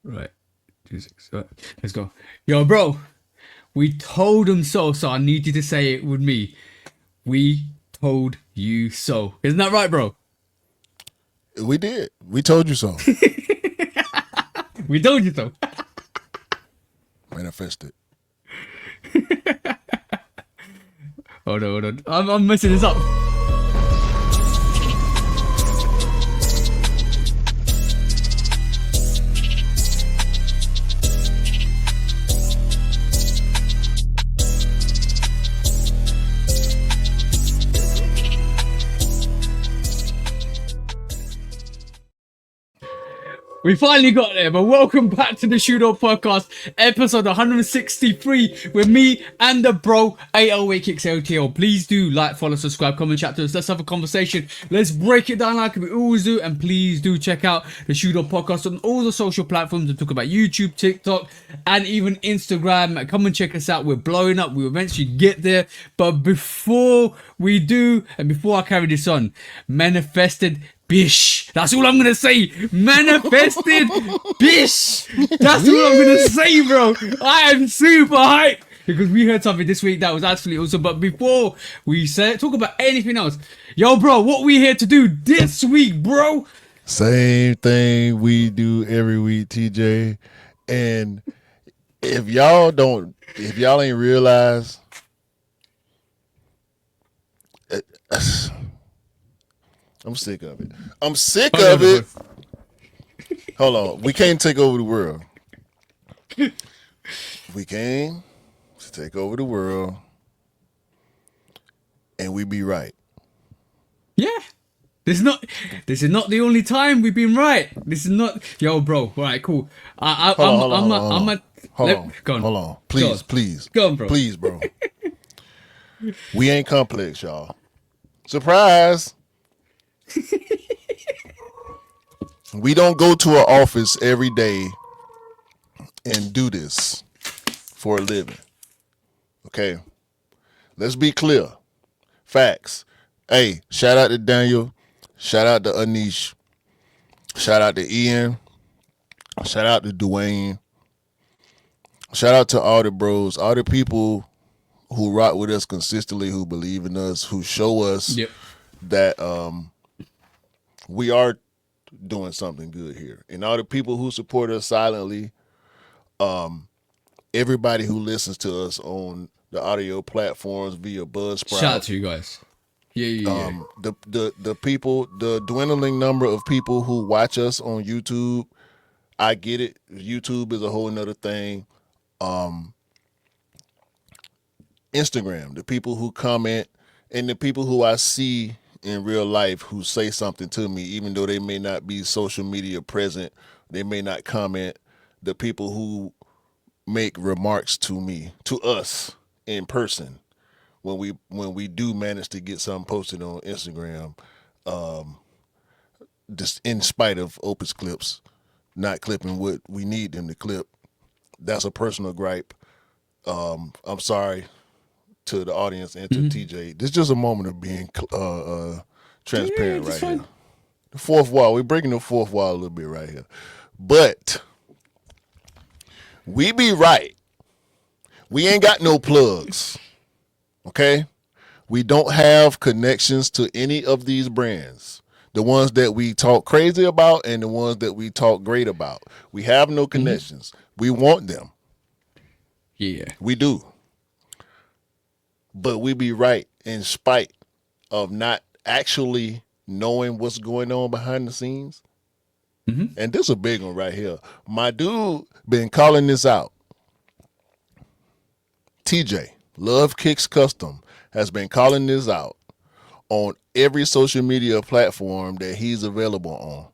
Right. 2 6. Right. Let's go. Yo, bro. We told him so, so I need you to say it with me. We told you so. Isn't that right, bro? We did. We told you so. We told you so. Manifest it. Hold on. I'm messing this up. We finally got there, but welcome back to the Shootout Podcast, episode 163, with me and the bro, AvAvAv Please do like, follow, subscribe, comment, chat to us. Let's have a conversation. Let's break it down like we always do, and please do check out the Shootout Podcast on all the social platforms and talk about YouTube, TikTok, and even Instagram. Come and check us out. We're blowing up. We'll eventually get there. But before we do, and before I carry this on, manifested bish. That's all I'm gonna say. Manifested bish. That's all I'm gonna say, bro. I am super hyped because we heard something this week that was absolutely awesome. But before we say talk about anything else, yo, bro, what we here to do this week, bro? Same thing we do every week, TJ. And if y'all ain't realize, I'm sick of it. I'm sick of it. Hold on. We can't take over the world. We came to take over the world, and we be right. Yeah. This is not the only time we've been right. This is not, yo, bro. All right, cool. Hold on. Please. Go on, bro. Please, bro. We ain't complex, y'all. Surprise. We don't go to an office every day and do this for a living. Okay? Let's be clear. Facts. Hey, shout out to Daniel. Shout out to Anish. Shout out to Ian. Shout out to Dwayne. Shout out to all the bros, all the people who rock with us consistently, who believe in us, who show us that we are doing something good here. And all the people who support us silently, everybody who listens to us on the audio platforms via Buzzsprout. Shout out to you guys. Yeah. The people, the dwindling number of people who watch us on YouTube, I get it. YouTube is a whole nother thing. Instagram, the people who comment, and the people who I see in real life who say something to me, even though they may not be social media present, they may not comment. The people who make remarks to me, to us in person, when we do manage to get something posted on Instagram, just in spite of Opus clips not clipping what we need them to clip. That's a personal gripe. I'm sorry to the audience and to TJ. This is just a moment of being transparent right here. The fourth wall. We're breaking the fourth wall a little bit right here. But we be right. We ain't got no plugs. Okay? We don't have connections to any of these brands. The ones that we talk crazy about and the ones that we talk great about. We have no connections. We want them. Yeah. We do. But we be right in spite of not actually knowing what's going on behind the scenes. And this is a big one right here. My dude been calling this out. TJ, Love Kicks Custom, has been calling this out on every social media platform that he's available on.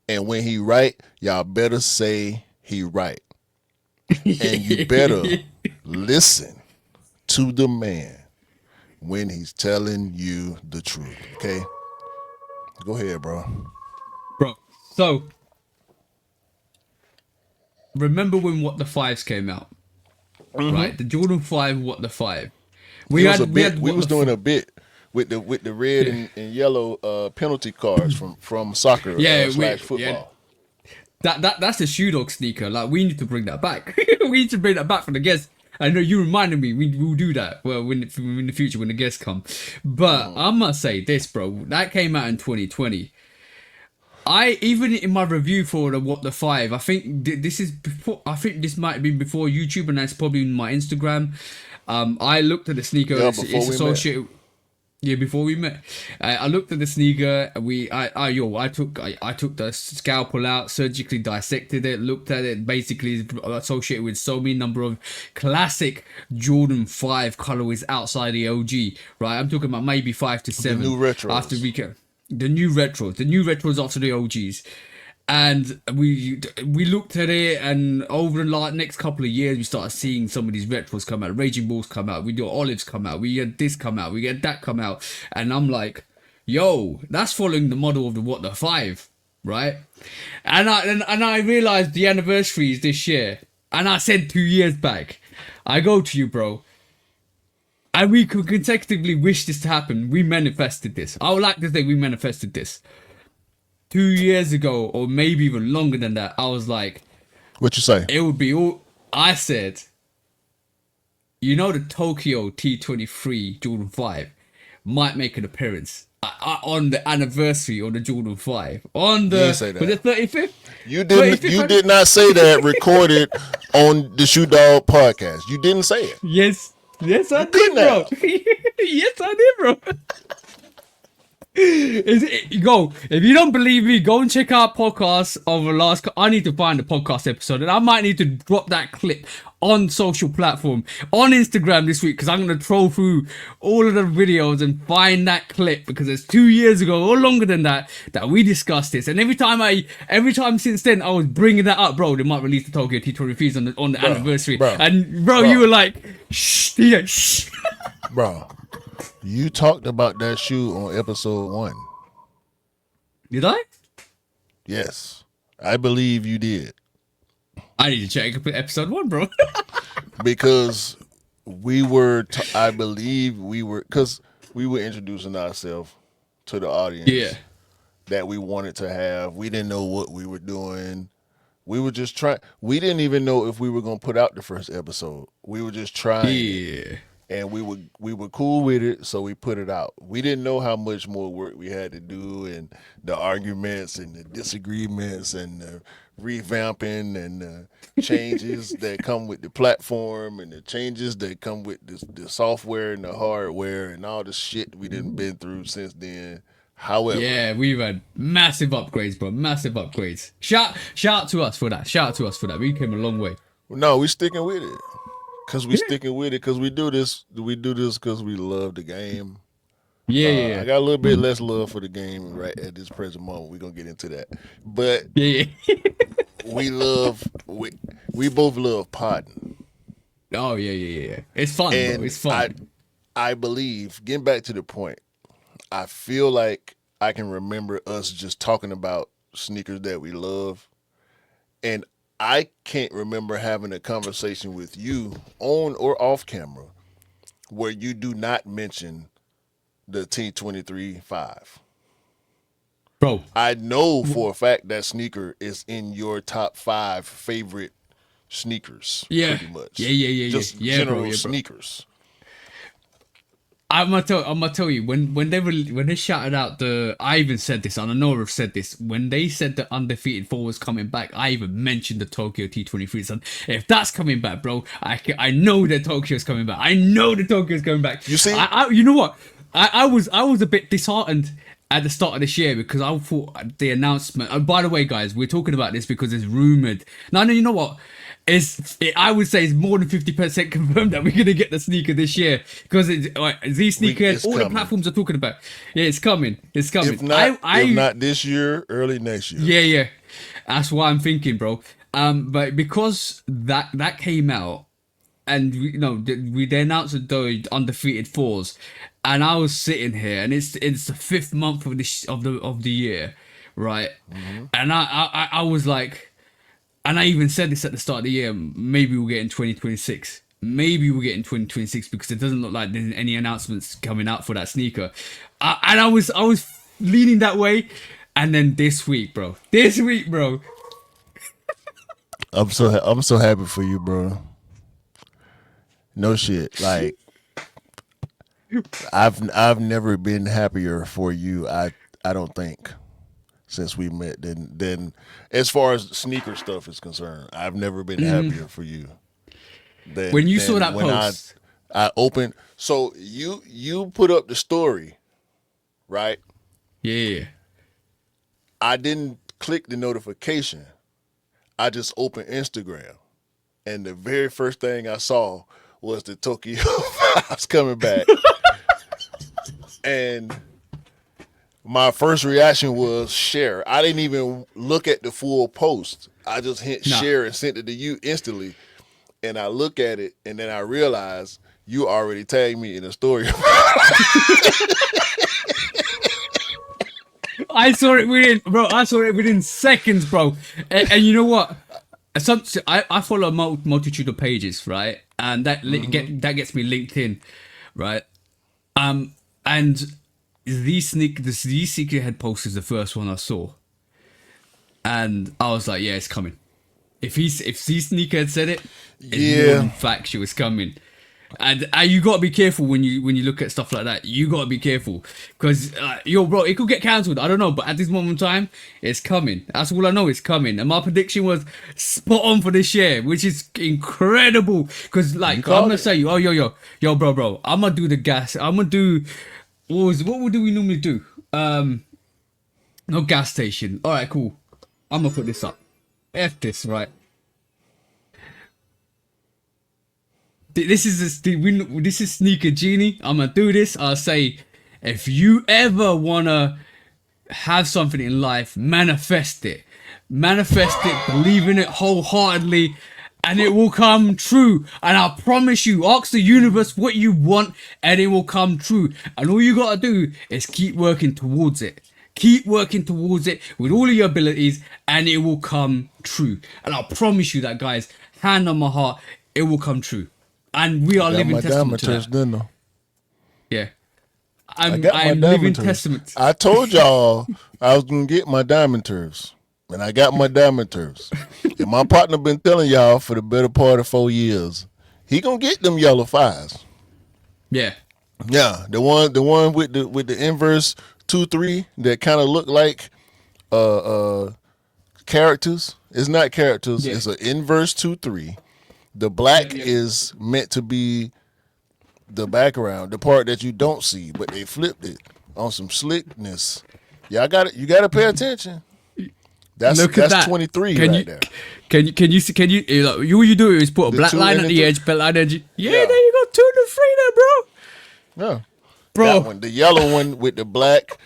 And when he right, y'all better say he right. And you better listen to the man when he's telling you the truth, okay? Go ahead, bro. Bro, so remember when What the Fives came out? Right? The Jordan 5, What the 5. We was doing a bit with the red and yellow penalty cards from soccer / football. That's a shoe dog sneaker. Like, we need to bring that back. We need to bring that back for the guests. I know you reminded me. We'll do that. Well, when in the future when the guests come. But I must say this, bro. That came out in 2020. I even in my review for the What the Five, I think this is before. I think this might have been before YouTube, and that's probably in my Instagram. I looked at the sneaker. Yeah, it's before we associated. Yeah, before we met, I looked at the sneaker. I took the scalpel out, surgically dissected it, looked at it. Basically, it's associated with so many number of classic Jordan 5 colorways outside the OG. Right, I'm talking about maybe 5 to 7. new retros. After we can. The new retros after the OGs, and we looked at it, and over the next couple of years we started seeing some of these retros come out. Raging Bulls come out, we got Olives come out, we get this come out, we get that come out, and I'm like, yo, that's following the model of the What the Five, right? And I realized the anniversary is this year, and I said 2 years back, I go to you, bro. And we could consecutively wish this to happen. We manifested this. I would like to think we manifested this. 2 years ago, or maybe even longer than that, I was like... What you say? It would be all... I said, you know, the Tokyo T23 Jordan 5 might make an appearance on the anniversary of the Jordan 5. On the... You didn't say that. Was it 35th? You did not say that recorded on the Shoe Dog podcast. You didn't say it. Yes, I did, bro. Yes, I did, bro. Go. If you don't believe me, go and check out podcasts of the last. I need to find the podcast episode, and I might need to drop that clip on social platform on Instagram this week, because I'm gonna troll through all of the videos and find that clip, because it's 2 years ago or longer than that we discussed this. And every time since then I was bringing that up, bro. They might release the Tokyo T23s on the anniversary, and bro, you were like, shh, yeah, shh. Bro, you talked about that shoe on episode 1. Did I? Yes, I believe you did. I need to check episode 1, bro. Because we were, I believe we were, because we were introducing ourselves to the audience. Yeah. That we wanted to have. We didn't know what we were doing. We were just trying. We didn't even know if we were going to put out the first episode. We were just trying. Yeah. And we were cool with it, so we put it out. We didn't know how much more work we had to do, and the arguments and the disagreements and the revamping and the changes that come with the platform and the changes that come with the software and the hardware and all the shit we done been through since then. However, yeah, we've had massive upgrades, bro. Massive upgrades. Shout out to us for that. Shout out to us for that. We came a long way. No, we sticking with it. Cause we sticking with it, cause we do this because we love the game. Yeah. I got a little bit less love for the game right at this present moment. We're gonna get into that, but yeah. we both love podding. Oh yeah. It's fun, and bro. It's fun. I believe, getting back to the point, I feel like I can remember us just talking about sneakers that we love, and I can't remember having a conversation with you on or off camera where you do not mention the T23 5. Bro, I know for a fact that sneaker is in your top 5 favorite sneakers. Yeah. Pretty much. Yeah. Just yeah, general bro. sneakers. I'm gonna tell you when they shouted out I even said this, and I know I've said this, when they said the Undefeated 4 was coming back, I even mentioned the Tokyo T23s, and if that's coming back, bro, I know that Tokyo's coming back. I know the Tokyo's coming back. You see, you know what? I was a bit disheartened at the start of this year, because I thought the announcement. And by the way, guys, we're talking about this because it's rumored. Now, you know what? I would say it's more than 50% confirmed that we're gonna get the sneaker this year, because these sneakers, all the platforms are talking about. Yeah, it's coming. It's coming. If not this year, early next year. Yeah. That's what I'm thinking, bro. But because that came out, and they announced the Undefeated 4s, and I was sitting here, and it's the 5th month of the year, right? Mm-hmm. And I was like. And I even said this at the start of the year, maybe we'll get in 2026. Maybe we'll get in 2026, because it doesn't look like there's any announcements coming out for that sneaker. And I was leaning that way. And then this week, bro, I'm so happy for you, bro. No shit. Like I've never been happier for you. I don't think since we met. Then as far as sneaker stuff is concerned, I've never been happier for you. When you saw Than that when post, I opened. So you put up the story, right? yeah. I didn't click the notification. I just opened Instagram, and the very first thing I saw was the Tokyo Vibes coming back, and my first reaction was share. I didn't even look at the full post. I just hit No. share and sent it to you instantly. And I look at it, and then I realize you already tagged me in the story. I saw it within seconds, bro. And you know what? I follow a multitude of pages, right? And that gets me linked in, right? And the sneakerhead post is the first one I saw, and I was like, yeah, it's coming. If the sneakerhead said it, it's more than factual, it's coming. And you gotta be careful when you look at stuff like that. You gotta be careful because bro, it could get cancelled. I don't know, but at this moment in time, it's coming. That's all I know. It's coming, and my prediction was spot on for this year, which is incredible. Because like I'm gonna say, yo, bro, I'm gonna do the gas. I'm gonna do what do we normally do? No gas station. All right, cool. I'm gonna put this up. F this, right? This is Sneaker Genie. I'm gonna do this. I'll say, if you ever wanna have something in life, manifest it, believe in it wholeheartedly, and it will come true. And I promise you, ask the universe what you want, and it will come true. And all you gotta do is keep working towards it. Keep working towards it with all of your abilities, and it will come true. And I promise you that, guys. Hand on my heart, it will come true. And we are living testament to that. Yeah. I'm living testament. I told y'all I was going to get my diamond turfs. And I got my diamond turfs. And my partner been telling y'all for the better part of 4 years, he going to get them yellow fives. Yeah. Yeah. The one with the inverse 2-3 that kind of look like characters. It's not characters. Yeah. It's an inverse 2-3. The black is meant to be the background, the part that you don't see, but they flipped it on some slickness. Yeah, you got to pay attention. That's 23 right there. Can you all you do is put a black line at the edge, black line edge. Yeah, there you go, 2 to 3 there, bro. Yeah, bro. That one, the yellow one with the black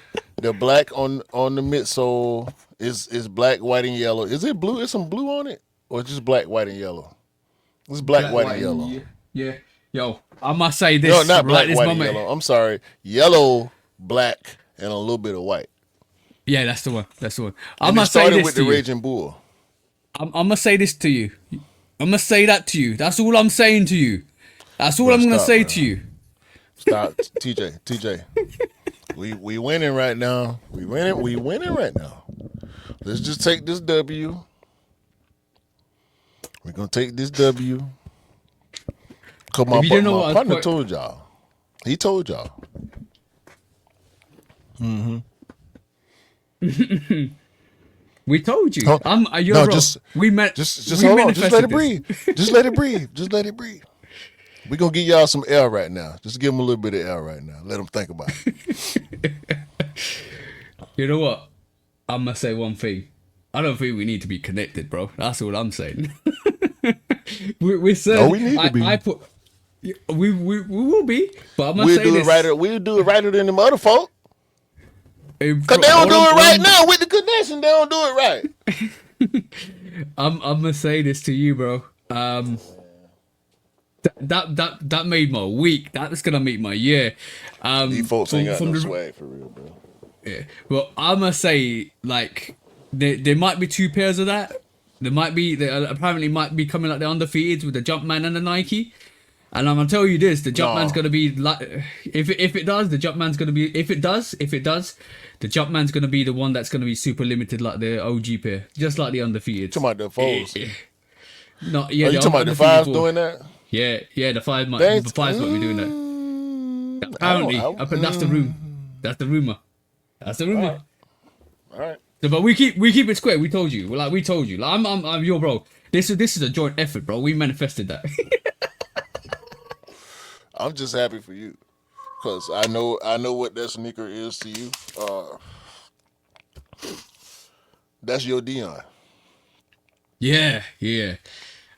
on the midsole is black, white, and yellow. Is it blue? Is some blue on it, or just black, white, and yellow? It's black, white, and yellow. Yeah. Yo, I must say this. No, not black, white, and yellow. I'm sorry. Yellow, black, and a little bit of white. Yeah, that's the one. I must say this with the Raging Bull. I'm going to say this to you. I'm going to say that to you. That's all I'm saying to you. That's all I'm going to say to you. Stop, TJ. We winning right now. We winning right now. Let's just take this W. We're going to take this W. Because my partner told y'all. He told y'all. Mm-hmm. We told you. We met. Just hold on. Just let it breathe. Just let it breathe. We're going to give y'all some air right now. Just give them a little bit of air right now. Let them think about it. You know what? I'm going to say one thing. I don't think we need to be connected, bro. That's all I'm saying. we said. No, we need to be. We will be, but I'm gonna say this. We'll do it right than them other folk. Because they don't do it right now with the connection. They don't do it right. I'm gonna say this to you, bro. That made my week. That's gonna make my year. These folks ain't got no swag for real, bro. Yeah. Well, I'm gonna say, like, there might be 2 pairs of that. They apparently might be coming like the undefeated with the Jumpman and the Nike. And I'm gonna tell you this: the Jumpman's gonna be like, if it does, the Jumpman's gonna be. If it does, the Jumpman's gonna be the one that's gonna be super limited, like the OG pair, just like the undefeated. Talking about the foes. No, yeah, Oh, you talking about the fives doing that? Yeah, the five might Thanks. the fives might be doing that. I don't. Apparently, but that's the room. That's the rumor. That's the rumor. All right. So, but we keep it square. We told you. We told you. Like, I'm your bro. This is a joint effort, bro. We manifested that. I'm just happy for you, cause I know what that sneaker is to you. That's your Dion. Yeah.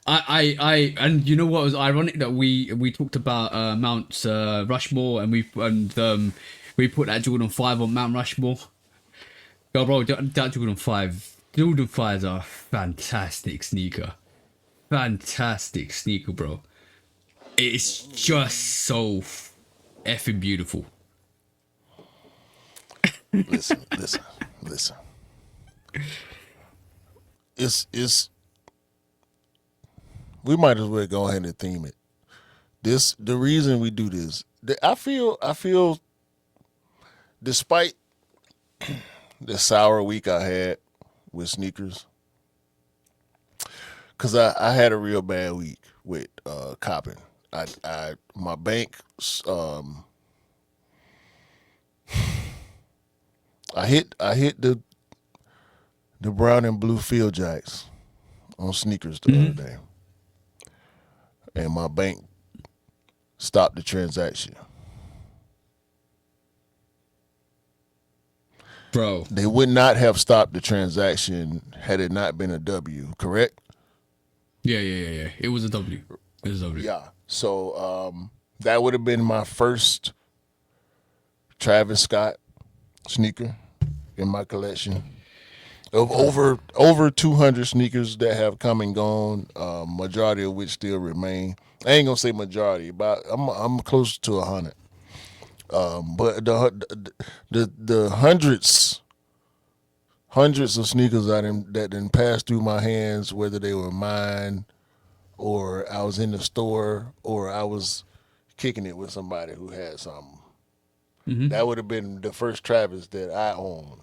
And you know what was ironic that we talked about Mount Rushmore and we put that Jordan 5 on Mount Rushmore. Yo, bro, that Jordan 5s are fantastic sneaker. Fantastic sneaker, bro. It's just so effing beautiful. Listen. It's. We might as well go ahead and theme it. The reason we do this. I feel. Despite the sour week I had with sneakers, because I had a real bad week with copping. My bank I hit the brown and blue field jacks on sneakers the other day, and my bank stopped the transaction. Bro. They would not have stopped the transaction had it not been a W, correct? Yeah. It was a W. Yeah. So that would have been my first Travis Scott sneaker in my collection. Of over 200 sneakers that have come and gone, majority of which still remain. I ain't gonna say majority, but I'm close to 100. But the hundreds of sneakers that didn't pass through my hands, whether they were mine or I was in the store or I was kicking it with somebody who had something. That would have been the first Travis that I owned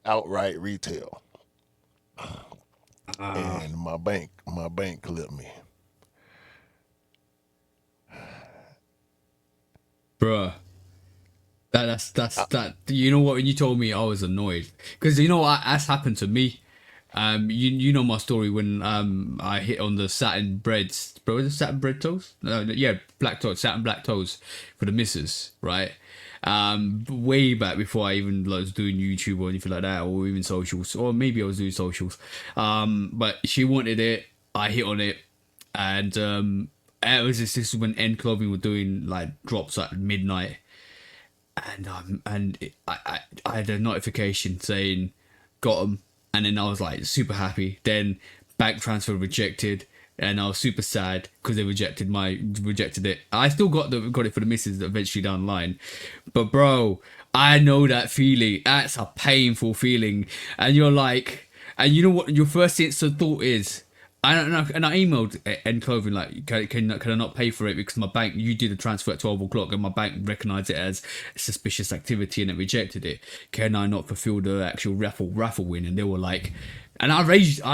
outright retail. And my bank clipped me. Bruh. That's that. You know what? When you told me, I was annoyed because you know what that's happened to me. You know my story when I hit on the satin breads, bro. Is it satin bread toes? Yeah, black toes, satin black toes for the missus, right? Way back before I even was doing YouTube or anything like that, or even socials, or maybe I was doing socials. But she wanted it. I hit on it, and it was this is when End Clothing were doing like drops at midnight. I had a notification saying got them, and then I was like super happy. Then bank transfer rejected, and I was super sad because they rejected it. I still got it for the missus eventually down the line, but bro, I know that feeling. That's a painful feeling, and you're like, and you know what your first instant thought is. I don't know, and I emailed End Clothing like, can I not pay for it because my bank, you did a transfer at 12 o'clock and my bank recognised it as suspicious activity and it rejected it. Can I not fulfil the actual raffle win? And they were like, and I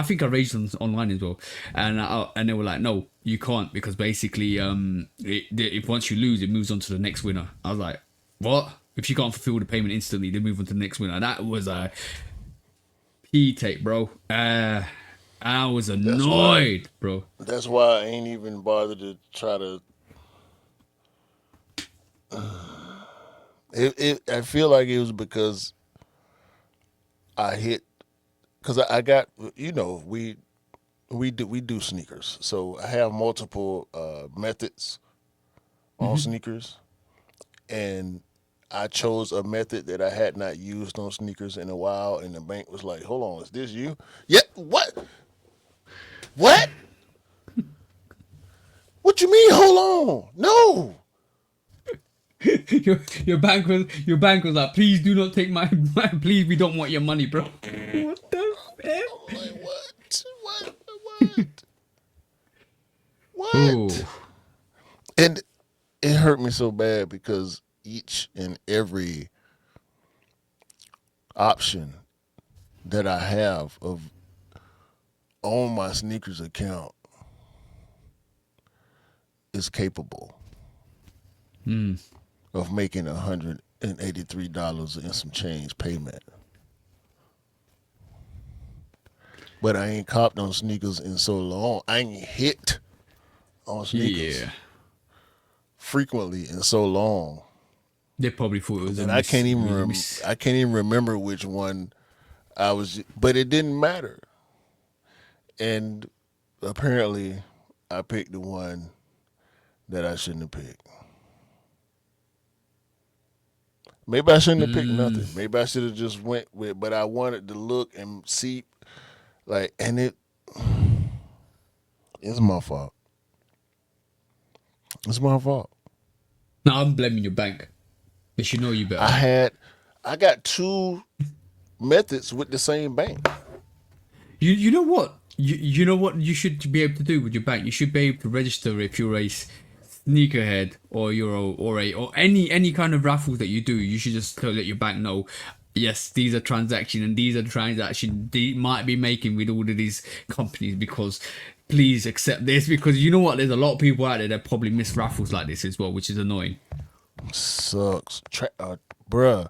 think I raised online as well, and they were like, no, you can't because basically, if once you lose, it moves on to the next winner. I was like, what? If you can't fulfil the payment instantly, they move on to the next winner. That was a P-take, bro. I was annoyed, bro. That's why I ain't even bothered to try to. I feel like it was because I hit, because I got, we do sneakers, so I have multiple methods on sneakers, and I chose a method that I had not used on sneakers in a while, and the bank was like, "Hold on, is this you?" Yeah. What? What? What you mean? Hold on. No. your bank was like, please do not take my please, we don't want your money, bro. What the I'm like, what? Ooh. And it hurt me so bad because each and every option that I have of on my sneakers account is capable of making $183 and some change payment. But I ain't copped on sneakers in so long. I ain't hit on sneakers frequently in so long. They probably thought it was And a I can't even I can't even remember which one I was, but it didn't matter. And apparently I picked the one that I shouldn't have picked. Maybe I shouldn't have picked nothing. Maybe I should have just went with, but I wanted to look and see, like, and it's my fault. It's my fault. No, I'm blaming your bank. They should know you better. I got two methods with the same bank. You know what? You know what you should be able to do with your bank? You should be able to register if you're a sneakerhead or any kind of raffle that you do. You should just let your bank know, yes, these are transactions and these are transactions they might be making with all of these companies, because please accept this, because you know what, there's a lot of people out there that probably miss raffles like this as well, which is annoying. Sucks. Bruh.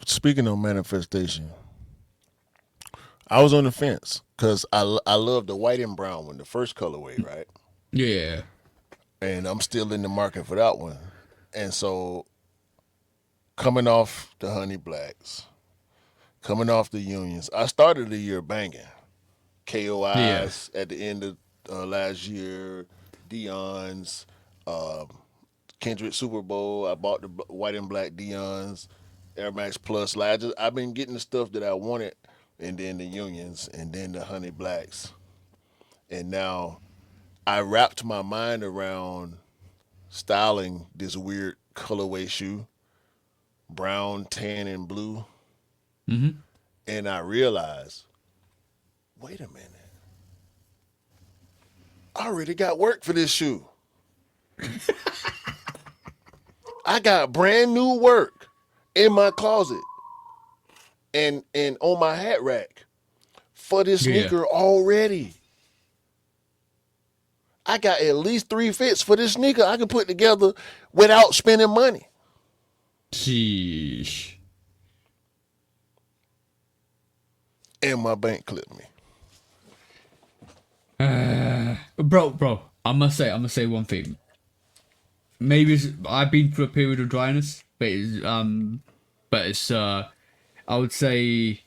Speaking of manifestation, I was on the fence because I love the white and brown one, the first colorway, right? Yeah. And I'm still in the market for that one. And so, coming off the honey blacks, coming off the unions, I started the year banging. KOIs at the end of last year, Dion's, Kendrick Super Bowl. I bought the white and black Dion's, Air Max Plus. Like I've been getting the stuff that I wanted, and then the unions, and then the honey blacks, and now I wrapped my mind around styling this weird colorway shoe, brown, tan, and blue, and I realized, wait a minute, I already got work for this shoe. I got brand new work in my closet and on my hat rack for this sneaker already. I got at least 3 fits for this sneaker I can put together without spending money. Sheesh. And my bank clipped me. Bro, I must say one thing. Maybe I've been through a period of dryness, but it's I would say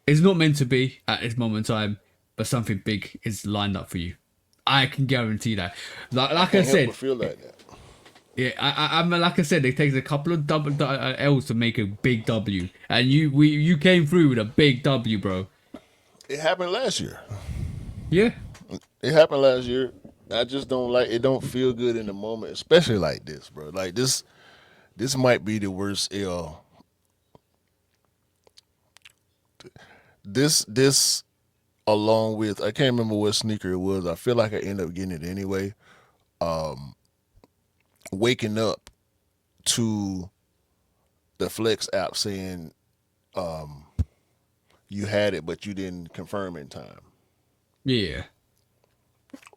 it's not meant to be at this moment in time, but something big is lined up for you. I can guarantee that. Like I said, feel like that. Yeah, I'm like I said, it takes a couple of double L's to make a big W, and you came through with a big W, bro. It happened last year. Yeah, it happened last year. I just don't like it. Don't feel good in the moment, especially like this, bro. Like this might be the worst L. This along with, I can't remember what sneaker it was. I feel like I ended up getting it anyway. Waking up to the Flex app saying you had it, but you didn't confirm in time. Yeah.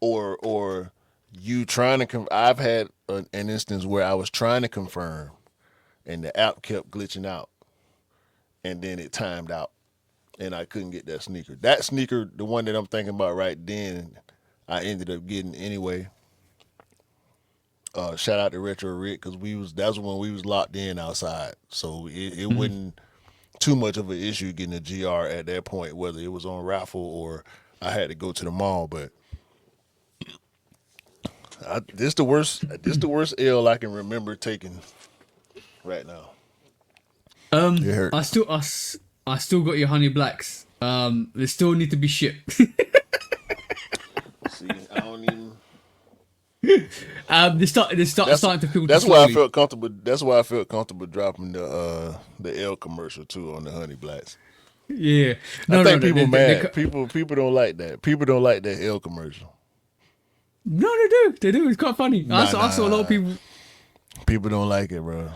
Or you trying to I've had an instance where I was trying to confirm and the app kept glitching out and then it timed out and I couldn't get that sneaker. That sneaker, the one that I'm thinking about right then, I ended up getting anyway. Shout out to Retro Rick, because that's when we was locked in outside, so it wasn't too much of an issue getting a GR at that point, whether it was on raffle or I had to go to the mall. But this the worst L I can remember taking right now. It hurt. I still got your honey blacks. They still need to be shipped. See, I don't even. They starting to feel. That's why I felt comfortable. That's why I felt comfortable dropping the L commercial too on the honey blacks. Yeah, I think people mad. People don't like that. People don't like that L commercial. No, they do. They do. It's quite funny. I saw a lot of people. People don't like it, bro.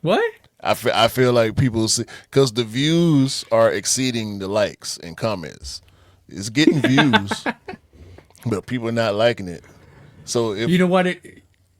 What? I feel like people see, because the views are exceeding the likes and comments. It's getting views. but people are not liking it. So if You know what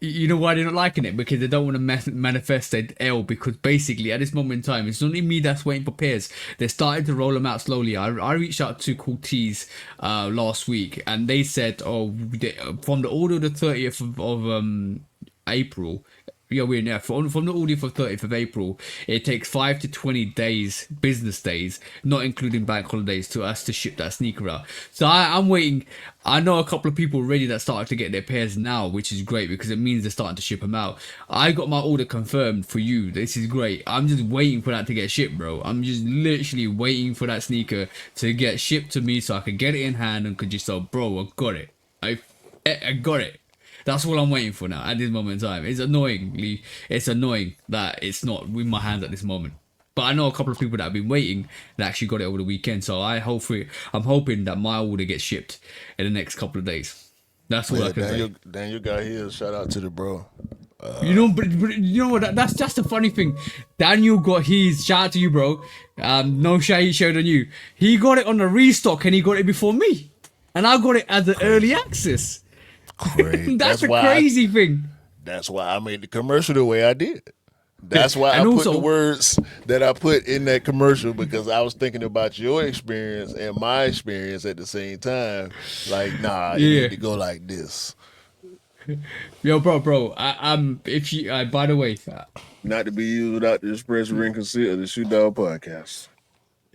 you know why they're not liking it? Because they don't want to manifest their L. Because basically, at this moment in time, it's not only me that's waiting for pairs. They're starting to roll them out slowly. I reached out to Cool Tees last week, and they said, from the order of the 30th of April. Yeah, we're now from the order for 30th of April. It takes 5 to 20 days, business days, not including bank holidays, to us to ship that sneaker out. So I'm waiting. I know a couple of people already that started to get their pairs now, which is great because it means they're starting to ship them out. I got my order confirmed for you. This is great. I'm just waiting for that to get shipped, bro. I'm just literally waiting for that sneaker to get shipped to me so I can get it in hand and could just say, bro, I got it. I got it. That's all I'm waiting for now at this moment in time. It's annoying that it's not in my hands at this moment. But I know a couple of people that have been waiting that actually got it over the weekend. So I'm hoping that my order gets shipped in the next couple of days. That's all I can say. Daniel got his. Shout out to the bro. But you know what? That's just the funny thing. Daniel got his. Shout out to you, bro. No shade on you. He got it on the restock and he got it before me, and I got it as an early access. That's a crazy thing. That's why I made the commercial the way I did. That's why I put the words that I put in that commercial, because I was thinking about your experience and my experience at the same time. Like, nah, you need to go like this. Yo, bro. If you, by the way, not to be used without the express written consent of the Shoot Dog Podcast.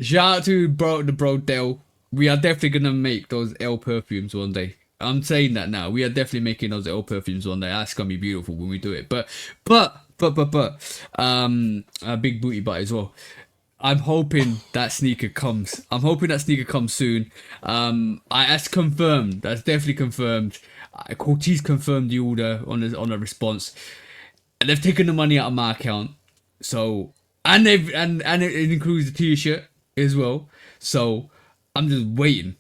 Shout out to the bro Del. We are definitely gonna make those L perfumes one day. I'm saying that now. We are definitely making those L perfumes one day. That's gonna be beautiful when we do it. But a big booty butt as well. I'm hoping that sneaker comes. I'm hoping that sneaker comes soon. That's confirmed. That's definitely confirmed. Cortez confirmed the order on a response, and they've taken the money out of my account. So and it includes the t-shirt as well. So I'm just waiting.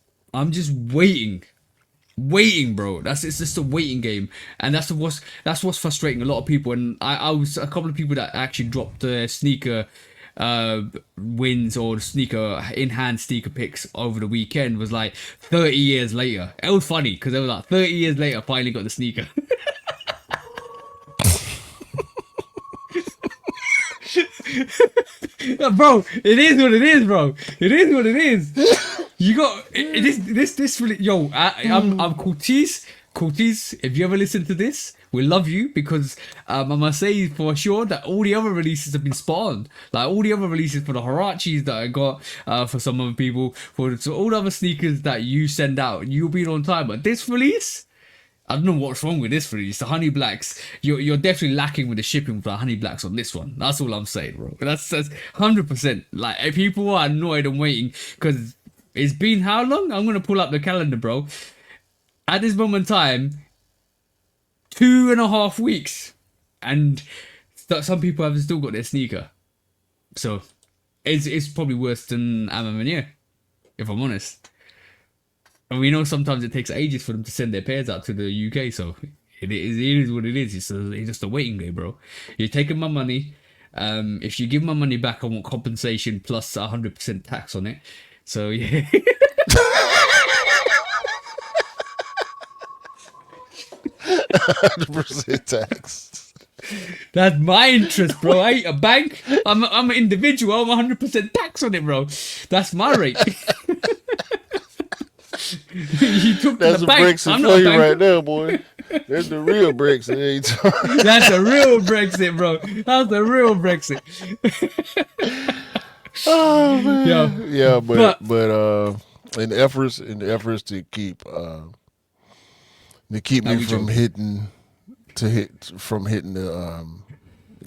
Waiting, bro. It's just a waiting game, and that's what's frustrating a lot of people. And I was a couple of people that actually dropped the sneaker wins or sneaker in-hand sneaker picks over the weekend was like 30 years later. It was funny because it was like 30 years later I finally got the sneaker. Bro, it is what it is, bro. It is what it is. You got this really, yo. I'm Cortez. Cortez, if you ever listen to this, we love you, because I must say for sure that all the other releases have been spot on. Like all the other releases for the Harachis that I got, for some other people, for all the other sneakers that you send out, you've been on time. But this release, I don't know what's wrong with this release. The Honey Blacks, you're definitely lacking with the shipping with the Honey Blacks on this one. That's all I'm saying, bro. That's 100%. Like, if people are annoyed and waiting, because it's been how long? I'm going to pull up the calendar, bro. At this moment in time, 2.5 weeks. And some people have still got their sneaker. So, it's probably worse than AvAvAv, if I'm honest. And we know sometimes it takes ages for them to send their pairs out to the UK, so it is what it is. It's just a waiting game, bro. You're taking my money. If you give my money back, I want compensation plus 100% tax on it. So, yeah. 100% tax. That's my interest, bro. I ain't a bank. I'm an individual. I'm 100% tax on it, bro. That's my rate. You took That's the a bank. Brexit for you right there, boy. That's the real Brexit. That's a real Brexit, bro. That's the real Brexit. Oh man. Yeah, but in the efforts to keep me from hitting the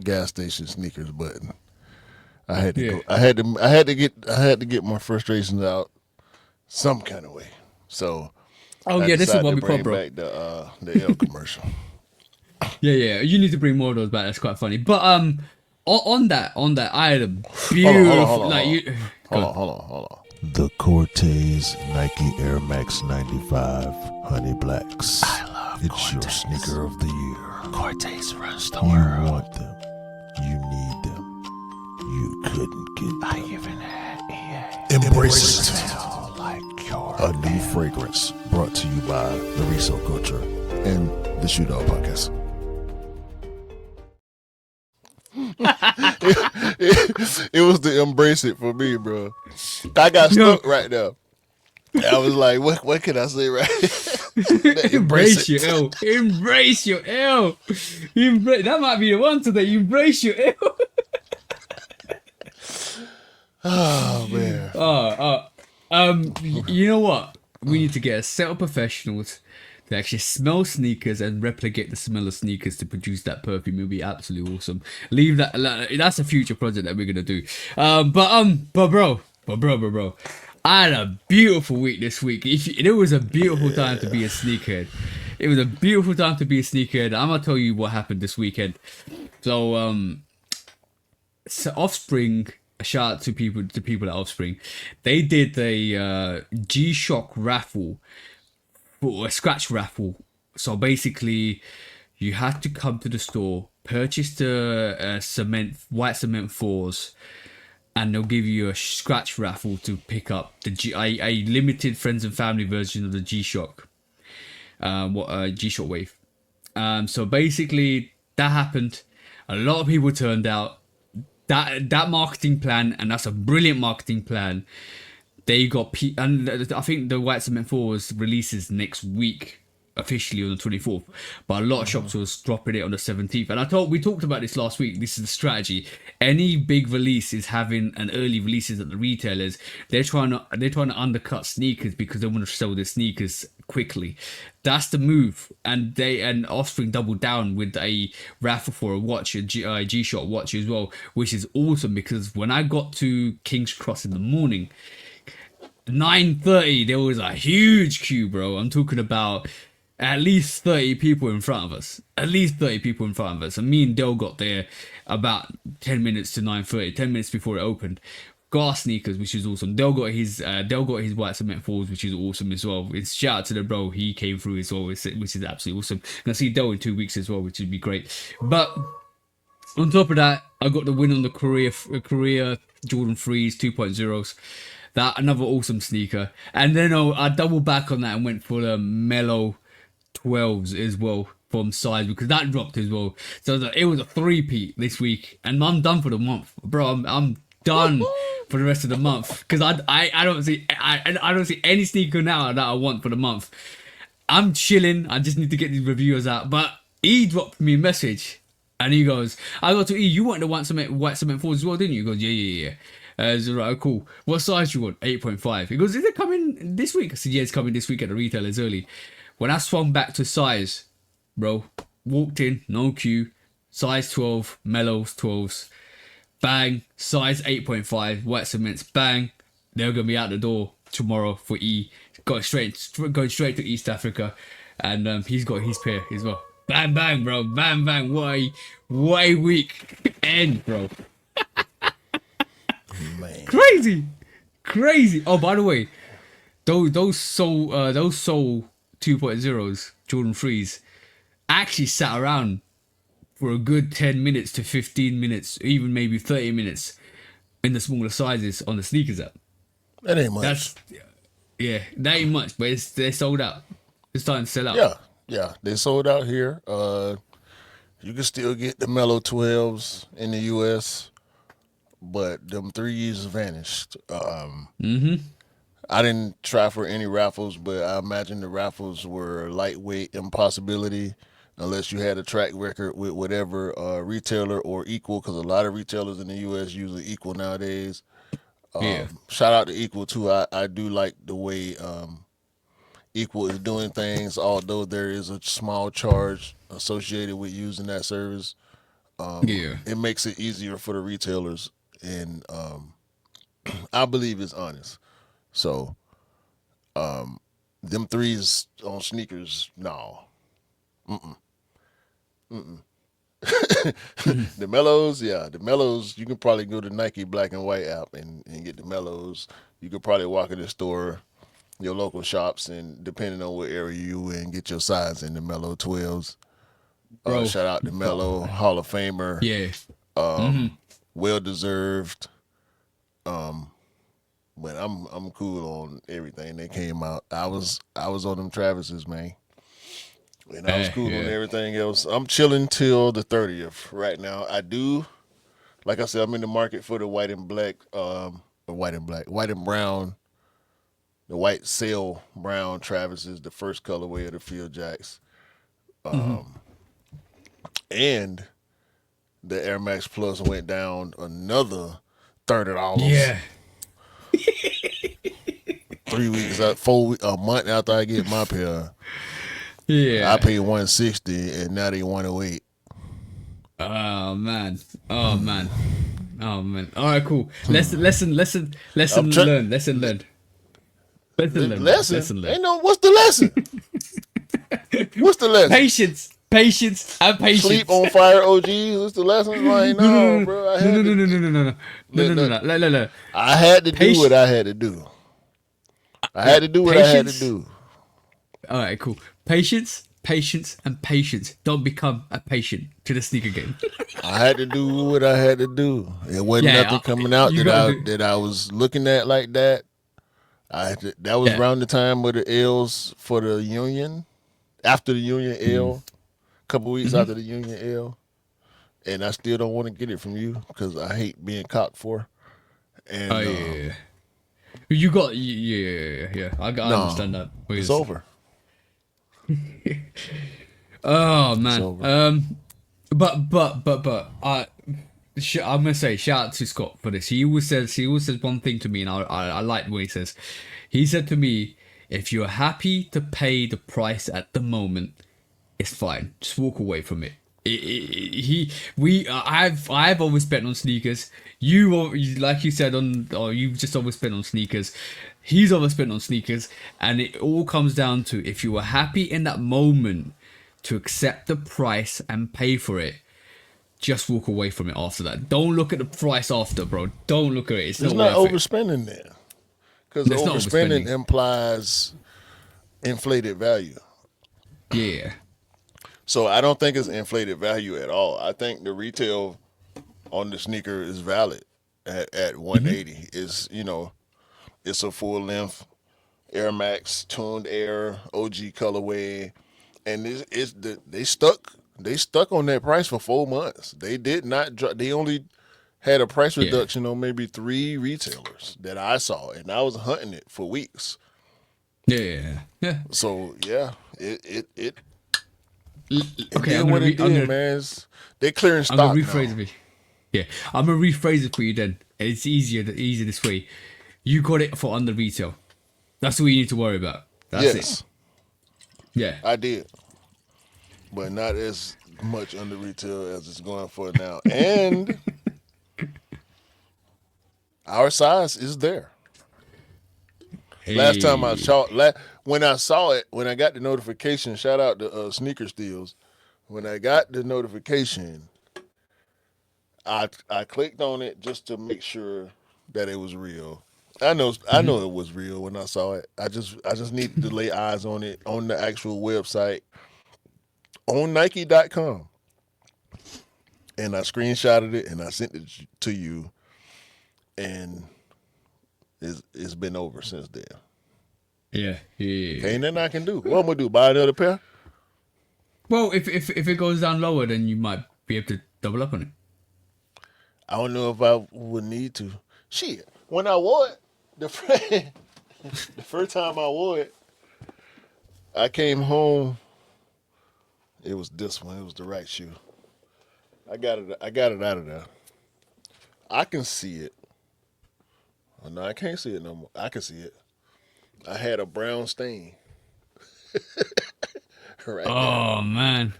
gas station sneakers button, I had to go. I had to get my frustrations out some kind of way. So, this is what we call, bro. Back the L commercial. Yeah. You need to bring more of those back. That's quite funny. But on that, I had a beautiful. Hold on. The Cortez Nike Air Max 95 Honey Blacks. I love It's Cortez. your sneaker of the year. Cortez runs the You world. want them. You need them. You couldn't get them. I even had EA. Embrace it. Smell like A new fragrance brought to you by the Resale Culture and the Shootout Podcast. It was to embrace it for me, bro. I got stuck right now. I was like, what can I say right? Embrace your L. Embrace your L. That might be the one today. Embrace your L. Oh man. You know what? We need to get a set of professionals to actually smell sneakers and replicate the smell of sneakers to produce that perfume. It'll be absolutely awesome. Leave that. That's a future project that we're gonna do. But bro. I had a beautiful week this week. It was a beautiful time to be a sneakerhead. It was a beautiful time to be a sneakerhead. I'm gonna tell you what happened this weekend. So Offspring. A shout out to people at Offspring. They did a G-Shock raffle, or a scratch raffle. So basically, you had to come to the store, purchase the white cement 4s, and they'll give you a scratch raffle to pick up a limited friends and family version of the G-Shock, G-Shock Wave. So basically, that happened. A lot of people turned out. That marketing plan, and that's a brilliant marketing plan. They got and I think the White Cement 4s releases next week officially on the 24th, but a lot of shops was dropping it on the 17th. And we talked about this last week. This is the strategy. Any big release is having an early releases at the retailers. They're trying to undercut sneakers because they want to sell their sneakers quickly. That's the move. And Offspring doubled down with a raffle for a watch, a G-Shock watch as well, which is awesome because when I got to King's Cross in the morning, 9:30, there was a huge queue, bro. I'm talking about at least 30 people in front of us. And me and Dell got there about 10 minutes to 9:30, 10 minutes before it opened. Got our sneakers, which is awesome. Dell got his white cement 4s, which is awesome as well. It's shout out to the bro. He came through as well, which is absolutely awesome. Gonna see Dell in 2 weeks as well, which would be great. But on top of that, I got the win on the Korea Jordan 3s 2.0s. That another awesome sneaker. And then I doubled back on that and went for the Mellow 12s as well from size because that dropped as well. So it was a three-peat this week, and I'm done for the month, bro. I'm done for the rest of the month because I don't see any sneaker now that I want for the month. I'm chilling. I just need to get these reviewers out. But he dropped me a message, and he goes, "I got to E. You want the white cement 4s as well, didn't you?" He goes, "Yeah." So right, cool. What size do you want? 8.5. He goes, "Is it coming this week?" I said, "Yeah, it's coming this week at the retailers early." When I swung back to size, bro, walked in, no queue, size 12, Mellows 12s, bang, size 8.5, white cements, bang. They're gonna be out the door tomorrow for E. Going straight to East Africa, and he's got his pair as well. Bang, bang, bro, bang, bang. What a week end, bro. Man. Crazy. Oh, by the way, those Soul 2.0s, Jordan 3s, actually sat around for a good 10 minutes to 15 minutes, even maybe 30 minutes in the smaller sizes on the sneakers app. That ain't much. That ain't much, but they're sold out. It's starting to sell out. Yeah, they sold out here. You can still get the Mellow 12s in the US, but them 3s vanished. I didn't try for any raffles, but I imagine the raffles were lightweight impossibility unless you had a track record with whatever retailer or Equal, because a lot of retailers in the U.S. use Equal nowadays. Shout out to Equal, too. I do like the way Equal is doing things, although there is a small charge associated with using that service. It makes it easier for the retailers, and I believe it's honest. So, them 3s on sneakers, no. The Mellows, you can probably go to Nike Black and White app and get the Mellows. You could probably walk in the store, your local shops, and depending on what area you in, get your size in the Mellow 12s. Shout out to Mellow, Hall of Famer. Yeah. Well deserved. But I'm cool on everything that came out. I was on them Travises, man. And I was cool on everything else. I'm chilling till the 30th right now. I do, like I said, I'm in the market for the white and black, white and brown, the white sail brown Travises, the first colorway of the Field Jacks. And the Air Max Plus went down another $30. Yeah. 3 weeks, a month after I get my pair. Yeah. I paid $160 and now they $108. Oh man. Oh man. Oh man. All right, cool. Lesson learned. Lesson learned. Lesson learned. Ain't no. What's the lesson? What's the lesson? Patience and patience. Sleep on fire, OGs. What's the lesson? Like, no, bro. No. I had to do what I had to do. I had to do what I had to do. All right, cool. Patience, and patience. Don't become a patient to the sneaker game. I had to do what I had to do. It wasn't nothing coming out that I was looking at like that. That was around the time of the L's for the Union. After the Union L, a couple weeks after the Union L. And I still don't want to get it from you because I hate being cocked for. And, You got yeah. I understand that. It's over. Oh man. But I'm gonna say shout out to Scott for this. He always says one thing to me, and I like what he says. He said to me, if you're happy to pay the price at the moment, it's fine. Just walk away from it. I've always spent on sneakers. Like you said you've just always spent on sneakers. He's always spent on sneakers, and it all comes down to if you were happy in that moment to accept the price and pay for it, just walk away from it after that. Don't look at the price after, bro. Don't look at it. It's not overspending there, because overspending implies inflated value. Yeah. So I don't think it's inflated value at all. I think the retail on the sneaker is valid at 180. Is it's a full length Air Max tuned Air OG colorway, and they stuck on that price for 4 months. They did not. They only had a price reduction on maybe 3 retailers that I saw, and I was hunting it for weeks. Yeah. So it. Okay, man. They clearing stock. I'm gonna rephrase it. Yeah, I'm gonna rephrase it for you. Then it's easier this way. You got it for under retail. That's what you need to worry about. That's it. Yeah, I did, but not as much under retail as it's going for now. And our size is there. Hey. Last time I saw when I got the notification, shout out to Sneaker Steals. When I got the notification, I clicked on it just to make sure that it was real. I know it was real when I saw it. I just needed to lay eyes on it on the actual website on Nike.com. And I screenshotted it and I sent it to you, and it's been over since then. Yeah. Ain't nothing I can do. What I'm gonna do? Buy another pair? Well, if it goes down lower, then you might be able to double up on it. I don't know if I would need to. Shit, when I wore it, the first time I wore it, I came home. It was this one. It was the right shoe. I got it out of there. I can see it. Oh, no, I can't see it no more. I can see it. I had a brown stain. Right there. Man.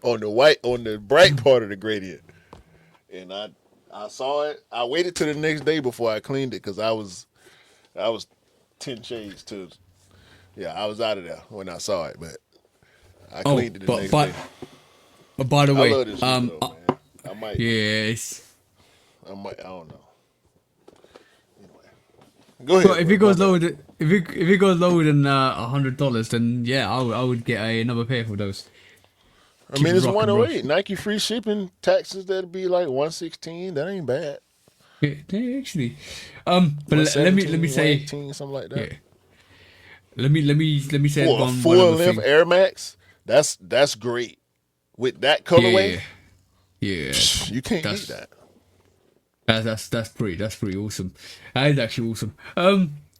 on the bright part of the gradient. And I saw it. I waited till the next day before I cleaned it because I was 10 shades to. Yeah, I was out of there when I saw it, but I cleaned it the next day. But by the way, I love this shit though, man. I might. Yes. I don't know. Go ahead. But if it goes lower than $100, then yeah, I would get another pair of those. I mean, it's 108. Nike free shipping taxes, that'd be like 116. That ain't bad. Yeah, actually. But let me say, 118, something like that. yeah. Let me say For a one full other length thing. Air Max, that's great. With that Yeah, colorway, yeah. you can't beat That's that. that's pretty awesome. That is actually awesome.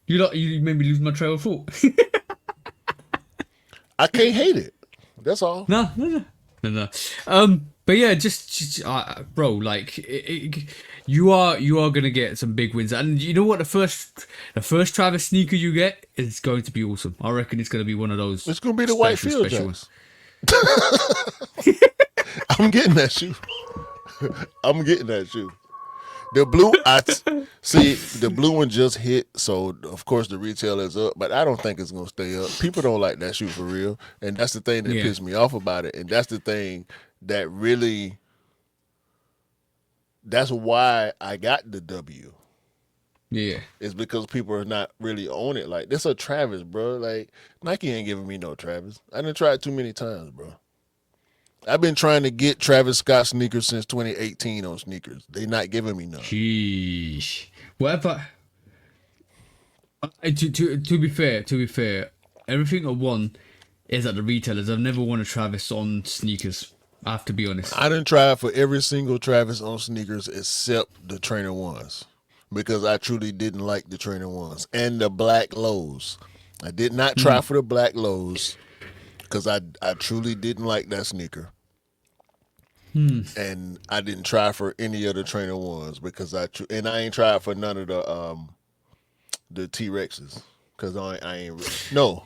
You made me lose my trail of thought. I can't hate it. That's all. No. But yeah, just bro, like you are gonna get some big wins, and you know what? The first Travis sneaker you get is going to be awesome. I reckon it's gonna be one of those. It's gonna be the white field special ones. I'm getting that shoe. I'm getting that shoe. The blue, see, the blue one just hit, so of course the retail is up, but I don't think it's gonna stay up. People don't like that shoe for real, and that's the thing that Yeah. pissed me off about it, and that's the thing that really, that's why I got the W. Yeah. It's because people are not really on it. Like, this a Travis, bro. Like, Nike ain't giving me no Travis. I done tried too many times, bro. I've been trying to get Travis Scott sneakers since 2018 on sneakers. They not giving me none. Sheesh. Whatever. To be fair, everything I won is at the retailers. I've never won a Travis on sneakers. I have to be honest. I done tried for every single Travis on sneakers except the trainer ones, because I truly didn't like the trainer ones and the black lows. I did not try for the black lows because I truly didn't like that sneaker. And I didn't try for any of the trainer ones because I ain't tried for none of the T-Rexes because I ain't no.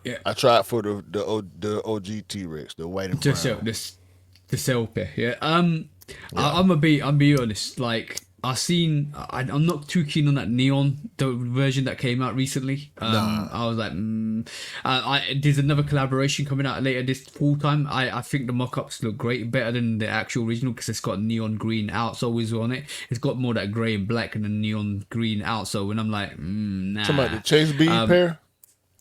Yeah. I tried for the OG T-Rex, the white and brown. The sell pair. Yeah. I'm be honest. Like I'm not too keen on that neon the version that came out recently. I was like, there's another collaboration coming out later this full time. I think the mock-ups look great, better than the actual original because it's got neon green outsole is on it. It's got more that grey and black and the neon green outsole, and I'm like, nah. Talking about the Chase B pair.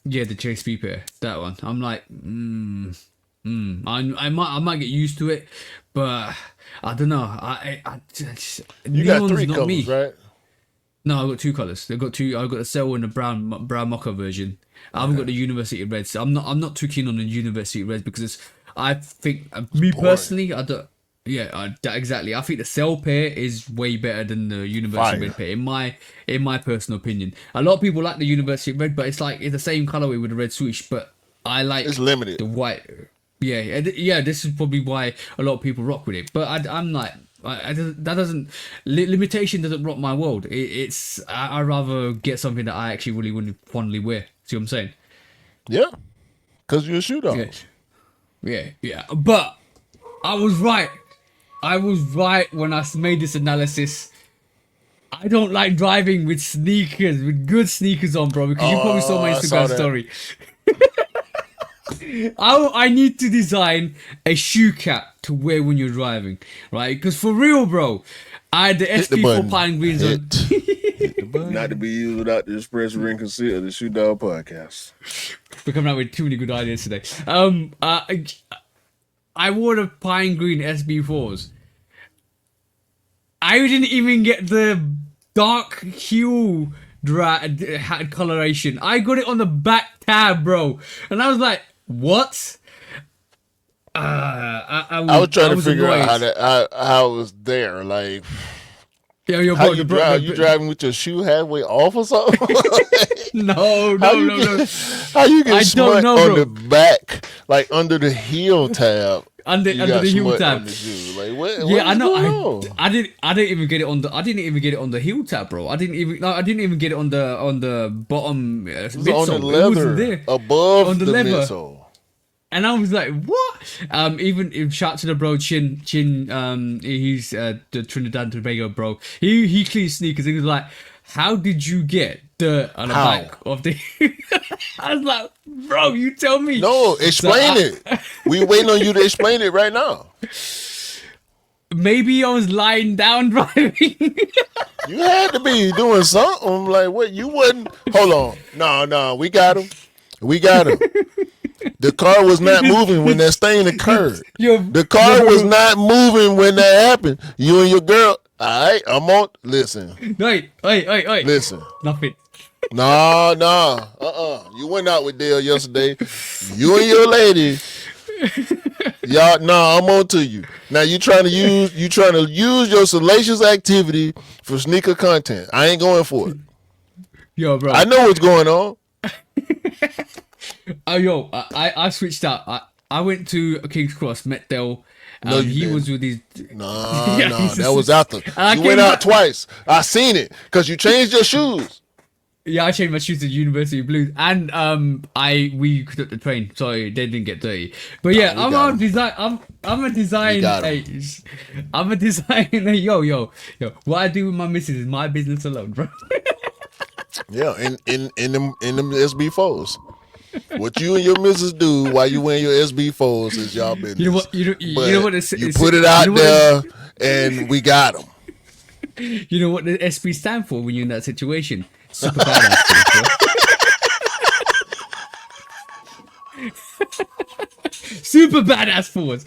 Yeah, the Chase B pair, that one. I'm like, I might get used to it, but I don't know. I just, You got neon's 3 not colors, me. right? No, I've got 2 colors. I've got the cell and the brown mocha version. I haven't got the University Reds. So I'm not too keen on the University Reds because I think me personally, I don't. Yeah, exactly. I think the cell pair is way better than the University Fire. Red pair in my personal opinion. A lot of people like the University Red, but it's the same colorway with the red swoosh. But I like It's limited. the white. Yeah. This is probably why a lot of people rock with it. But I'm like, limitation doesn't rock my world. I rather get something that I actually really want to fondly wear. See what I'm saying? Yeah, because you're a shoe dog. Yeah. But I was right. When I made this analysis. I don't like driving with with good sneakers on, bro, because you probably saw my I saw Instagram that. story. I need to design a shoe cap to wear when you're driving, right? Because for real, bro, I had the Hit the SP4 button. Pine Greens on. Hit the button. Not to be used without the express written consent of the Shoe Dog Podcast. We're coming out with too many good ideas today. I wore the Pine Green SB4s. I didn't even get the dark hue coloration. I got it on the back tab, bro, and I was like, "What?" I was trying to was figure annoyed. out how it was there. Like, Yo, how bro, you driving with your shoe halfway off or something? No. How you get I don't smut know, on bro. the back, like under the heel tab? Under You the got heel smut tab. on the shoe. Like, what? Yeah, I is going know. on? I didn't even get it on the. I didn't even get it on the heel tab, bro. I didn't even get it on the bottom It was midsole. on the It wasn't leather there. above On the the leather. midsole. And I was like, what? Even shout to the bro Chin, he's the Trinidad and Tobago bro. He cleans sneakers. He was like, how did you get dirt on the How? back of the? I was like, bro, you tell me. No, explain So it. We waiting on you to explain it right now. Maybe I was lying down driving. You had to be doing something. I'm like, what? You wasn't. Hold on. No, we got him. The car was not moving when that stain occurred. Yo, The car yo, was bro. not moving when that happened. You and your girl. All right, I'm on. Listen, Wait. listen. Nothing. Nah. You went out with Dale yesterday. You and your lady. Y'all, nah, I'm on to you. Now you trying to use your salacious activity for sneaker content. I ain't going for it. Yo, bro. I know what's going on. Oh, yo, I switched out. I went to King's Cross, met Dale. No, you he didn't. was with his. Nah, Yeah, that was after. I You came went out back- twice. I seen it because you changed your shoes. Yeah, I changed my shoes to University Blues, and we took the train, so they didn't get dirty. But yeah, we I'm got a 'em. design. I'm a design. got 'em. Hey, I'm a designer. Yo. What I do with my missus is my business alone, bro. Yeah, in them SB4s. What you and your missus do while you wearing your SB4s is y'all business. You know what? You know what? You put it out there, and we got them. You know what the SB stand for when you're in that situation? Super badass. Force, Super badass force.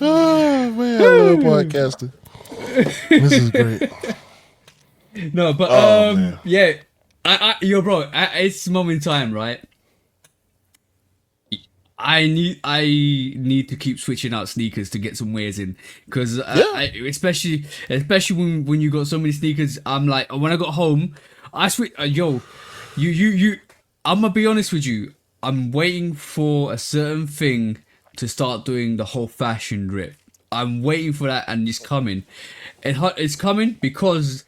Oh man, I love podcasting. This is great. No, but man. yeah, yo, bro, it's moment in time, right? I need to keep switching out sneakers to get some wears in, because especially when you got so many sneakers. I'm like, when I got home, I switch. Yo, you. I'm gonna be honest with you. I'm waiting for a certain thing to start doing the whole fashion drip. I'm waiting for that, and it's coming. It's coming because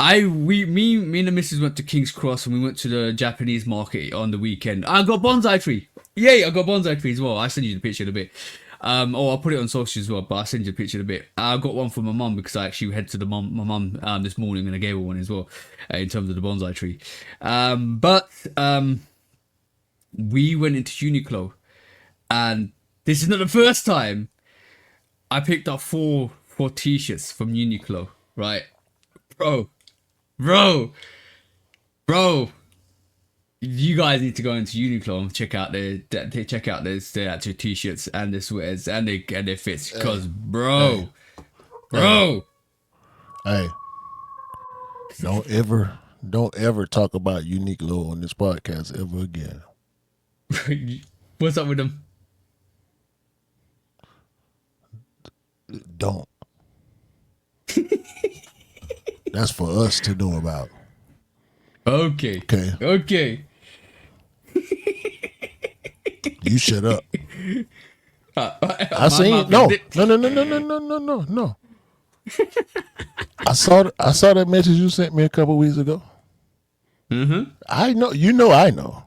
me and the missus went to King's Cross, and we went to the Japanese market on the weekend. I got bonsai tree. Yay, I got bonsai tree as well. I'll send you the picture in a bit. I'll put it on social as well, but I'll send you the picture in a bit. I got one for my mum because I actually head to my mum this morning, and I gave her one as well in terms of the bonsai tree. But we went into Uniqlo, and this is not the first time I picked up four t-shirts from Uniqlo, right? Bro, you guys need to go into Uniqlo and check out their actual t-shirts and their sweaters and their fits, because bro, Hey, don't ever talk about Uniqlo on this podcast ever again. what's up with them? Don't. That's for us to know about. Okay. You shut up. I My seen mouth no. is No. I saw that message you sent me a couple weeks ago. Mm-hmm. I know. You know. I know.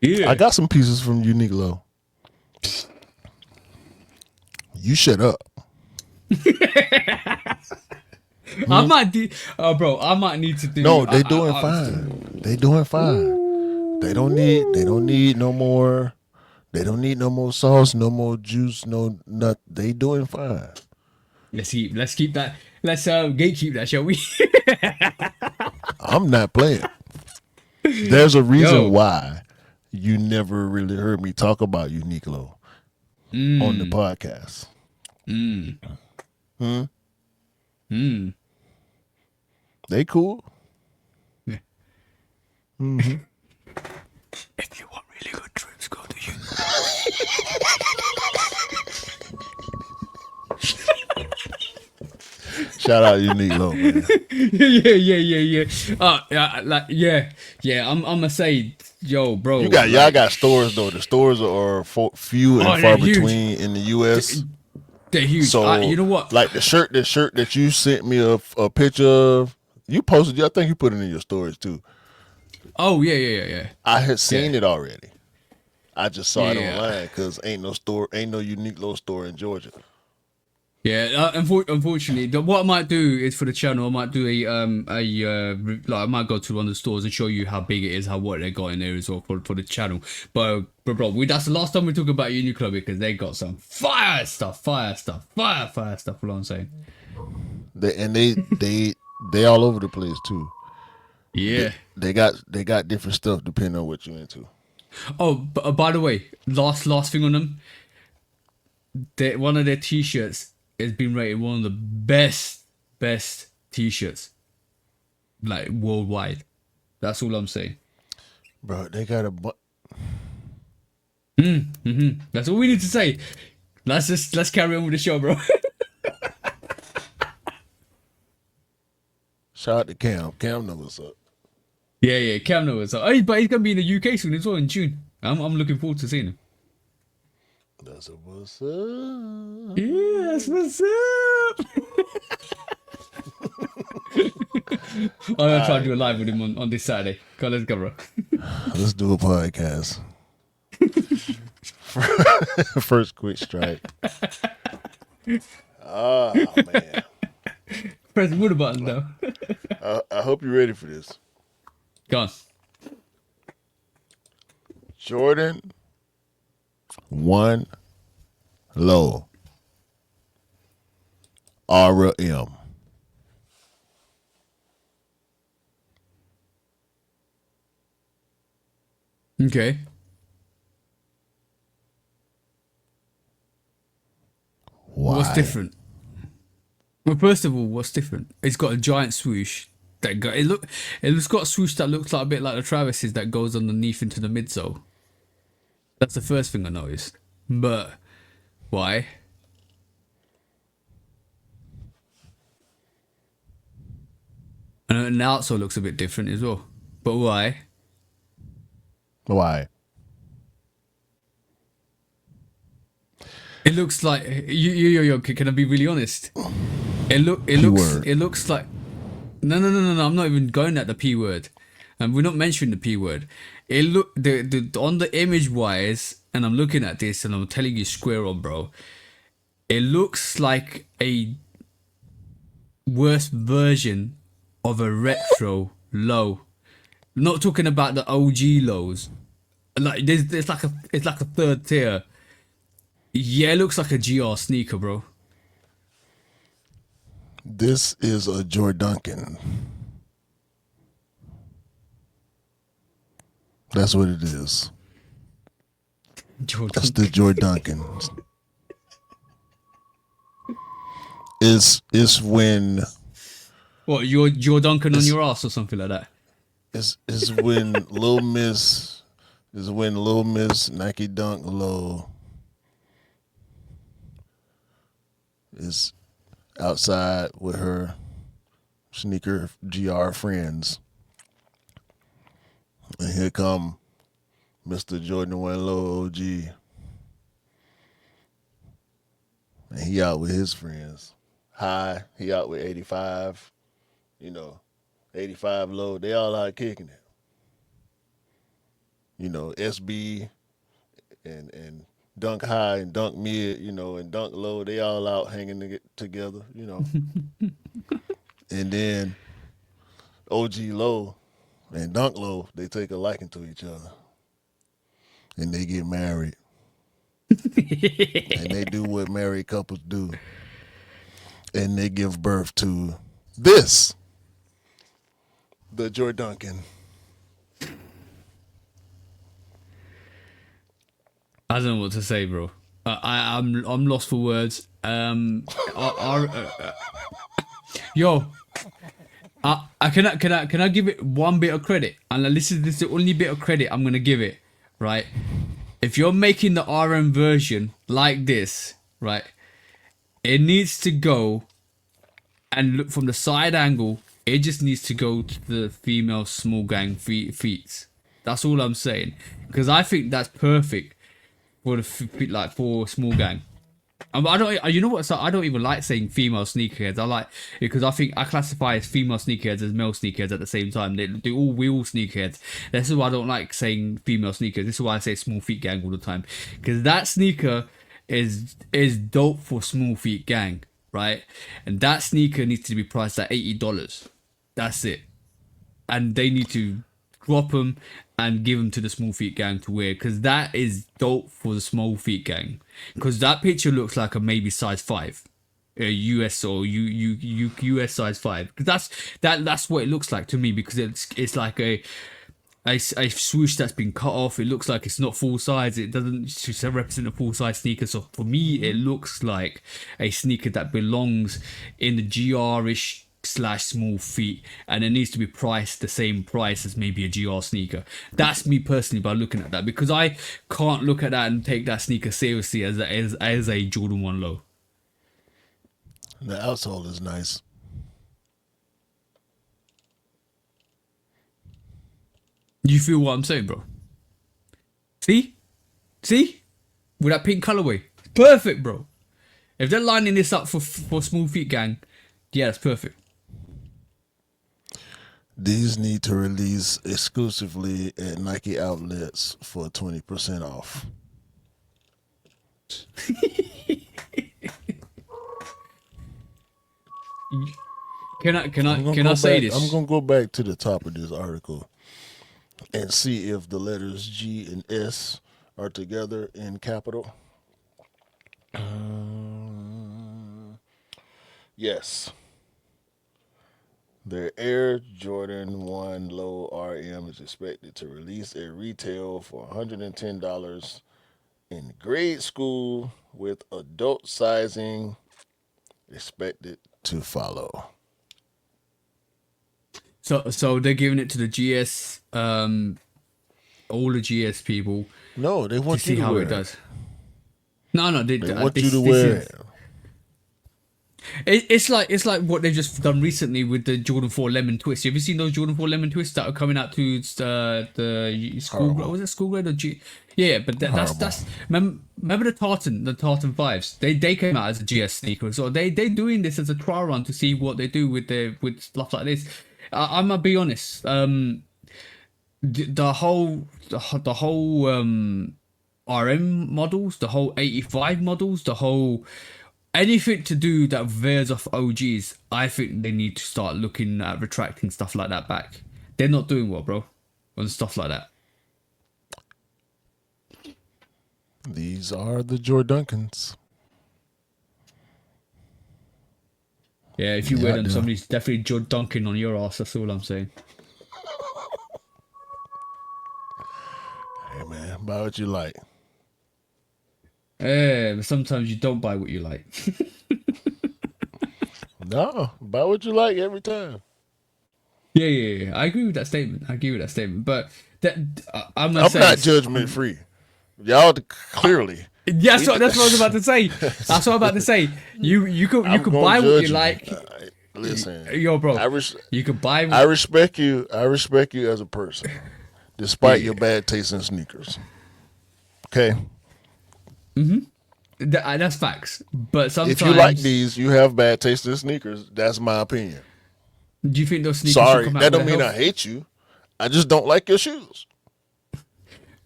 Yeah. I got some pieces from Uniqlo. You shut up. I might need to do. No, they doing fine. They doing fine. They don't need no more. They don't need no more sauce, no more juice, no nut. They doing fine. Let's keep that. Let's gatekeep that, shall we? I'm not playing. There's a reason Yo. why you never really heard me talk about Uniqlo on the podcast. They cool. Yeah. Mm-hmm. If you want really good trips, go to you. Shout out Uniqlo, man. Yeah. I'm gonna say, yo, bro. Y'all got stores though. The stores are few and Oh, far they're huge. between in the U.S. They're huge. So You know what? Like the shirt that you sent me a picture of, you posted. I think you put it in your stories too. Oh yeah. I had seen it already. I just saw it Yeah. online because ain't no Uniqlo store in Georgia. Yeah, unfortunately, what I might do is for the channel, I might do I might go to one of the stores and show you how big it is, what they got in there as well for the channel. But bro, that's the last time we talk about Uniqlo because they got some fire stuff. All I'm saying. They all over the place too. Yeah. They got different stuff depending on what you're into. Oh, by the way, last thing on them. One of their t-shirts has been rated one of the best t-shirts, like worldwide. That's all I'm saying. Bro, they got a That's all we need to say. Let's carry on with the show, bro. shout out to Cam. Cam knows what's up. yeah, Cam knows. Oh, but he's gonna be in the UK soon as well in June. I'm looking forward to seeing him. That's what's up. Yeah, that's what's up. I'm gonna try to do a live with him on this Saturday. Come on, let's go, bro. Let's do a podcast. First quick strike. Oh man. Press the water button though. I hope you're ready for this. Go on. Jordan 1 low. Aura M. Okay. Why? What's different? Well, first of all, what's different? It's got a giant swoosh it's got a swoosh that looks like a bit like the Travis's that goes underneath into the midsole. That's the first thing I noticed. But why? And the outsole looks a bit different as well. But why? Why? It looks like yo. Can I be really honest? It looks like no. I'm not even going at the P word, and we're not mentioning the P word. It look the on the image wise, and I'm looking at this, and I'm telling you square on, bro. It looks like a worse version of a retro low. Not talking about the OG lows. Like it's like a third tier. Yeah, it looks like a GR sneaker, bro. This is a Jordunkan. That's what it is. That's the Jordunkans. It's when what your Duncan on your ass or something like that. It's when Lil Miss Nike Dunk Low is outside with her sneaker GR friends. And here come Mr. Jordan 1 Low OG. And he out with his friends. He out with 85. 85 Low. They all out kicking it. SB and Dunk High and Dunk Mid, and Dunk Low, they all out hanging together, And then OG Low and Dunk Low, they take a liking to each other. And they get married. And they do what married couples do. And they give birth to this, the Jordunkan. I don't know what to say, bro. I'm lost for words. Yo, can I give it one bit of credit? And this is the only bit of credit I'm gonna give it, right? If you're making the RM version like this, right, it needs to go and look from the side angle. It just needs to go to the female small gang feet. That's all I'm saying, because I think that's perfect for for small gang. I don't. You know what? So I don't even like saying female sneakerheads. I like because I think I classify as female sneakerheads as male sneakerheads at the same time. We all sneakerheads. This is why I don't like saying female sneakers. This is why I say small feet gang all the time, because that sneaker is dope for small feet gang, right? And that sneaker needs to be priced at $80. That's it, and they need to drop them and give them to the small feet gang to wear, because that is dope for the small feet gang. Because that picture looks like a maybe size 5, US or US size 5. Because that's what it looks like to me, because it's like a swoosh that's been cut off. It looks like it's not full size. It doesn't represent a full size sneaker. So for me, it looks like a sneaker that belongs in the GR-ish / small feet, and it needs to be priced the same price as maybe a GR sneaker. That's me personally by looking at that, because I can't look at that and take that sneaker seriously as a Jordan 1 low. The outsole is nice. You feel what I'm saying, bro? See? With that pink colorway. Perfect, bro. If they're lining this up for small feet gang, yeah, that's perfect. These need to release exclusively at Nike outlets for 20% off. Can I say this? I'm gonna go back to the top of this article and see if the letters G and S are together in capital. Yes. Their Air Jordan 1 Low RM is expected to release at retail for $110 in grade school, with adult sizing expected to follow. So they're giving it to the GS, all the GS people. No, they want to see you to how wear it does. No, they want you to wear it. It's like what they've just done recently with the Jordan 4 Lemon Twist. Have you seen those Jordan 4 Lemon Twists that are coming out to the school? Was it school grade or G? Yeah, but that's remember the Tartan 5s. They came out as a GS sneaker, so they doing this as a trial run to see what they do with stuff like this. I'm gonna be honest. The whole RM models, the whole 85 models, the whole anything to do that veers off OGs, I think they need to start looking at retracting stuff like that back. They're not doing well, bro, on stuff like that. These are the Jordunkans. Yeah, if you wear them, somebody's definitely Jordunking on your ass. That's all I'm saying. Hey man, buy what you like. Yeah, but sometimes you don't buy what you like. No, buy what you like every time. Yeah. I agree with that statement. But I'm not judgment free. Y'all clearly. Yeah, that's what I was about to say. You could buy what you like. Listen, yo, bro. You could buy. I respect you. I respect you as a person, despite your bad taste in sneakers. Okay. That's facts. But sometimes, if you like these, you have bad taste in sneakers. That's my opinion. Do you think those sneakers? Sorry, should come out that don't with mean I hate you. I just don't like your shoes.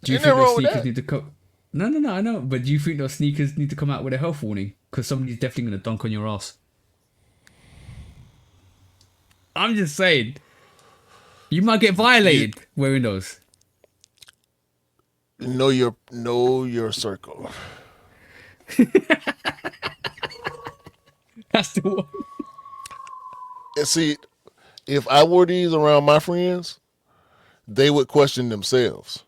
Do you think those sneakers need to come? No, I know. But do you think those sneakers need to come out with a health warning? Because somebody's definitely going to dunk on your ass. I'm just saying. You might get violated wearing those. Know your circle. That's the one. And see, if I wore these around my friends, they would question themselves.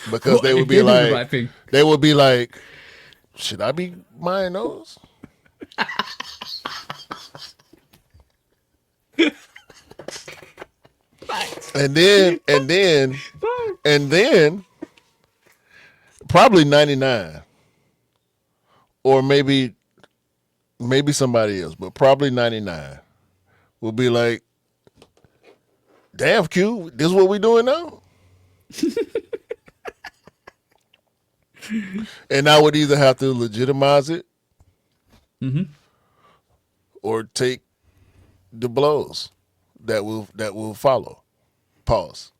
Because they would be like, should I be buying those? And then probably 99, or maybe somebody else, but probably 99 will be like, damn, Q, this is what we doing now? And I would either have to legitimize it or take the blows that will follow. Pause.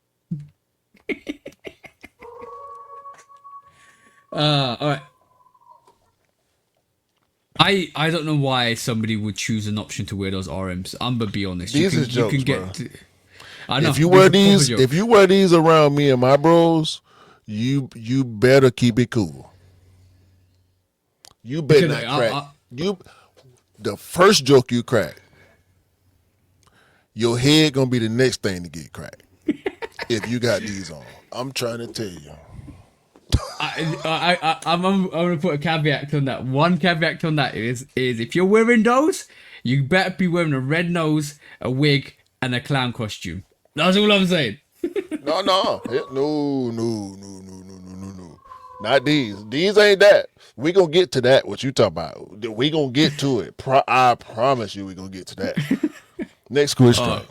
All right. I don't know why somebody would choose an option to wear those RMs. I'm gonna be honest. These are jokes, bro. I know. If you wear these around me and my bros, you better keep it cool. You better not crack. The first joke you crack, Your head gonna be the next thing to get cracked if you got these on. I'm trying to tell you. I'm gonna put a caveat on that. One caveat on that is if you're wearing those, you better be wearing a red nose, a wig, and a clown costume. That's all I'm saying. No. No. Not these. These ain't that. We gonna get to that. What you talking about? We gonna get to it. I promise you, we gonna get to that. Next question.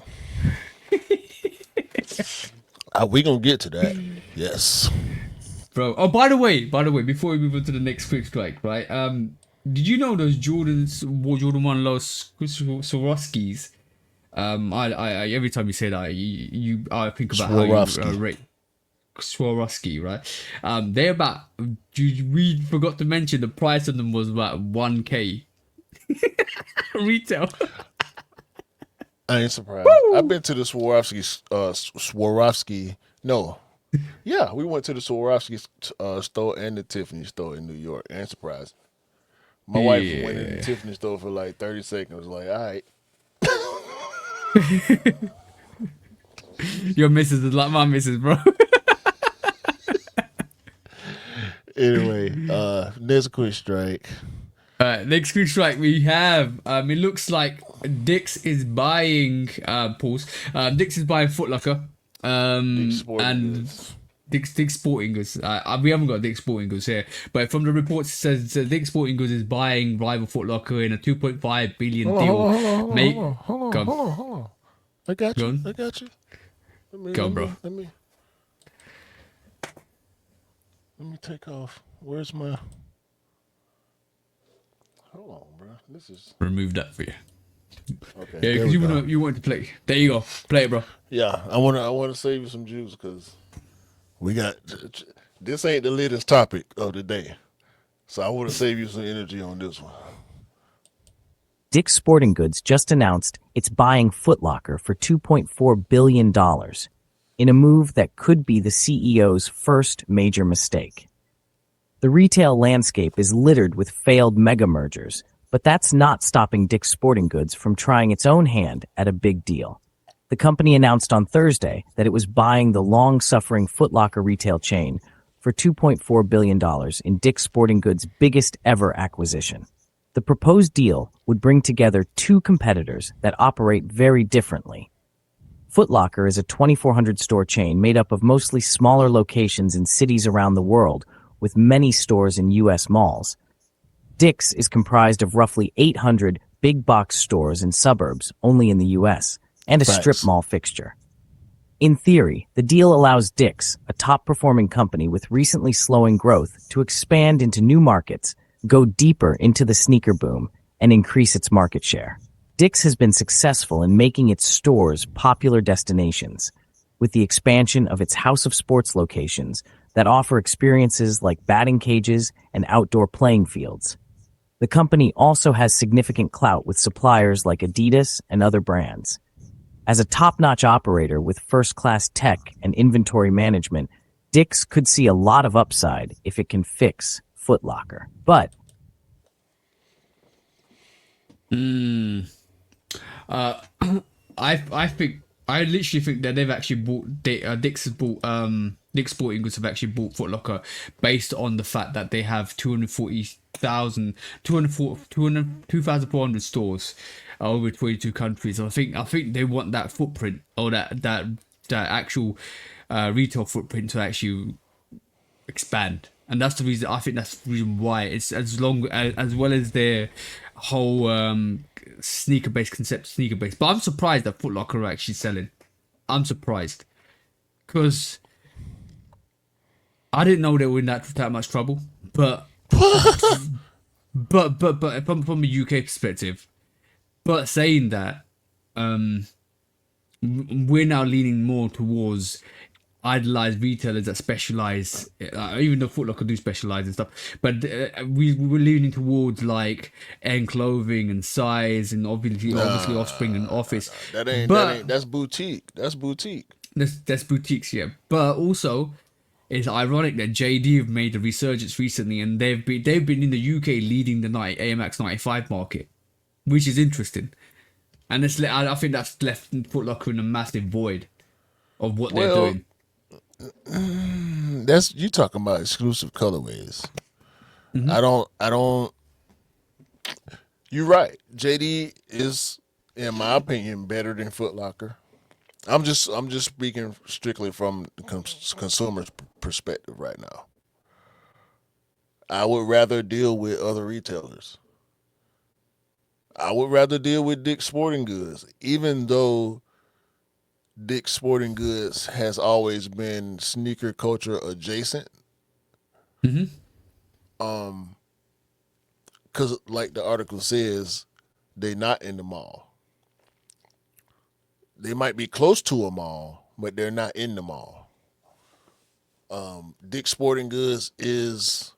We gonna get to that. Yes. Bro. Oh, by the way, before we move on to the next quick strike, right? Did you know those Jordan 1 Low Swarovskis? I every time you say that, I think about how you rate Swarovski, right? They're about. We forgot to mention the price of them was about 1K retail. I ain't surprised. Woo! I've been to the Swarovski. No. Yeah, we went to the Swarovski store and the Tiffany store in New York. I ain't surprised. My wife went in the Tiffany store for like 30 seconds. Was like, all right. Your missus is like my missus, bro. Anyway, next quick strike. Next quick strike we have. It looks like Dick's is buying. Dick's is buying Footlocker. And Dick's Sporting Goods. We haven't got Dick's Sporting Goods here, but from the reports it says Dick's Sporting Goods is buying rival Footlocker in a 2.5 billion deal. Hold on. I got you. Go on, bro. Let me take off. Where's my? Hold on, bro. This is remove that for you. Okay. Yeah, because you want to play. There you go. Play it, bro. Yeah, I want to save you some juice because we got this ain't the latest topic of the day, so I want to save you some energy on this one. Dick's Sporting Goods just announced it's buying Footlocker for $2.4 billion in a move that could be the CEO's first major mistake. The retail landscape is littered with failed mega mergers, but that's not stopping Dick's Sporting Goods from trying its own hand at a big deal. The company announced on Thursday that it was buying the long-suffering Footlocker retail chain for $2.4 billion in Dick's Sporting Goods' biggest ever acquisition. The proposed deal would bring together two competitors that operate very differently. Footlocker is a 2,400-store chain made up of mostly smaller locations in cities around the world, with many stores in U.S. malls. Dick's is comprised of roughly 800 big-box stores in suburbs, only in the U.S., and a strip mall fixture. In theory, the deal allows Dick's, a top-performing company with recently slowing growth, to expand into new markets, go deeper into the sneaker boom, and increase its market share. Dick's has been successful in making its stores popular destinations, with the expansion of its House of Sports locations that offer experiences like batting cages and outdoor playing fields. The company also has significant clout with suppliers like Adidas and other brands. As a top-notch operator with first-class tech and inventory management, Dick's could see a lot of upside if it can fix Footlocker. But I literally think that they've actually bought Dick's Sporting Goods have actually bought Footlocker based on the fact that they have 2,400 stores over 22 countries. I think they want that footprint or that actual retail footprint to actually expand. And that's the reason. I think that's the reason why it's as well as their whole sneaker-based concept, sneaker-based. But I'm surprised that Footlocker are actually selling. I'm surprised because I didn't know they were in that much trouble. But from a UK perspective, but saying that, we're now leaning more towards idolized retailers that specialize, even though Footlocker do specialize and stuff, but we're leaning towards like end clothing and size and obviously Offspring and Office. That's boutique. That's boutiques, yeah. But also, it's ironic that JD have made a resurgence recently, and they've been in the UK leading the AMX 95 market, which is interesting. And I think that's left Foot Locker in a massive void of what they're Well, doing. that's you talking about exclusive colorways. I don't. You're right. JD is, in my opinion, better than Foot Locker. I'm just speaking strictly from the consumer's perspective right now. I would rather deal with other retailers. I would rather deal with Dick's Sporting Goods, even though Dick's Sporting Goods has always been sneaker culture adjacent. Mm-hmm. Because, like the article says, they not in the mall. They might be close to a mall, but they're not in the mall. Dick's Sporting Goods is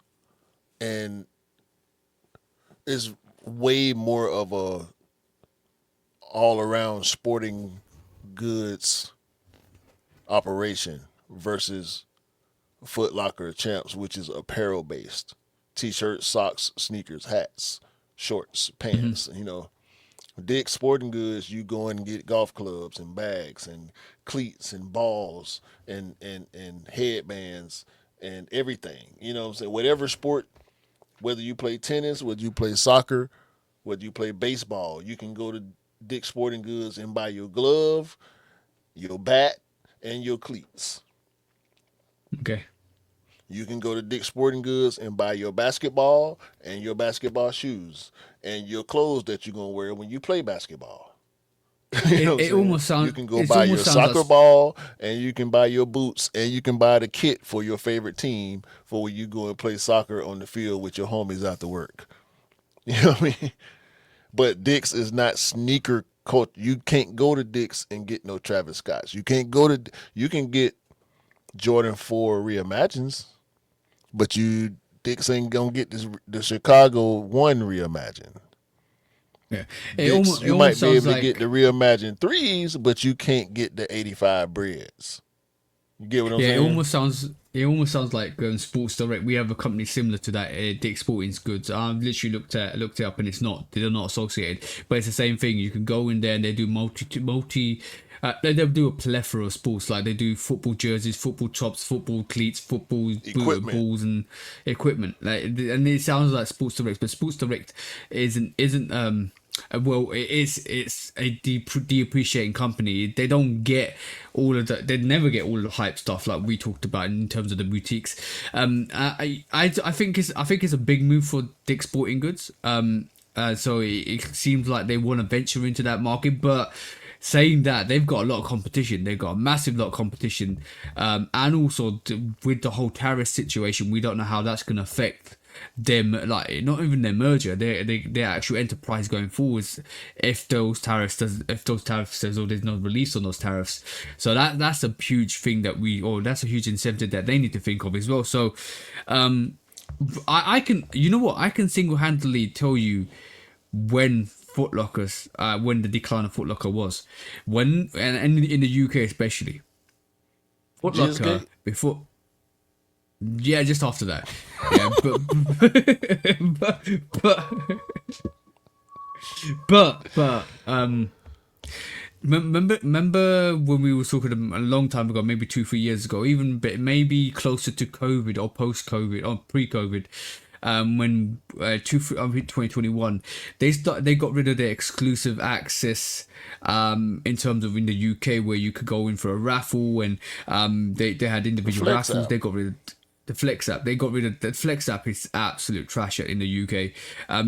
way more of a all around sporting goods operation versus Foot Locker Champs, which is apparel based. T-shirts, socks, sneakers, hats, shorts, pants, Dick's Sporting Goods, you go and get golf clubs and bags and cleats and balls and headbands and everything. You know what I'm saying? Whatever sport, whether you play tennis, whether you play soccer, whether you play baseball, you can go to Dick's Sporting Goods and buy your glove, your bat, and your cleats. Okay. You can go to Dick's Sporting Goods and buy your basketball and your basketball shoes and your clothes that you're going to wear when you play basketball. It almost sounds. You can go buy your soccer ball and you can buy your boots and you can buy the kit for your favorite team for when you go and play soccer on the field with your homies after work. You know what I mean? But Dick's is not sneaker culture. You can't go to Dick's and get no Travis Scotts. You can get Jordan 4 reimagines, but Dick's ain't gonna get the Chicago 1 reimagined. Yeah, You might be able to get the reimagined 3s, but you can't get the 85 breads. You get what I'm saying? It almost sounds like Sports Direct. We have a company similar to that, Dick's Sporting Goods. I've literally looked it up, and they're not associated, but it's the same thing. You can go in there and they do multi. They'll do a plethora of sports, like they do football jerseys, football tops, football cleats, football balls and equipment. And it sounds like Sports Direct, but Sports Direct isn't it's a depreciating company. They don't get all of the. They never get all of the hype stuff like we talked about in terms of the boutiques. I think it's a big move for Dick's Sporting Goods. So it seems like they want to venture into that market, but saying that, they've got a lot of competition. They've got a massive lot of competition, and also with the whole tariff situation, we don't know how that's going to affect them. Like, not even their merger, their actual enterprise going forwards. If those tariffs says, or there's no release on those tariffs, so that's a huge thing that's a huge incentive that they need to think of as well. So, I can single-handedly tell you when when the decline of Footlocker was, and in the UK especially, Footlocker before, just after that, but remember when we were talking a long time ago, maybe 2-3 years ago, even maybe closer to COVID or post-COVID or pre-COVID. When 2021, they got rid of their exclusive access in terms of in the UK, where you could go in for a raffle, and they had individual raffles. They got rid of the Flex app. The Flex app is absolute trash in the UK.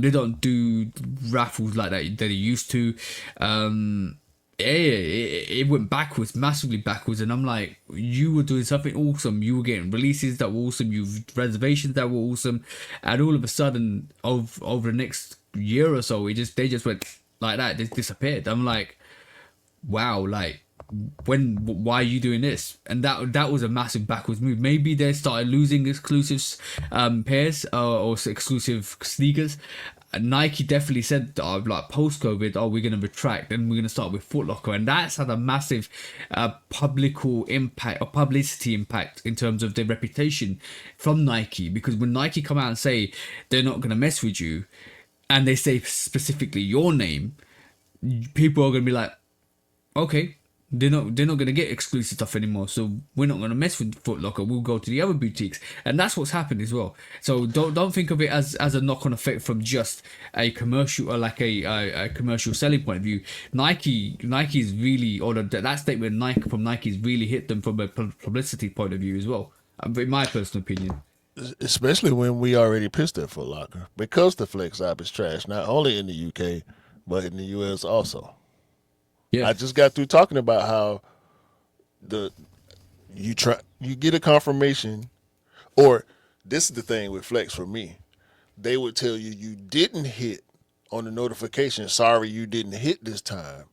They don't do raffles like that they used to. It went backwards, massively backwards, and I'm like, you were doing something awesome. You were getting releases that were awesome. Reservations that were awesome, and all of a sudden, over the next year or so, they just went like that. They disappeared. I'm like, wow, like, why are you doing this? And that was a massive backwards move. Maybe they started losing exclusive pairs or exclusive sneakers. Nike definitely said, like, post-COVID, we're going to retract and we're going to start with Footlocker, and that's had a massive publicity impact in terms of their reputation from Nike, because when Nike come out and say they're not going to mess with you, and they say specifically your name, people are gonna be like, okay, they're not gonna get exclusive stuff anymore, so we're not gonna mess with Footlocker. We'll go to the other boutiques, and that's what's happened as well. So don't think of it as a knock-on effect from just a commercial or like a commercial selling point of view. Nike's really, or that statement Nike's really hit them from a publicity point of view as well. In my personal opinion. Especially when we already pissed at Foot Locker because the Flex app is trash, not only in the UK, but in the US also. Yeah. I just got through talking about how you get a confirmation, or this is the thing with Flex for me. They would tell you didn't hit on the notification. Sorry, you didn't hit this time.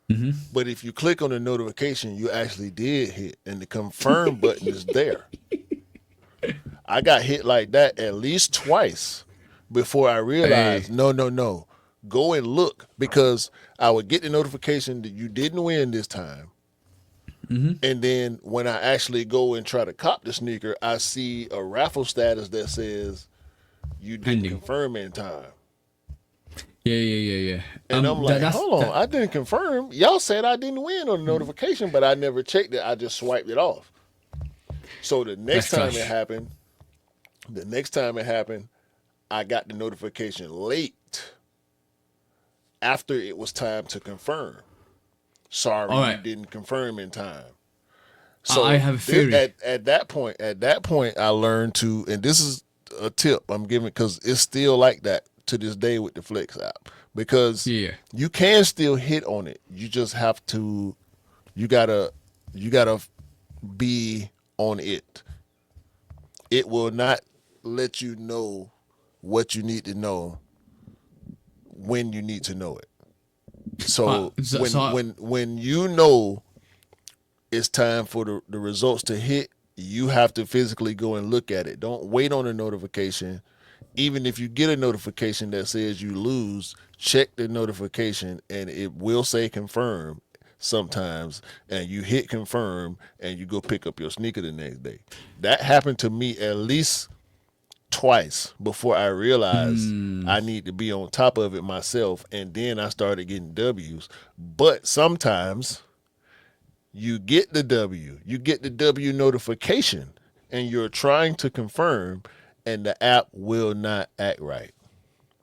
Mm-hmm. But if you click on the notification, you actually did hit, and the confirm button is there. I got hit like that at least twice before I realized, no. Go and look, because I would get the notification that you didn't win this time. Mm-hmm. And then when I actually go and try to cop the sneaker, I see a raffle status that says you didn't Pending. confirm in time. Yeah. And I'm like, hold on, I didn't confirm. Y'all said I didn't win on the notification, but I never checked it. I just swiped it off. So the next time it happened, I got the notification late after it was time to confirm. Sorry, All right. you didn't confirm in time. So I have a theory. At that point, I learned to, and this is a tip I'm giving, because it's still like that to this day with the Flex app, because you can still hit on it. You just have to, you gotta be on it. It will not let you know what you need to know when you need to know it. So when you know it's time for the results to hit, you have to physically go and look at it. Don't wait on a notification. Even if you get a notification that says you lose, check the notification, and it will say confirm sometimes, and you hit confirm and you go pick up your sneaker the next day. That happened to me at least twice before I realized I need to be on top of it myself, and then I started getting W's. But sometimes you get the W notification, and you're trying to confirm, and the app will not act right.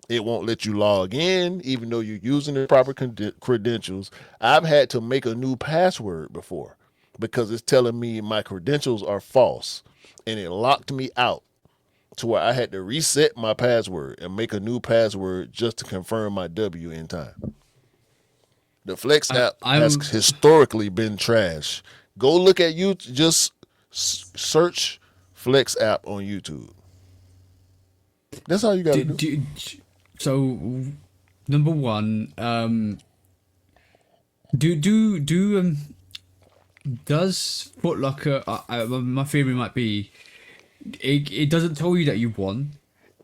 It won't let you log in, even though you're using the proper credentials. I've had to make a new password before because it's telling me my credentials are false, and it locked me out to where I had to reset my password and make a new password just to confirm my W in time. The Flex app has historically been trash. Go look at YouTube. Just search Flex app on YouTube. That's all you got to do. So, number one, does Footlocker? My theory might be, it doesn't tell you that you won,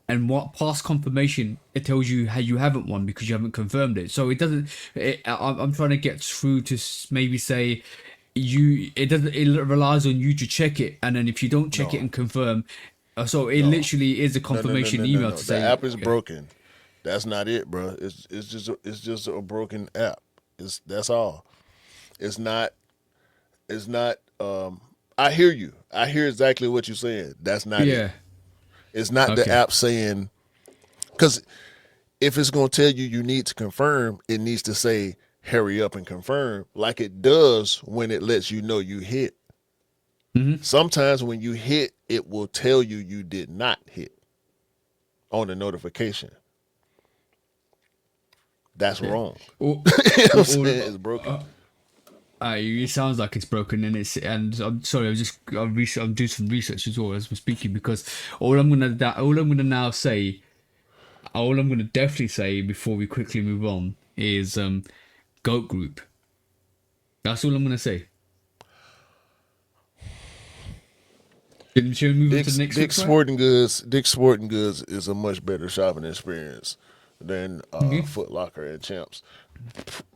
and what past confirmation it tells you how you haven't won because you haven't confirmed it. So it doesn't. I'm trying to get through to maybe say it doesn't. It relies on you to check it, and then if you don't check it and confirm, so it literally is a confirmation email to say the app is broken. That's not it, bro. It's just a broken app. That's all. It's not. I hear you. I hear exactly what you're saying. That's not it. It's not the app saying, because if it's going to tell you need to confirm, it needs to say hurry up and confirm, like it does when it lets you know you hit. Mm-hmm. Sometimes when you hit, it will tell you did not hit on the notification. That's wrong. It's broken. It sounds like it's broken, and I'm sorry. I'm doing some research as well as we're speaking, because all I'm gonna definitely say before we quickly move on is GOAT Group. That's all I'm gonna say. Should we move on to the next Dick's Sporting Goods is a much better shopping experience than Footlocker and Champs.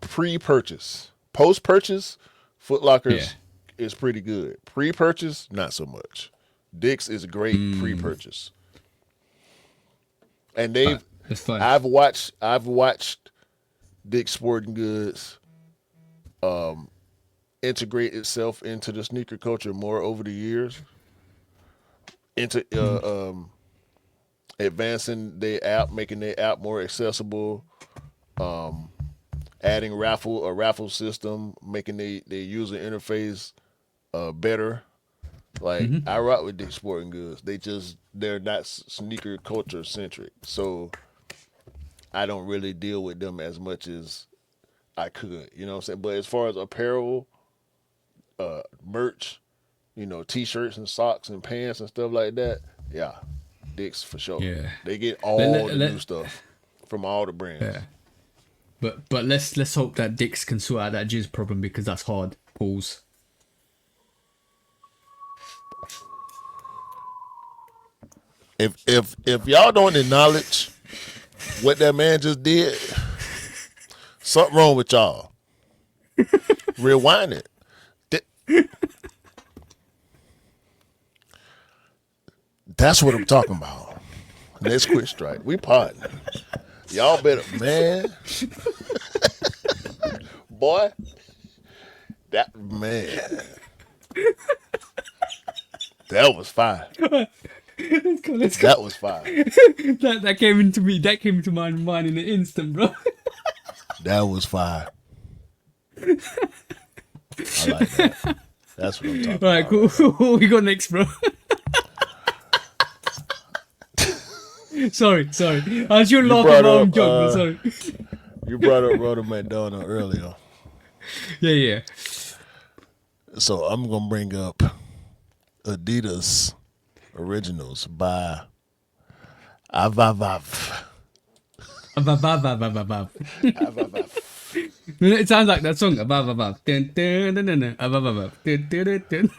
Pre-purchase. Post-purchase, Footlocker is pretty good. Pre-purchase, not so much. Dick's is great pre-purchase. And I've watched Dick's Sporting Goods integrate itself into the sneaker culture more over the years, into advancing their app, making their app more accessible, adding a raffle system, making their user interface better. Like I rock with Dick's Sporting Goods. They're not sneaker culture centric, so I don't really deal with them as much as I could. You know what I'm saying? But as far as apparel, merch, t-shirts and socks and pants and stuff like that, yeah, Dick's for sure. Yeah. They get all the new stuff from all the brands. Yeah. But let's hope that Dick's can sort out that jizz problem, because that's hard. Pause. If y'all don't acknowledge what that man just did, something wrong with y'all. Rewind it. That's what I'm talking about. Let's quit strike. We partner. Y'all better, man. Boy, that was fire. Let's go. That was fire. That came into me. That came into my mind in an instant, bro. That was fire. I like that. That's what I'm talking about. All right, cool. What we got next, bro? Sorry. I was laughing at my own joke, but sorry. You brought up Ronald McDonald earlier. Yeah. So I'm going to bring up Adidas Originals by AvAvAv. AvAvAv. AvAvAv. It sounds like that song. AvAvAv. Dun, dun, dun, dun, dun. AvAvAv. Dun, dun, dun, dun.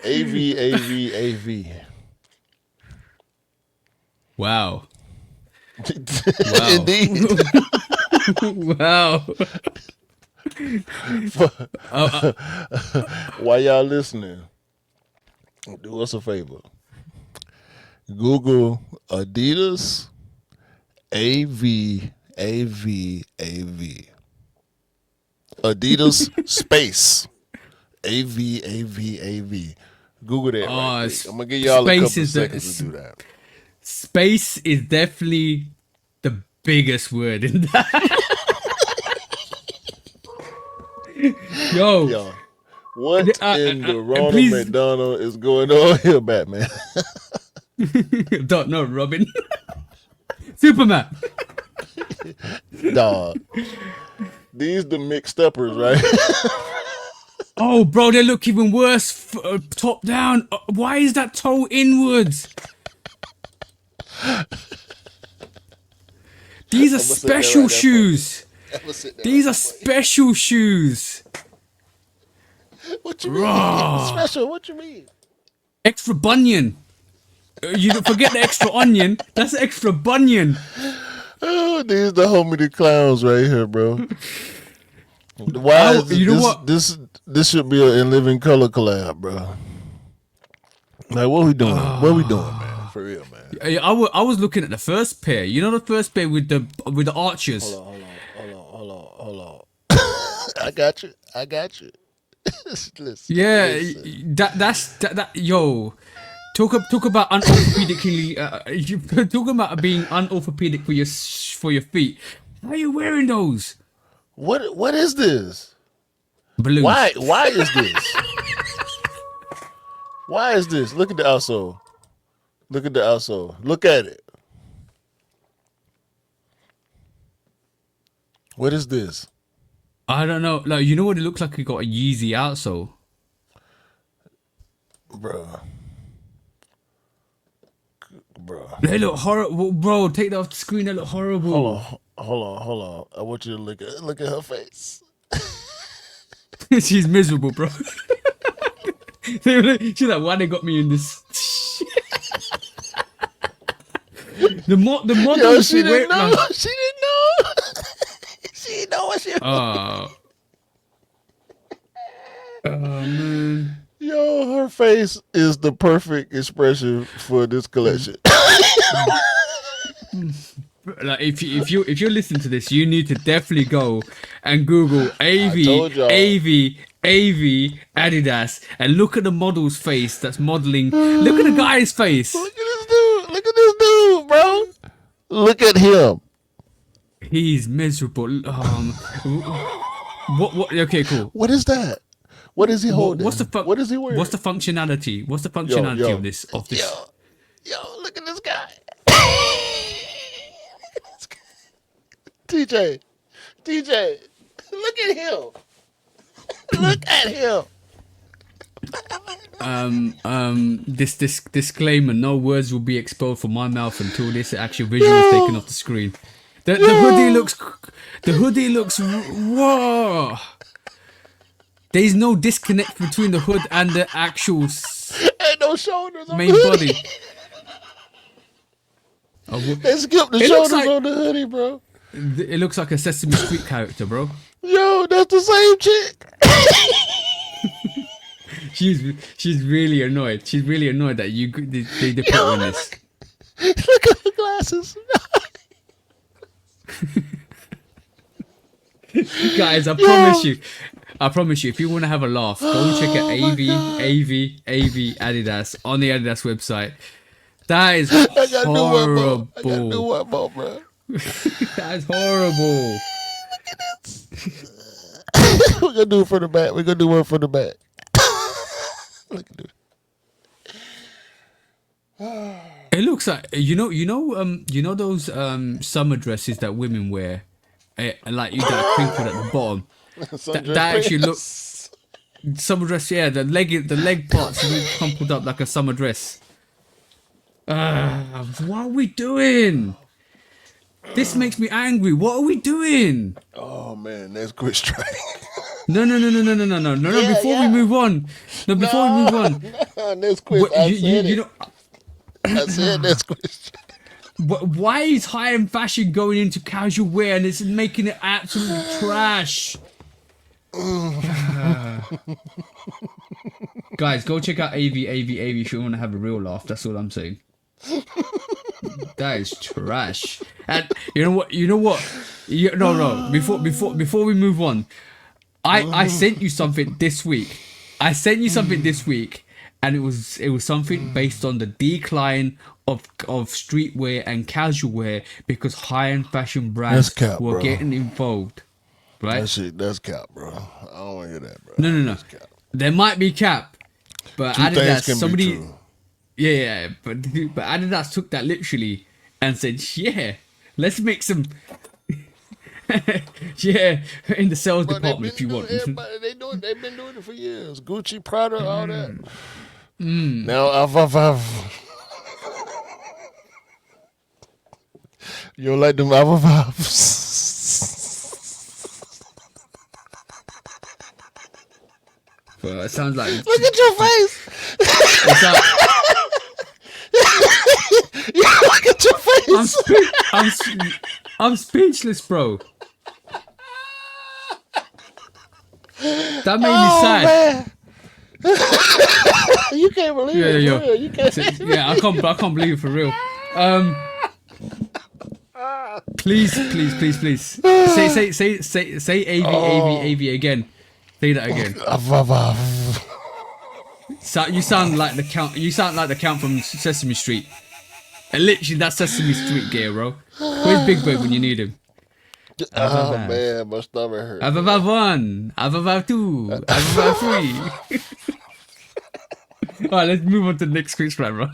AvAvAv. Wow. Indeed. Wow. While y'all listening, do us a favor. Google Adidas AvAvAv. Adidas space AvAvAv. Google that. Right quick. I'm gonna give y'all a couple seconds to do that. Space is definitely the biggest word in that. Yo. What in the Ronald McDonald is going on here, Batman? Don't know, Robin. Superman. Dog. These the mixed uppers, right? Oh, bro, they look even worse. Top down. Why is that toe inwards? These are special shoes. These are special shoes. What you mean? Special? What you mean? Extra bunion. You don't forget the extra onion. That's extra bunion. Oh, these the homie the clowns right here, bro. Why is this, you know what? This should be a In Living Color collab, bro. Like, what we doing? What we doing, man? For real, man. I was looking at the first pair. You know the first pair with the archers. Hold on. I got you. Listen, Yeah, listen. that. Yo, talk about unorthopedically. Talk about being unorthopedic for your feet. How are you wearing those? What is this? Balloons. Why is this? Why is this? Look at the outsole. Look at it. What is this? I don't know. Like, you know what it looks like? It got a Yeezy outsole. Bro. They look horrible, bro. Take that off the screen. They look horrible. Hold on. I want you to look at her face. She's miserable, bro. She's like, why they got me in this? the model. Yo, she didn't know. She didn't know. She didn't know what she was. Oh man. Yo, her face is the perfect expression for this collection. like if you're listening to this, you need to definitely go and Google told y'all. AV Adidas and look at the model's face that's modeling. Look at the guy's face. Look at this dude. Look at this dude, bro. Look at him. He's miserable. What? Okay, cool. What is that? What is he holding? What is he wearing? What's the functionality? What's the functionality of this? Yo, look at this guy. TJ, look at him. Look at him. This disclaimer: no words will be expelled from my mouth until this actual visual is taken off the screen. The hoodie looks. Whoa! There's no disconnect between the hood and the actual Ain't no shoulders on main the hoodie. body. Oh, They skipped the It shoulders looks like- on the hoodie, bro. it looks like a Sesame Street character, bro. Yo, that's the same chick. She's really annoyed. She's really annoyed that they put her in this. Look at the glasses. Guys, I promise you, if you want to have a laugh, go and check out AV Adidas on the Adidas website. That is I gotta do one more. horrible. Bro. That is horrible. We're gonna do it for the back. We're gonna do one for the back. Look at this. It looks like you know those summer dresses that women wear, like you got crinkled at the bottom. That actually looks summer dress. Yeah, the leg parts are crumpled up like a summer dress. What are we doing? This makes me angry. What are we doing? Oh man, let's quit strike. No. Before we move on. Let's quit. I said let's quit. Why is high-end fashion going into casual wear and it's making it absolute trash? Guys, go check out AV if you want to have a real laugh. That's all I'm saying. That is trash. And you know what? No. Before we move on, I sent you something this week. And it was something based on the decline of streetwear and casual wear because high-end fashion brands cap, were bro. getting involved. Right? That's cap, bro. I don't want to hear that, bro. No. That's cap. There might be cap, but Two things Adidas, can be true. yeah, but Adidas took that literally and said, yeah, let's make some, yeah, in the sales But department if you want. They've been doing it for years. Gucci, Prada, all that. Now, AvAvAv. You don't like them AvAvAvs? Well, it sounds like Look at your face. it sounds, Look at your face. I'm speechless, bro. That made me sad. Man. You can't believe it. Yeah. For real. You can't. Yeah, I can't believe it for real. Please. Say AV again. Say that again. AvAvAv. So you sound like the count. You sound like the count from Sesame Street. And literally, that's Sesame Street gear, bro. Where's Big Bird when you need him? Oh man, my stomach hurt. AvAvAv 1, AvAvAv 2, AvAvAv 3. Alright, let's move on to the next quick spread, bro.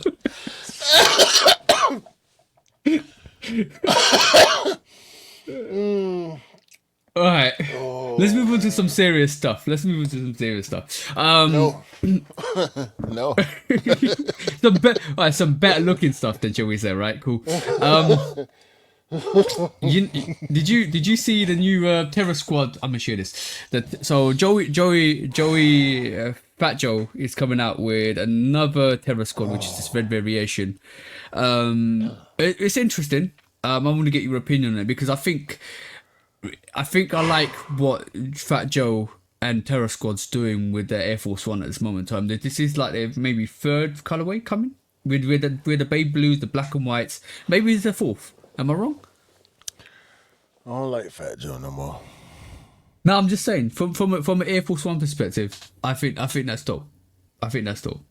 Alright, let's move on to some serious stuff. No. No. Some better looking stuff then, shall we say, right? Cool. Did you see the new Terror Squad? I'm gonna share this. So Joey, Fat Joe is coming out with another Terror Squad, which is this red variation. It's interesting. I want to get your opinion on it because I think I like what Fat Joe and Terror Squad's doing with their Air Force One at this moment in time. This is like their maybe third colorway coming with the baby blues, the black and whites. Maybe it's the fourth. Am I wrong? I don't like Fat Joe no more. No, I'm just saying from an Air Force One perspective, I think that's dope. I think that's dope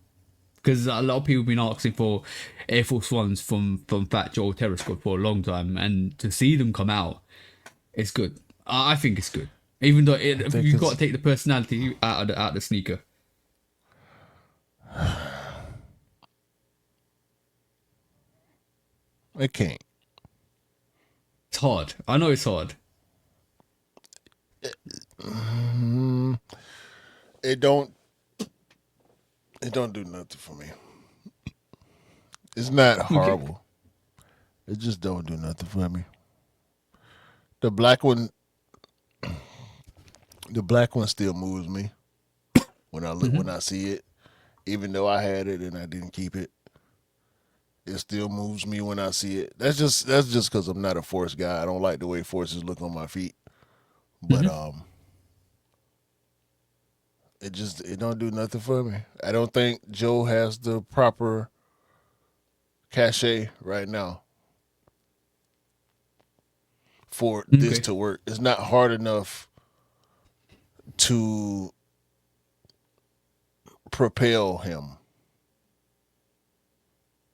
because a lot of people have been asking for Air Force Ones from Fat Joe Terror Squad for a long time, and to see them come out, it's good. I think it's good, even though you've got to take the personality out of the sneaker. I can't. It's hard. I know it's hard. It don't do nothing for me. It's not horrible. It just don't do nothing for me. The black one still moves me when I look when I see it. Even though I had it and I didn't keep it. It still moves me when I see it. That's just because I'm not a Force guy. I don't like the way Forces look on my feet. But it don't do nothing for me. I don't think Joe has the proper cachet right now for this to work. It's not hard enough to propel him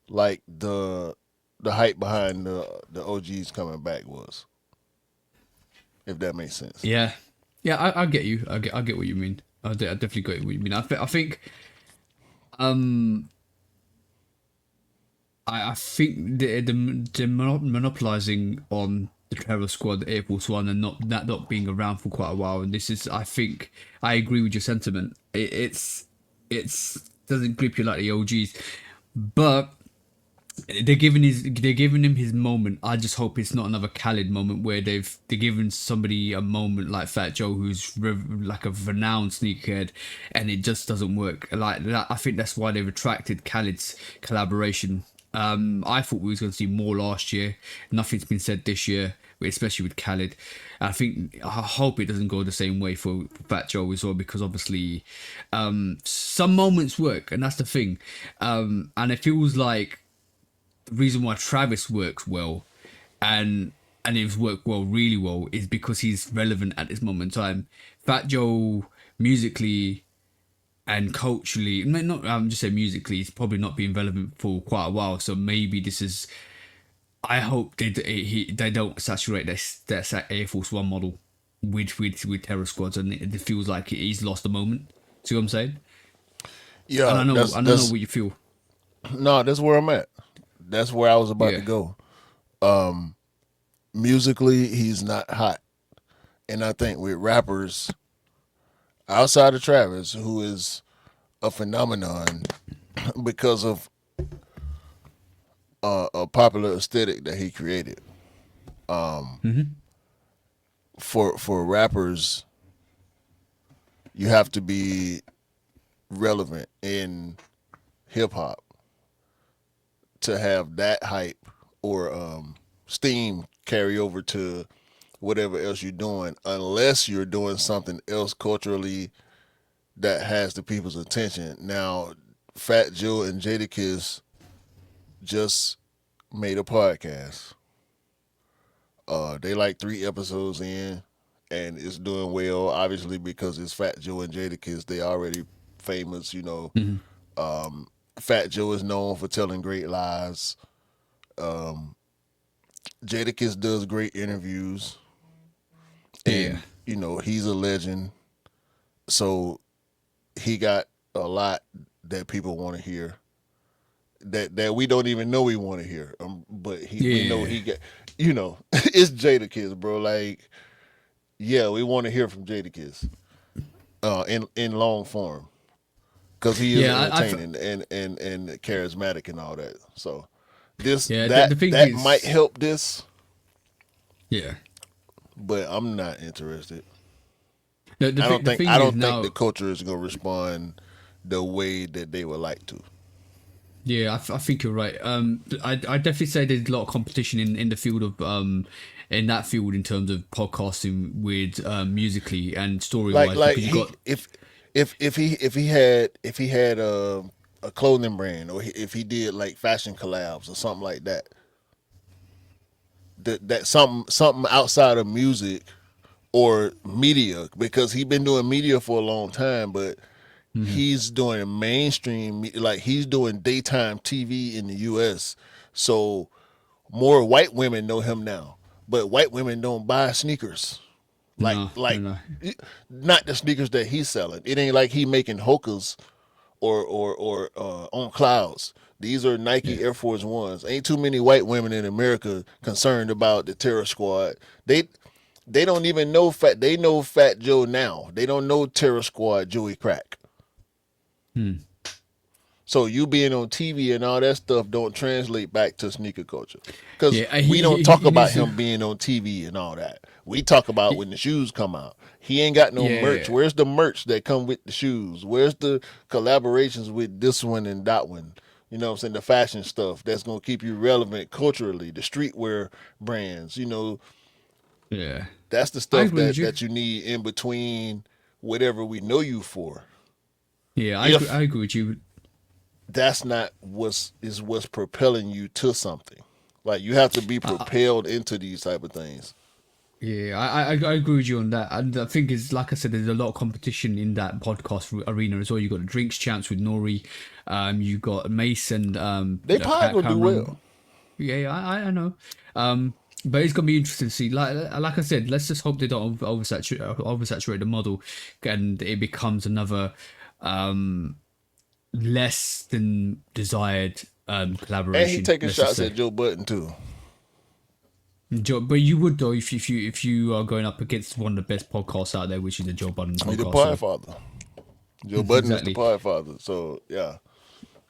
like the hype behind the OGs coming back was. If that makes sense. Yeah, I get you. I get what you mean. I definitely get what you mean. I think I think the monopolizing on the Terror Squad, the Air Force One, and not being around for quite a while. And this is, I think, I agree with your sentiment. It's doesn't grip you like the OGs, but they're giving him his moment. I just hope it's not another Khaled moment where they're giving somebody a moment like Fat Joe, who's like a renowned sneakerhead, and it just doesn't work like that. I think that's why they've attracted Khaled's collaboration. I thought we was going to see more last year. Nothing's been said this year, especially with Khaled. I hope it doesn't go the same way for Fat Joe as well, because obviously some moments work, and that's the thing. And it feels like the reason why Travis works well and it's worked well, really well, is because he's relevant at this moment in time. Fat Joe musically and culturally, not I'm just saying musically, he's probably not been relevant for quite a while. So maybe this is, I hope they don't saturate that Air Force One model with Terror Squads, and it feels like he's lost the moment. See what I'm saying? Yeah, and I don't know what you feel. No, that's where I'm at. That's where I was about to go. Musically, he's not hot. And I think with rappers, outside of Travis, who is a phenomenon because of a popular aesthetic that he created. For rappers, you have to be relevant in hip hop to have that hype or steam carry over to whatever else you're doing, unless you're doing something else culturally that has the people's attention. Now, Fat Joe and Jadakiss just made a podcast. They like 3 episodes in, and it's doing well. Obviously, because it's Fat Joe and Jadakiss, they already famous. You know, Fat Joe is known for telling great lies. Jadakiss does great interviews, and you know he's a legend. So he got a lot that people want to hear. That we don't even know we want to hear. But we know he got. You know, it's Jadakiss, bro. Like, yeah, we want to hear from Jadakiss, in long form, because he is entertaining and charismatic and all that. So that might help this. Yeah, but I'm not interested. I don't think the culture is gonna respond the way that they would like to. Yeah, I think you're right. I definitely say there's a lot of competition in the field of in that field in terms of podcasting with musically and story wise. Like if he had a clothing brand, or if he did like fashion collabs or something like that, that something outside of music or media, because he's been doing media for a long time, but he's doing mainstream, like he's doing daytime TV in the U.S. So more white women know him now, but white women don't buy sneakers. No. Not the sneakers that he's selling. It ain't like he making Hokas or on clouds. These are Nike Air Force Ones. Ain't too many white women in America concerned about the terror squad. They don't even know they know Fat Joe now. They don't know Terror Squad Joey Crack. So you being on TV and all that stuff don't translate back to sneaker culture, because we don't talk about him being on TV and all that. We talk about when the shoes come out. He ain't got no merch. Where's the merch that come with the shoes? Where's the collaborations with this one and that one? You know what I'm saying? The fashion stuff that's going to keep you relevant culturally, the streetwear brands, you know. Yeah. That's the stuff that you need in between whatever we know you for. Yeah, I agree with you. That's not what's propelling you to something. Like, you have to be propelled into these type of things. Yeah, I agree with you on that. And I think is, like I said, there's a lot of competition in that podcast arena as well. You got the drinks champs with Nori, you got Mason. They probably gonna do well. Yeah, I know. But it's gonna be interesting to see. Like I said, let's just hope they don't oversaturate the model, and it becomes another less than desired collaboration. And he taking shots at Joe Budden too. But you would, though, if you are going up against one of the best podcasts out there, which is the Joe Budden podcast. He's the Pie Father. Joe Budden is the Pie Father. So yeah,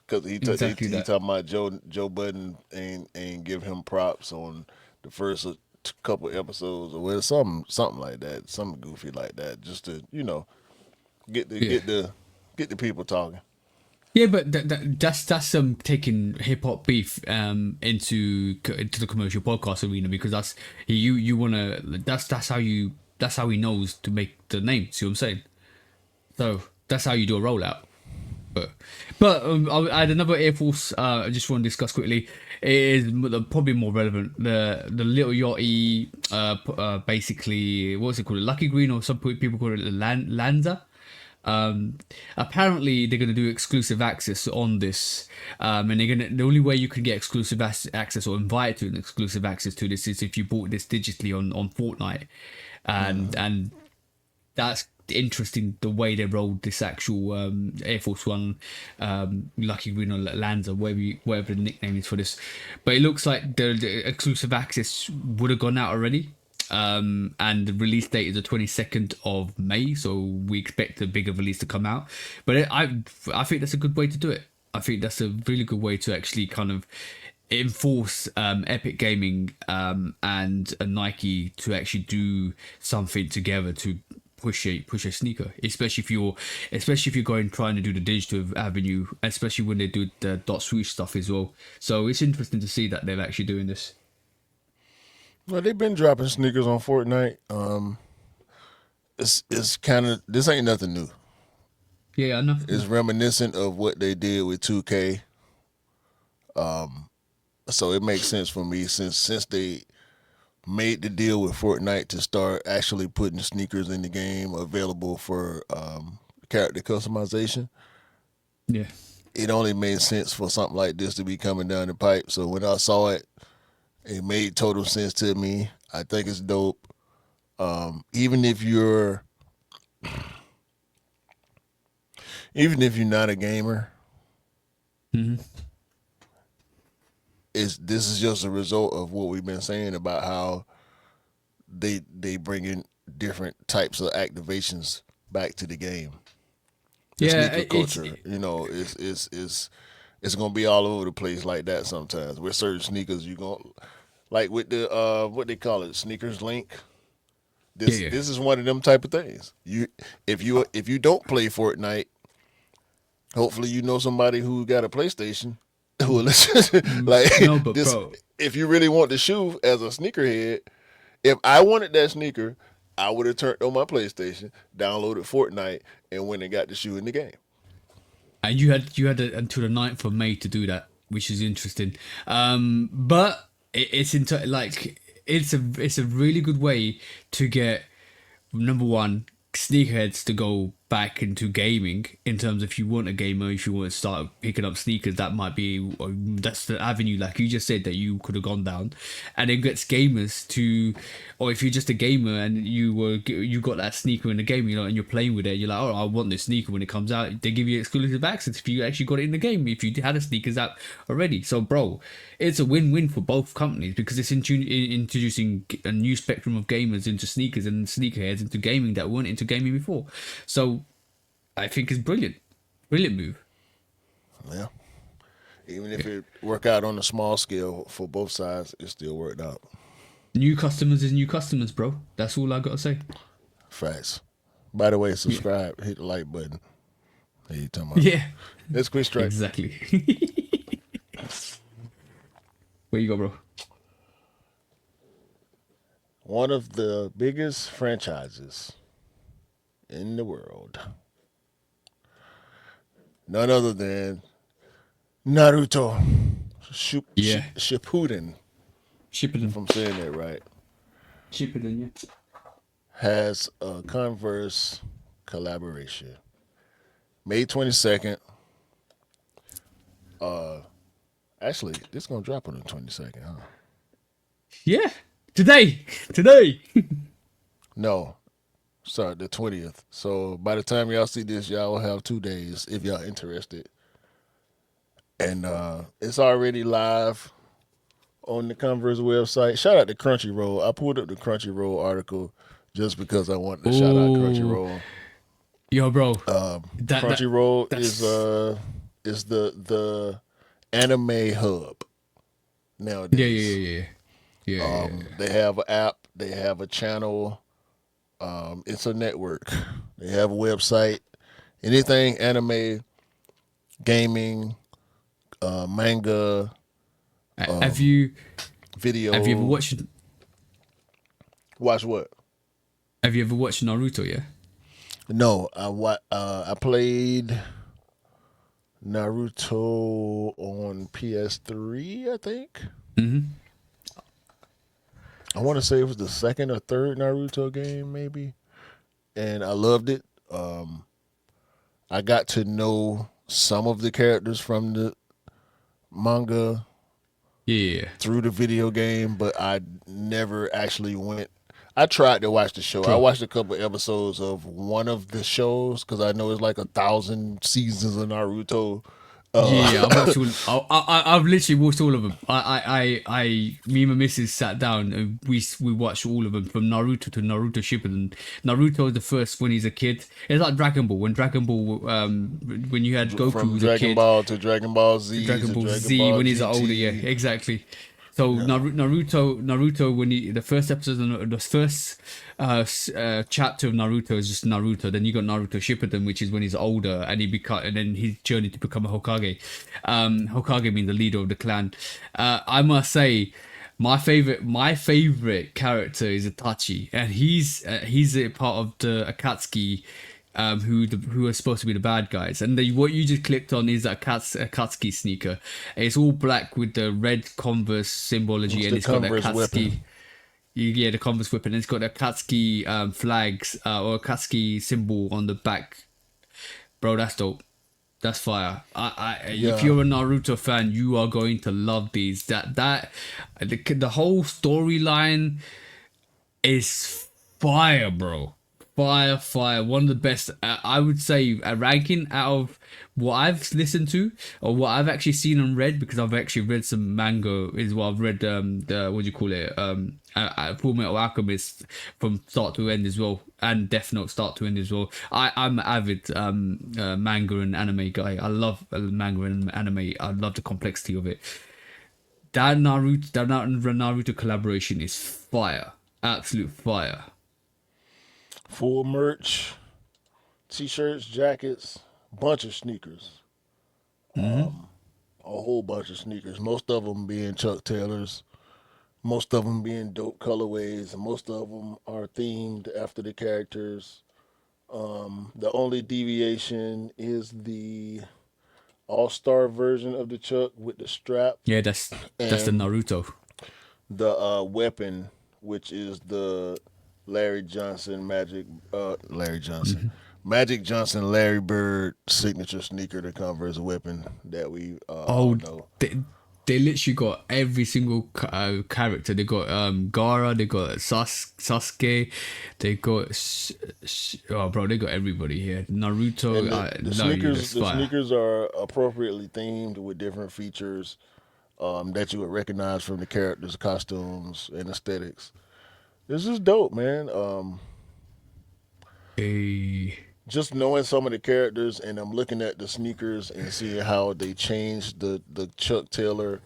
because he talking about Joe Budden and give him props on the first couple episodes or whatever, something like that, something goofy like that, just to get the people talking. Yeah, but that's taking hip hop beef into the commercial podcast arena, because that's you wanna that's how he knows to make the name. See what I'm saying? So that's how you do a rollout. But I had another Air Force. I just want to discuss quickly. It is probably more relevant. The Lil Yachty, basically, what's it called? Lucky Green, or some people call it Lanza. Apparently they're going to do exclusive access on this, and the only way you can get exclusive access or invite to an exclusive access to this is if you bought this digitally on Fortnite, and that's interesting the way they rolled this actual Air Force One, Lucky Green or Lanza, whatever the nickname is for this. But it looks like the exclusive access would have gone out already. And the release date is the 22nd of May, so we expect a bigger release to come out. But I think that's a good way to do it. I think that's a really good way to actually kind of enforce Epic Gaming and Nike to actually do something together to push a sneaker, especially if you're trying to do the digital avenue, especially when they do the dot swoosh stuff as well. So it's interesting to see that they're actually doing this. Well, they've been dropping sneakers on Fortnite. It's kind of, this ain't nothing new. Yeah, I know. It's reminiscent of what they did with 2K. So it makes sense for me since they made the deal with Fortnite to start actually putting sneakers in the game available for character customization. Yeah. It only made sense for something like this to be coming down the pipe. So when I saw it, it made total sense to me. I think it's dope. Even if you're not a gamer, this is just a result of what we've been saying about how they bring in different types of activations back to the game. The sneaker culture, it's gonna be all over the place like that sometimes. With certain sneakers, you gonna, like with the what they call it, sneakers link. This is one of them type of things. If you don't play Fortnite, hopefully you know somebody who got a PlayStation who will listen. Bro, if you really want the shoe as a sneakerhead, if I wanted that sneaker, I would have turned on my PlayStation, downloaded Fortnite, and went and got the shoe in the game. And you had until the 9th of May to do that, which is interesting. But it's it's a really good way to get, number one, sneakerheads to go back into gaming. In terms of, if you want a gamer, if you want to start picking up sneakers, that might be, that's the avenue, like you just said, that you could have gone down. And it gets gamers to, or if you're just a gamer and you got that sneaker in the game, and you're playing with it, you're like, oh, I want this sneaker when it comes out. They give you exclusive access if you actually got it in the game, if you had the sneakers out already. So bro, it's a win-win for both companies, because it's introducing a new spectrum of gamers into sneakers, and sneakerheads into gaming that weren't into gaming before. So I think it's brilliant move. Yeah. Even if it work out on a small scale for both sides, it still worked out. New customers is new customers, bro. That's all I gotta say. Facts. By the way, subscribe, hit the like button. Hey, you talking about? Yeah, Let's quick strike. exactly. Where you go, bro? One of the biggest franchises in the world. None other than Naruto Shippuden, Shippuden. if I'm saying that right, Shippuden, yeah. has a Converse collaboration. May 22nd. Actually, this is gonna drop on the 22nd, huh? Yeah. Today. No. Sorry, the 20th. So by the time y'all see this, y'all will have 2 days if y'all interested. And it's already live on the Converse website. Shout out to Crunchyroll. I pulled up the Crunchyroll article just because I wanted to shout out Crunchyroll. Yo, bro. Crunchyroll is the anime hub nowadays. Yeah. They have an app. They have a channel. It's a network. They have a website. Anything anime, gaming, manga. Have you video? Have you ever watched? Watch what? Have you ever watched Naruto? Yeah. No, I played Naruto on PS3, I think. Mm-hmm. I want to say it was the second or third Naruto game, maybe, and I loved it. I got to know some of the characters from the manga through the video game, but I never actually went. I tried to watch the show. I watched a couple episodes of one of the shows because I know it's like 1,000 seasons of Naruto. I've watched all. I've literally watched all of them. Me and my missus sat down and we watched all of them from Naruto to Naruto Shippuden. Naruto is the first when he's a kid. It's like Dragon Ball. When Dragon Ball, when you had Goku From as a Dragon kid. Ball to Dragon Ball Z. Dragon Ball Dragon Z Ball when he's GT. older, yeah, exactly. So Naruto when the first episode, the first chapter of Naruto is just Naruto. Then you got Naruto Shippuden, which is when he's older and and then his journey to become a Hokage. Hokage means the leader of the clan. I must say, my favorite character is Itachi, and he's a part of the Akatsuki. Who are supposed to be the bad guys, and what you just clicked on is that Akatsuki sneaker. It's all black with the red Converse symbology, and it's got that Akatsuki. The Converse weapon. And it's got the Akatsuki flags or Akatsuki symbol on the back. Bro, that's dope. That's fire. If you're a Naruto fan, you are going to love these. The whole storyline is fire, bro. Fire. One of the best. I would say a ranking out of what I've listened to or what I've actually seen and read, because I've actually read some manga as well. I've read the what do you call it? Full Metal Alchemist from start to end as well, and Death Note start to end as well. I'm an avid manga and anime guy. I love manga and anime. I love the complexity of it. That Naruto collaboration is fire. Absolute fire. Full merch, t-shirts, jackets, bunch of sneakers. A whole bunch of sneakers. Most of them being Chuck Taylors. Most of them being dope colorways. And most of them are themed after the characters. The only deviation is the all-star version of the Chuck with the strap. Yeah, that's the Naruto. The weapon which is the Larry Johnson Magic Johnson Larry Bird signature sneaker, the Converse weapon that we all Oh, know. they literally got every single character. They got Gara, they got Sasuke, they got oh bro, they got everybody here. Naruto. And No, yeah, that's the fire. sneakers are appropriately themed with different features that you would recognize from the characters, costumes, and aesthetics. This is dope, man. Hey. Just knowing some of the characters, and I'm looking at the sneakers and seeing how they changed the Chuck Taylor,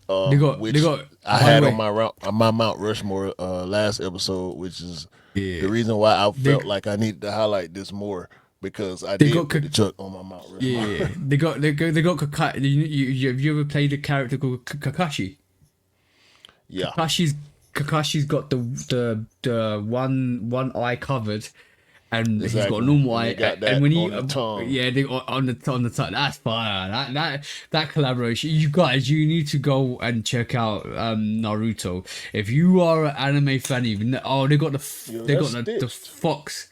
which They got. I By had the on way, my Mount Rushmore last episode, which is yeah. the reason why I They felt like I needed to highlight this more because I they did got put the Chuck on my Mount Rushmore. yeah. They got Kakashi. Have you ever played a character called Kakashi? Yeah, Kakashi's got the one eye covered, and he's got a exactly. normal And eye. they got that And when he on the tongue. yeah, they got on the tongue. That's fire. That collaboration. You guys, you need to go and check out Naruto. If you are an anime fan, even they got Yo, they got that's the stitched. fox.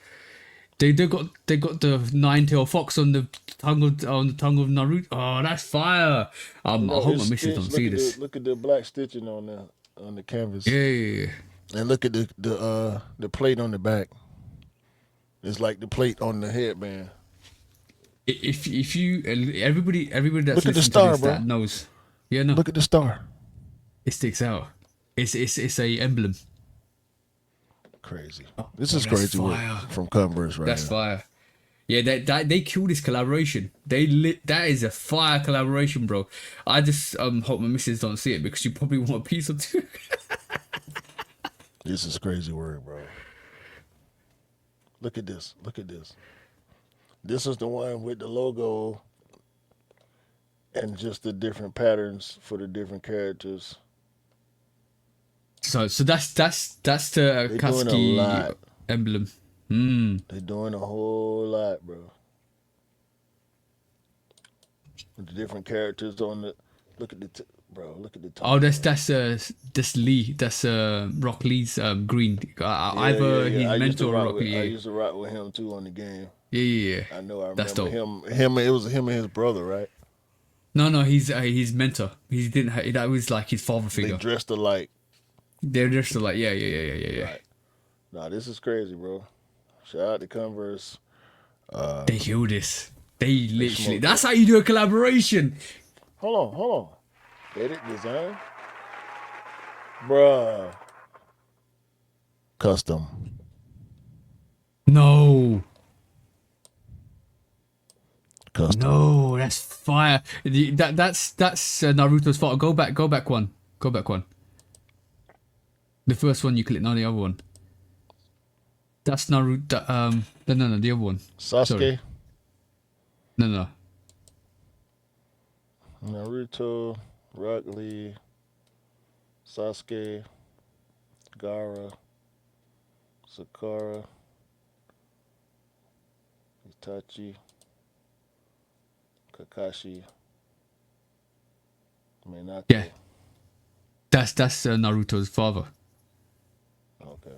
They got the nine-tailed fox on the tongue of Naruto. Oh, that's fire! I No, hope it's my missus stitched. don't see this. Look at the black stitching on the canvas, Yeah. and look at the plate on the back. It's like the plate on the headband. If you everybody that's Look at the listening star, to this bro. that knows, yeah, no, Look at the star. it sticks out. It's a emblem. Crazy. This bro, is that's crazy work fire. from Converse right That's here. fire. Yeah, they killed this collaboration. That is a fire collaboration, bro. I just hope my missus don't see it because she probably want a piece or two. This is crazy work, bro. Look at this. Look at this. This is the one with the logo and just the different patterns for the different characters. So that's the They doing a Katsuki lot. emblem. They doing a whole lot, bro. With the different characters on the. Look at the bro. Look at the top. Oh, that's Lee. That's Rock Lee's green. Either he's I used to mentor or rock Rock with, Lee. I Yeah, used to rock with him too on the game. yeah. I know. I remember That's dope. him. It was him and his brother, right? No, he's mentor. He didn't. That was like his father They figure. dressed alike. They're just like yeah. Right. Nah, this is crazy, bro. Shout out to Converse. They killed this. They literally. smoked That's how you do a collaboration. Hold on. Edit design, bruh. Custom. No, Custom. no, that's fire. That's Naruto's fault. Go back one. The first one you click, not the other one. That's Naruto. No, the other one. Sasuke. Sorry. No. Naruto. Rock Lee. Sasuke. Gara. Sakura. Itachi. Kakashi. Minato. Yeah. That's Naruto's father. Okay.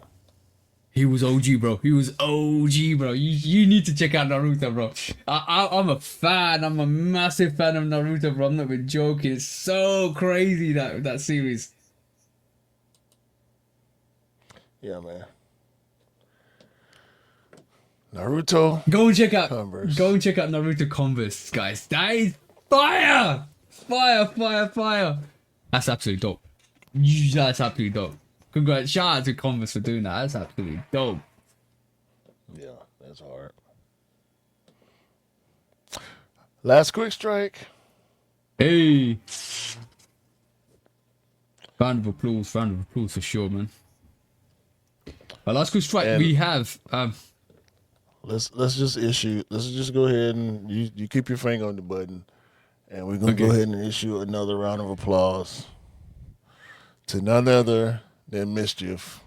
He was OG, bro. You need to check out Naruto, bro. I'm a fan. I'm a massive fan of Naruto, bro. I'm not even joking. It's so crazy that series. Yeah, man. Naruto. Go and check out Converse. Naruto Converse, guys. That is fire. Fire. That's absolutely dope. That's absolutely dope. Congrats. Shout out to Converse for doing that. That's absolutely dope. Yeah, that's hard. Last quick strike. Hey. Round of applause for sure, man. Well, last quick strike And- we have. Let's just go ahead and you keep your finger on the button, and we're gonna go Okay. ahead and issue another round of applause to none other than MSCHF.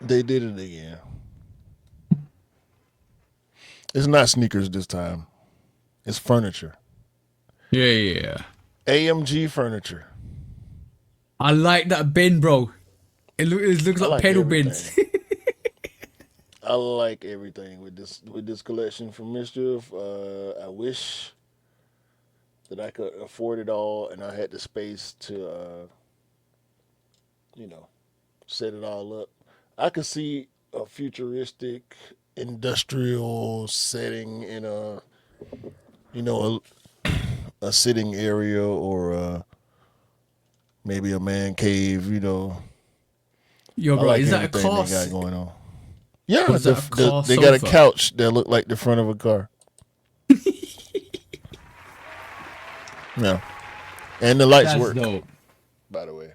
They did it again. It's not sneakers this time. It's furniture. Yeah. AMG furniture. I like that bin, bro. It looks I like like pedal everything. bins. I like everything with this collection from MSCHF. I wish that I could afford it all and I had the space to, you know, set it all up. I could see a futuristic industrial setting in a, you know, a sitting area or maybe a man cave. You know, Yo, I bro, like is that a everything car? they got going on. Yeah, Or is that a car they got a sofa? couch that look like the front of a car. Yeah, and the lights That's work. dope. By the way,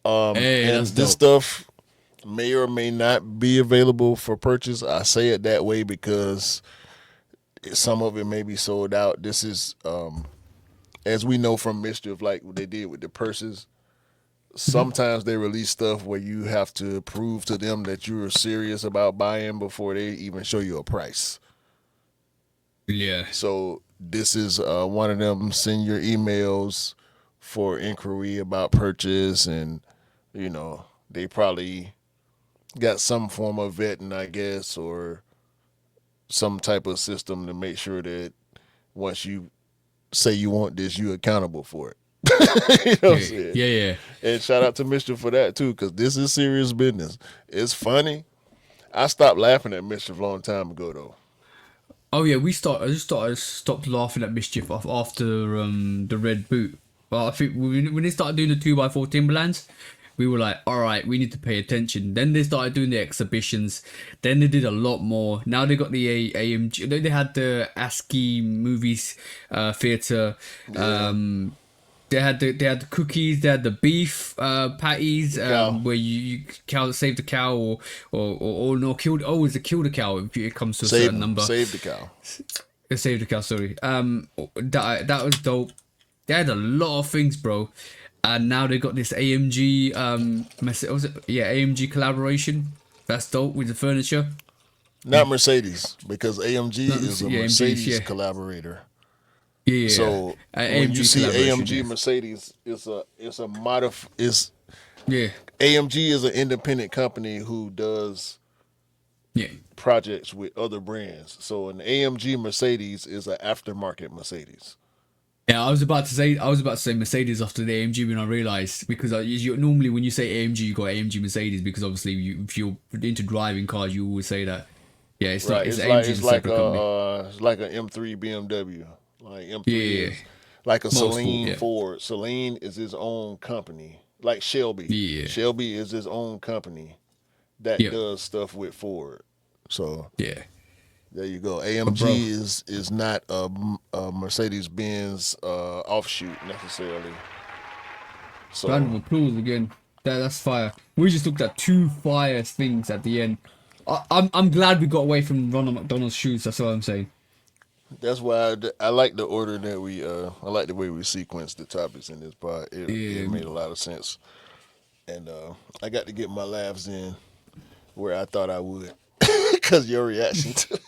Hey, and that's this dope. stuff may or may not be available for purchase. I say it that way because some of it may be sold out. This is, as we know from MSCHF, like what they did with the purses. Sometimes they release stuff where you have to prove to them that you're serious about buying before they even show you a price. Yeah. So this is one of them. Send your emails for inquiry about purchase, and you know they probably got some form of vetting, I guess, or some type of system to make sure that once you say you want this, you're accountable for it. You know what I'm saying? Yeah. And shout out to MSCHF for that too, because this is serious business. It's funny. I stopped laughing at MSCHF a long time ago though. Oh yeah, I stopped laughing at mischief after the red boot. But I think when they started doing the 2x4 Timberlands, we were like, all right, we need to pay attention. Then they started doing the exhibitions. Then they did a lot more. Now they got the AMG. They had the ASCII movies theater. They had the cookies. They had the beef patties cow. where you cow save the cow or no kill. Oh, it's a kill the cow if it comes to a certain number. Save the cow. Save the cow. Sorry. That was dope. They had a lot of things, bro. And now they got this AMG AMG collaboration. That's dope with the furniture. Not Mercedes, because AMG is a yeah, Mercedes yeah. collaborator. Yeah. So when AMG you see collaboration, AMG yeah. Mercedes, it's Yeah. AMG is an independent company who does Yeah. projects with other brands. So an AMG Mercedes is an aftermarket Mercedes. Yeah, I was about to say Mercedes after the AMG when I realized, because normally when you say AMG you got AMG Mercedes, because obviously if you're into driving cars you always say that. Yeah, it's Right. not. It's It's AMG like is a separate company. it's like an M3 BMW. Like M3 Yeah. is like a Motorsport, Celine yeah. Ford. Celine is his own company. Like Shelby. Yeah. Shelby is his own company that Yep. does stuff with Ford. So Yeah. there you go. bro. AMG is not a Mercedes Benz offshoot necessarily. So Round of applause again. That's fire. We just looked at two fire things at the end. I'm glad we got away from Ronald McDonald's shoes. That's all I'm saying. that's why I like the order that I like the way we sequenced the topics in this part. It Yeah. made a lot of sense. And I got to get my laughs in where I thought I would. Because your reaction to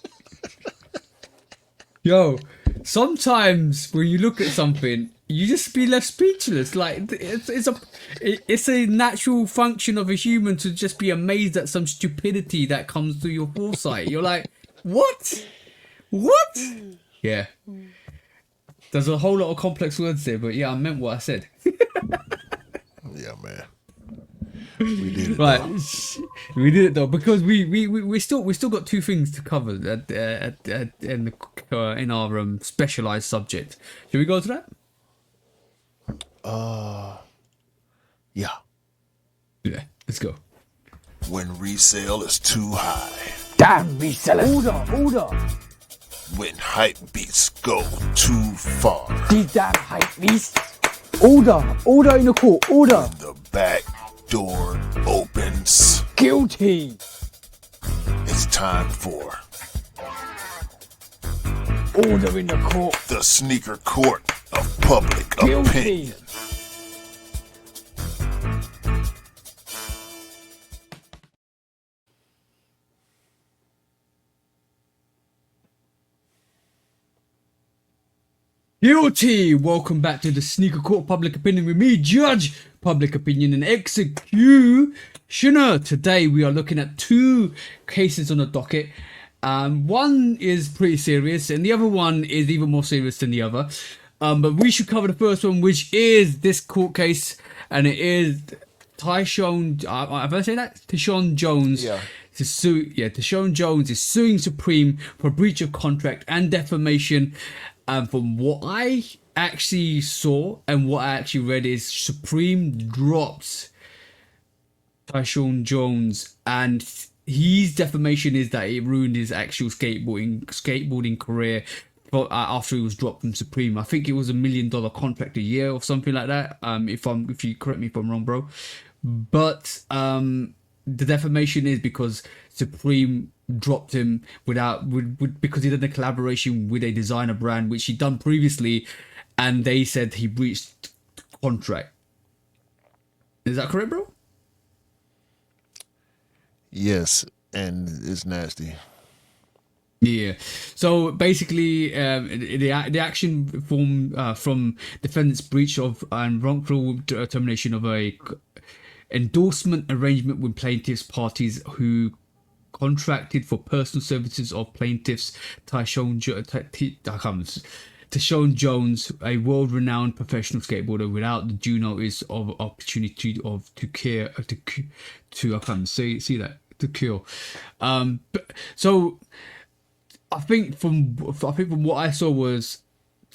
Yo, sometimes when you look at something, you just be left speechless. Like it's a natural function of a human to just be amazed at some stupidity that comes through your foresight. You're like, what? What? Yeah. There's a whole lot of complex words there, but yeah, I meant what I said. Yeah, man. We did it. Right, Though. we did it though, because we still got two things to cover in our specialized subject. Should we go to that? Yeah. Yeah, let's go. When resale is too high. Damn resellers. Order. When hype beats go too far. These damn hype beasts. Order in the court. Order. The back door opens. Guilty. It's time for Order in the court. the sneaker court of public Guilty. opinion. Guilty! Welcome back to the Sneaker Court Public Opinion with me, Judge public opinion and executioner. Today we are looking at two cases on the docket. One is pretty serious and the other one is even more serious than the other. But we should cover the first one, which is this court case, and it is Tyshawn. Have I said that? Tyshawn Jones. Yeah. Tyshawn Jones is suing Supreme for breach of contract and defamation. From what I actually saw and what I actually read is Supreme dropped Tyshawn Jones, and his defamation is that it ruined his actual skateboarding career. After he was dropped from Supreme, I think it was $1 million contract a year or something like that. If you correct me if I'm wrong, bro. But the defamation is because Supreme dropped him because he did a collaboration with a designer brand which he'd done previously, and they said he breached contract. Is that correct, bro? Yes, and it's nasty. Yeah. So basically, the action from defendant's breach of and wrongful termination of a endorsement arrangement with plaintiffs parties who contracted for personal services of plaintiffs Tyshawn Jones, a world-renowned professional skateboarder, without the due notice of opportunity to cure. So I think from what I saw was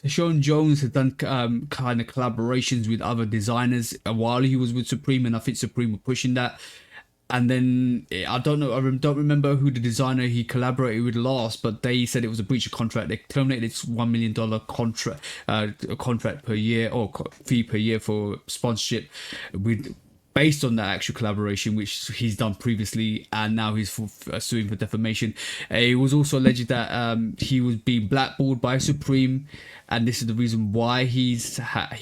Tyshawn Jones had done kind of collaborations with other designers while he was with Supreme, and I think Supreme were pushing that. And then I don't remember who the designer he collaborated with last, but they said it was a breach of contract. They terminated its $1 million contract per year, or fee per year for sponsorship, based on that actual collaboration which he's done previously, and now he's suing for defamation. It was also alleged that he was being blackballed by Supreme, and this is the reason why he's had a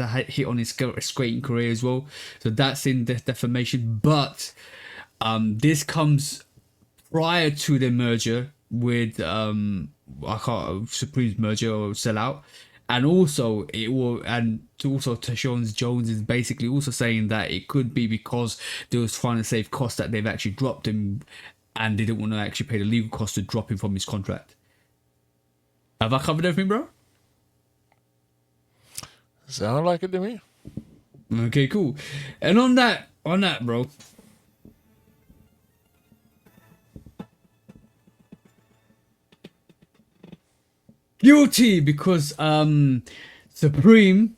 hit on his skating career as well. So that's in the defamation. But this comes prior to the merger with Supreme's merger or sellout. And also Tyshawn Jones is basically also saying that it could be because they was trying to save costs that they've actually dropped him, and they didn't want to actually pay the legal cost to drop him from his contract. Have I covered everything, bro? Sound like it to me. Okay, cool. And on that, bro. Guilty because Supreme,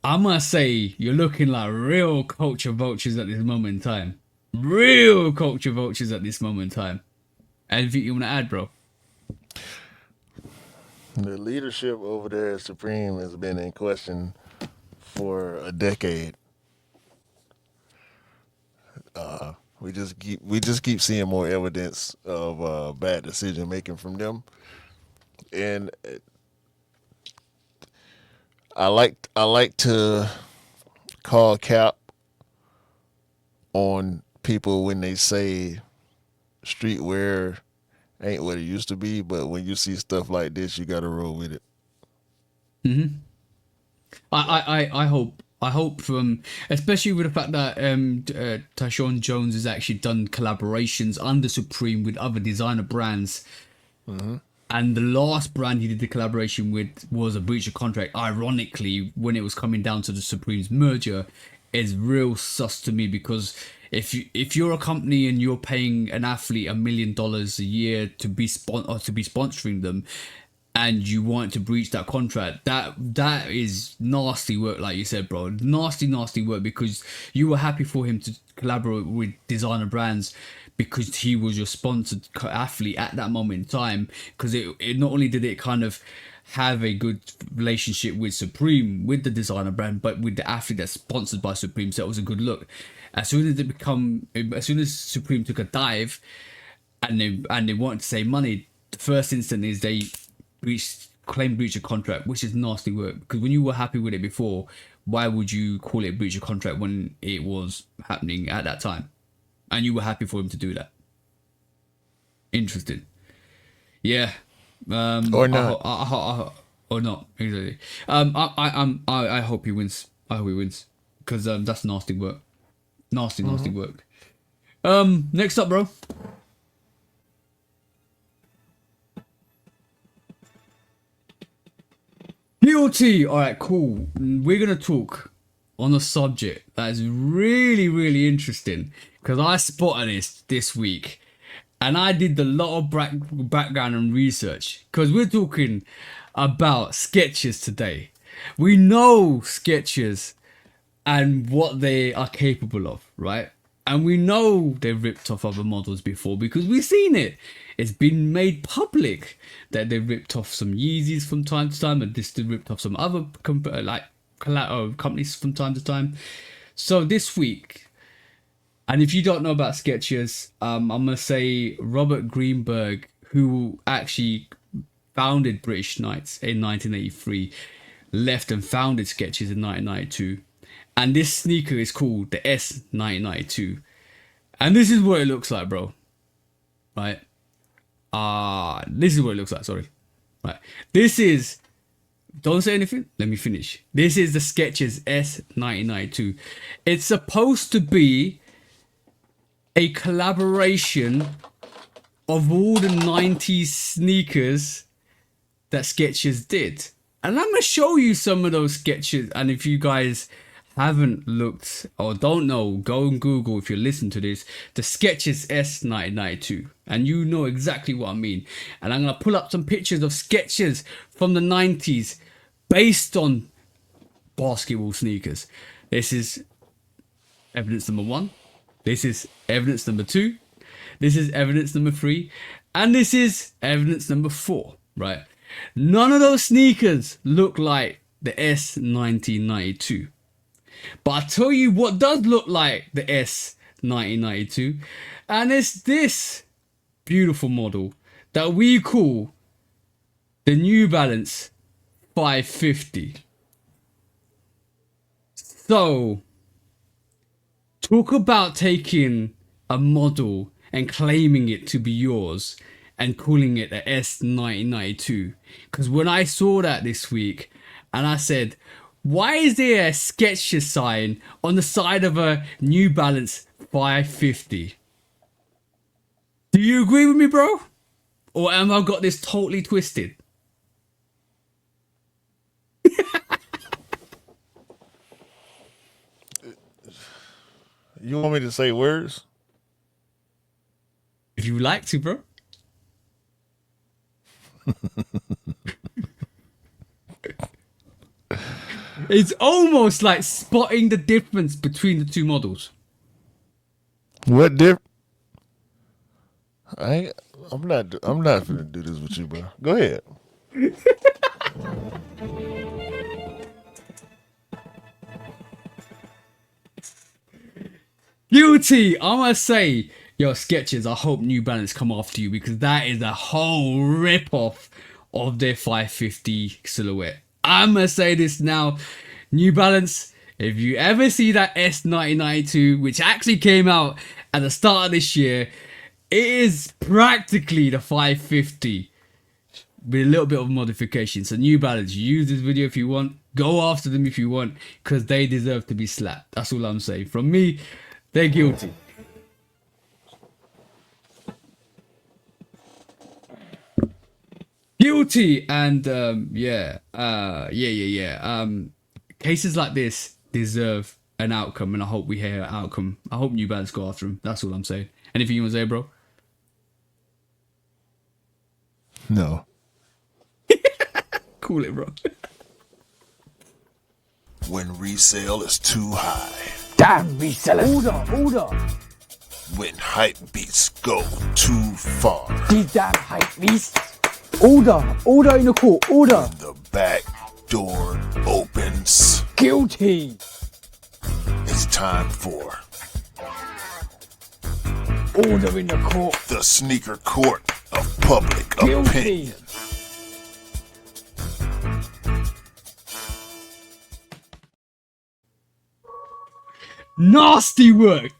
I must say, you're looking like real culture vultures at this moment in time. Real culture vultures at this moment in time. Anything you want to add, bro? The leadership over there at Supreme has been in question for a decade. We just keep seeing more evidence of bad decision making from them. And I like to call cap on people when they say streetwear ain't what it used to be, but when you see stuff like this, you gotta roll with it. I hope from, especially with the fact that Tyshawn Jones has actually done collaborations under Supreme with other designer brands. And the last brand he did the collaboration with was a breach of contract. Ironically, when it was coming down to the Supreme's merger, is real sus to me, because if you're a company and you're paying an athlete $1 million a year to be sponsoring them, and you want to breach that contract, that is nasty work, like you said, bro. Nasty work, because you were happy for him to collaborate with designer brands because he was your sponsored athlete at that moment in time. Because it not only did it kind of have a good relationship with Supreme, with the designer brand, but with the athlete that's sponsored by Supreme, so it was a good look. As soon as Supreme took a dive and they wanted to save money, the first instant is they claim breach of contract, which is nasty work. Because when you were happy with it before, why would you call it breach of contract when it was happening at that time and you were happy for him to do that? Interesting. Yeah. Or not. Or not. Exactly. I hope he wins. I hope he wins. because that's nasty work. Nasty work. Next up, bro. Guilty. All right, cool. We're gonna talk on a subject that is really, really interesting because I spotted this week, and I did a lot of background and research because we're talking about Skechers today. We know Skechers and what they are capable of, right? And we know they've ripped off other models before because we've seen it. It's been made public that they ripped off some Yeezys from time to time, and this ripped off some other companies from time to time. So this week, and if you don't know about Skechers, I'm gonna say Robert Greenberg, who actually founded British Knights in 1983, left and founded Skechers in 1992. And this sneaker is called the S1992. And this is what it looks like, bro. Right? This is what it looks like, sorry. Right. This is... Don't say anything. Let me finish. This is the Skechers S1992. It's supposed to be a collaboration of all the 90s sneakers that Skechers did. And I'm going to show you some of those Skechers. And if you guys haven't looked or don't know, go and Google, if you listen to this, the Skechers S1992, and you know exactly what I mean. And I'm gonna pull up some pictures of Skechers from the 90s based on basketball sneakers. This is evidence number 1, this is evidence number 2, this is evidence number 3, and this is evidence number 4, right? None of those sneakers look like the S1992. But I tell you what does look like the S1992, and it's this beautiful model that we call the New Balance 550. So, talk about taking a model and claiming it to be yours and calling it the S1992. Because when I saw that this week, and I said, why is there a Skechers sign on the side of a New Balance 550? Do you agree with me, bro? Or am I got this totally twisted? You want me to say words? If you like to, bro. It's almost like spotting the difference between the two models. What I'm not gonna do this with you, bro. Go ahead. Guilty. I must say, yo, Skechers, I hope New Balance come after you because that is a whole rip-off of their 550 silhouette. I'm gonna say this now, New Balance, if you ever see that S1992, which actually came out at the start of this year, it is practically the 550 with a little bit of modification. So New Balance, use this video if you want, go after them if you want, because they deserve to be slapped. That's all I'm saying. From me, they're guilty. Guilty. And cases like this deserve an outcome, and I hope we hear an outcome. I hope New Balance go after him. That's all I'm saying. Anything you want to say, bro? No. Cool it, bro. When resale is too high. Damn resellers. Order. When hype beats go too far. These damn hype beasts. Order in the court. Order. The back door opens. Guilty. It's time for Order in the court. the sneaker court of public Guilty. opinion. Nasty work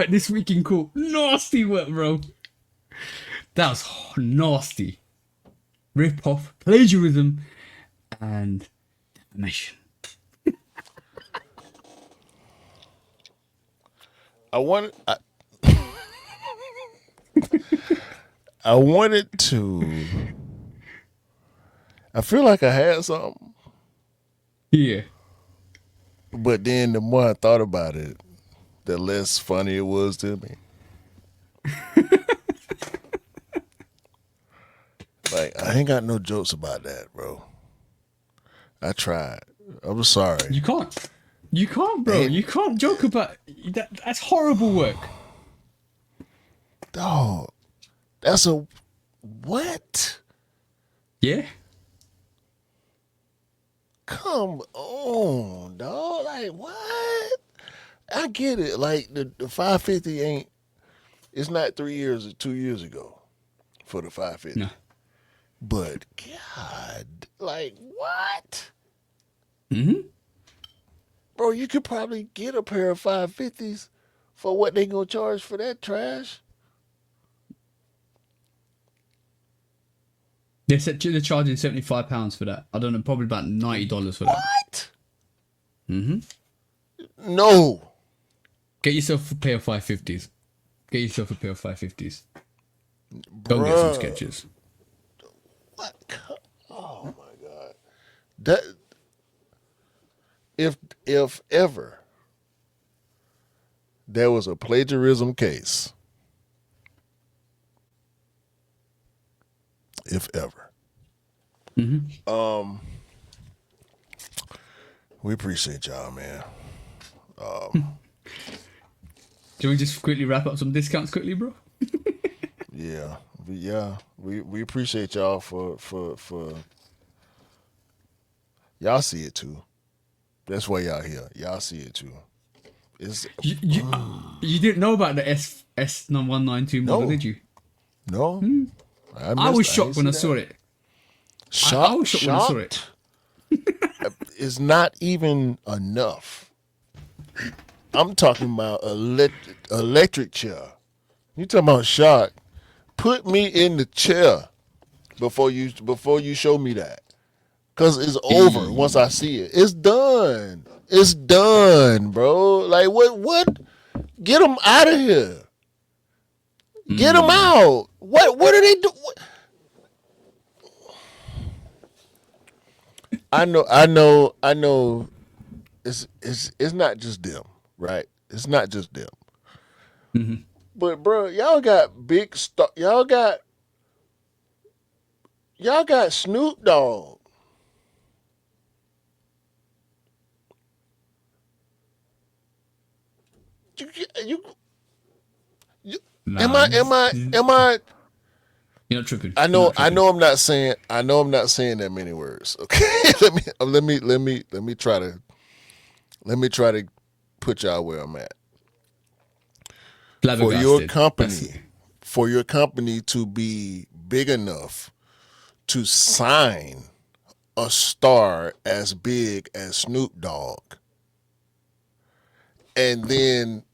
this week in court. Nasty work, bro. That was nasty. Rip off, plagiarism, and defamation. I wanted I wanted to. I feel like I had something, Yeah. but then the more I thought about it, the less funny it was to me. Like, I ain't got no jokes about that, bro. I tried. I'm sorry. You can't. You can't, bro. You can't joke about that. That's horrible work. Dog, that's a what? Yeah. Come on, dog. Like, what? I get it. Like, the 550 ain't, it's not 3 years or 2 years ago for the 550. No. But, God, like, what? Mm-hmm. Bro, you could probably get a pair of 550s for what they gonna charge for that trash. They're charging £75 for that. I don't know, probably about $90 for that. What? Mm-hmm. No. Get yourself a pair of 550s. Get yourself a pair of 550s. Go get some sketches. What? Oh my God. That if ever there was a plagiarism case, if ever, we appreciate y'all, man. Can we just quickly wrap up some discounts quickly, bro? We appreciate y'all for y'all see it too. That's why y'all here. Y'all see it too. It's You didn't know about the S192 model, No. did you? no. I was shocked when I saw it. I was shocked when I saw it. It's not even enough. I'm talking about electric chair. You talking about shock? Put me in the chair before you show me that, cause it's over once I see it. It's done. It's done, bro. Like what? Get them out of here. Get them out. What are they doing? I know. It's not just them, right? It's not just them. Mm-hmm. But bro, y'all got big stuff. Y'all got Snoop Dogg. Am I? You're not tripping. I You're know. not tripping. I'm not saying. I'm not saying that many words. Okay, let me try to put y'all where I'm at. Flabbergasted. For your company to be big enough to sign a star as big as Snoop Dogg, and then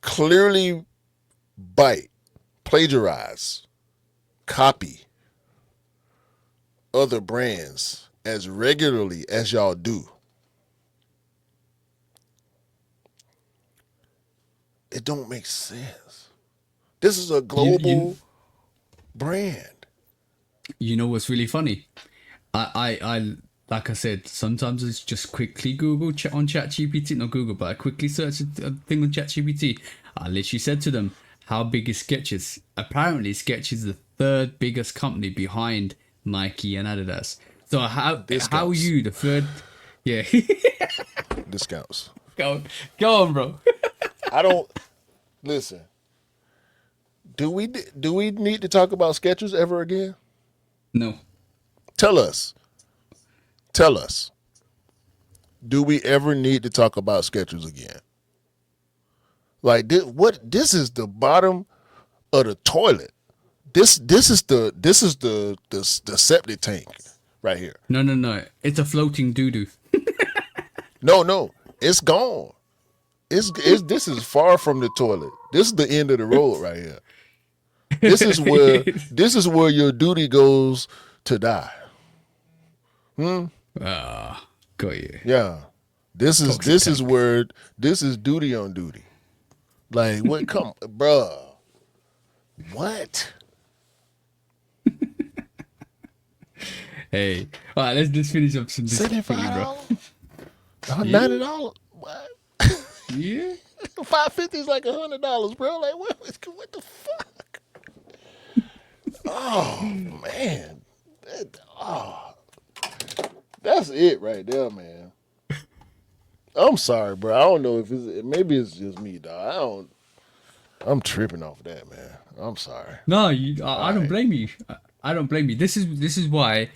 clearly plagiarize, copy other brands as regularly as y'all do. It don't make sense. This is a global brand. You know what's really funny? I like I said, sometimes it's just quickly Google on ChatGPT, not Google, but I quickly search a thing on ChatGPT. I literally said to them, how big is Skechers? Apparently Skechers is the third biggest company behind Nike and Adidas. So how are you the third? Yeah. Discounts. Go on, bro. I don't listen. Do we need to talk about Skechers ever again? No. Tell us. Do we ever need to talk about Skechers again? Like this is the bottom of the toilet. This is the septic tank right here. No. It's a floating doo-doo. No. It's gone. This is far from the toilet. This is the end of the road right here. This is where your duty goes to die. Got you. Yeah. This is duty on duty. Like what? Come, bruh. What? Hey, all right, let's finish up some this quickly, bro. $90? What? Yeah. $550 is like $100, bro. Like what the fuck? Oh man, that's it right there, man. I'm sorry, bro. I don't know if maybe it's just me, dog. I'm tripping off of that, man. I'm sorry. No, I don't blame you. I don't blame you. This is why.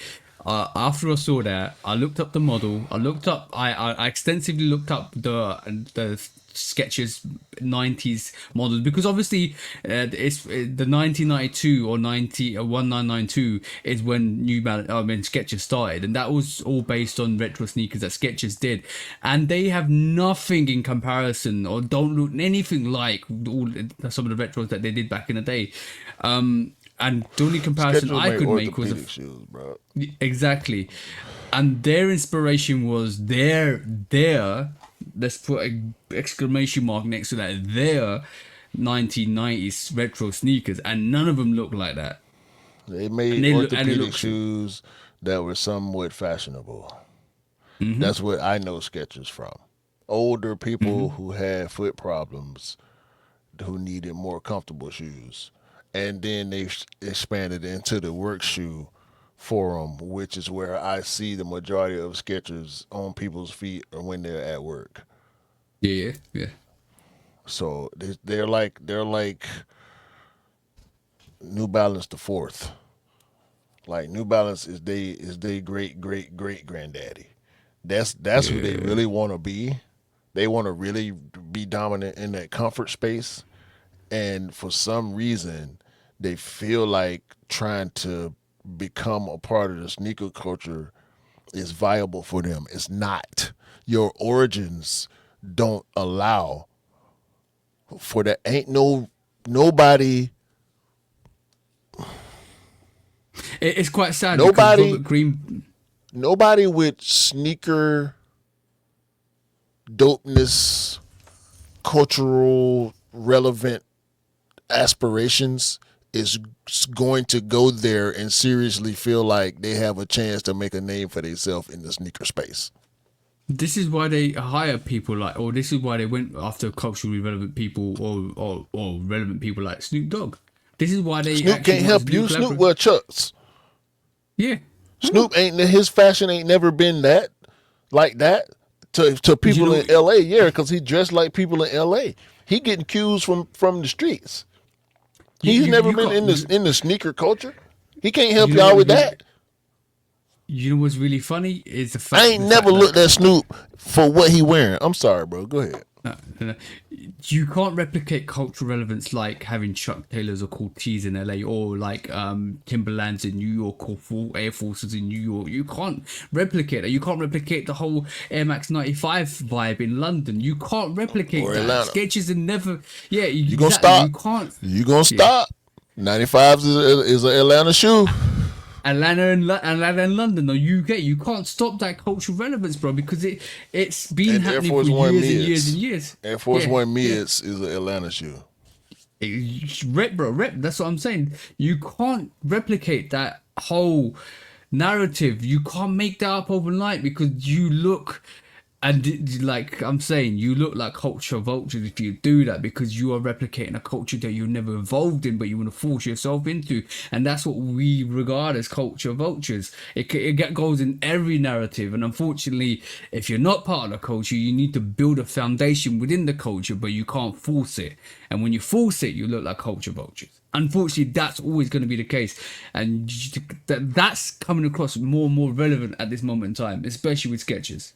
After I saw that, I looked up the model. I extensively looked up the Skechers 90s models because obviously it's the 1992 or 1992 is when Skechers started, and that was all based on retro sneakers that Skechers did, and they have nothing in comparison or don't look anything like some of the retros that they did back in the day. And the only comparison I could make was shoes, bro. Exactly, and their inspiration was their. Let's put an exclamation mark next to that. Their 1990s retro sneakers, and none of them look like that. They made orthopedic shoes that were somewhat fashionable. Mm-hmm. That's what I know Skechers from. Older people who had foot problems, who needed more comfortable shoes. And then they expanded into the work shoe forum, which is where I see the majority of Skechers on people's feet or when they're at work. Yeah. So they're like New Balance the fourth. Like New Balance is they great granddaddy. That's who they really want to be. They want to really be dominant in that comfort space. And for some reason, they feel like trying to become a part of the sneaker culture is viable for them. It's not. Your origins don't allow for that. Ain't nobody. It's quite sad. Nobody with sneaker dopeness, cultural relevant aspirations is going to go there and seriously feel like they have a chance to make a name for themselves in the sneaker space. This is why they hire people or this is why they went after culturally relevant people or relevant people like Snoop Dogg. This is why they Snoop can't help you. Snoop wear Chucks. Yeah. Snoop his fashion ain't never been that like that to people in LA. Yeah, because he dressed like people in LA. He getting cues from the streets. He's never been in the sneaker culture. He can't help y'all with that. You know what's really funny is the fact I ain't never looked at Snoop for what he wearing. I'm sorry, bro. Go ahead. No. You can't replicate cultural relevance like having Chuck Taylors or cool tees in LA or like Timberlands in New York or full Air Forces in New York. You can't replicate that. You can't replicate the whole Air Max 95 vibe in London. You can't replicate or that. Atlanta. Skechers and never. Yeah, you gonna stop. You can't. You gonna stop. 95s is an Atlanta shoe. Atlanta and London or UK, you can't stop that cultural relevance, bro, because it's been happening for years and years. Air Force One Mids is an Atlanta shoe. Rep. That's what I'm saying. You can't replicate that whole narrative. You can't make that up overnight because you look. And like I'm saying, you look like culture vultures if you do that because you are replicating a culture that you never evolved in, but you want to force yourself into. And that's what we regard as culture vultures. It goes in every narrative. And unfortunately, if you're not part of the culture, you need to build a foundation within the culture, but you can't force it. And when you force it, you look like culture vultures. Unfortunately, that's always going to be the case. And that's coming across more and more relevant at this moment in time, especially with Skechers.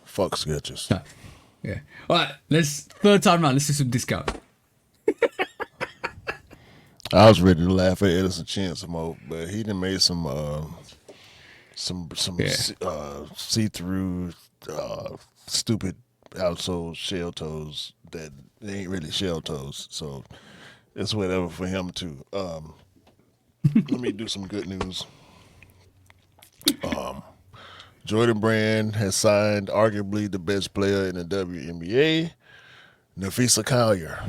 Fuck Skechers. Yeah. All right. Third time round. Let's do some discount. I was ready to laugh at Edison Chin some more, but he done made some see-through stupid outsole shell toes that they ain't really shell toes. So it's whatever for him too. Let me do some good news. Jordan Brand has signed arguably the best player in the WNBA, Nafisa Collier,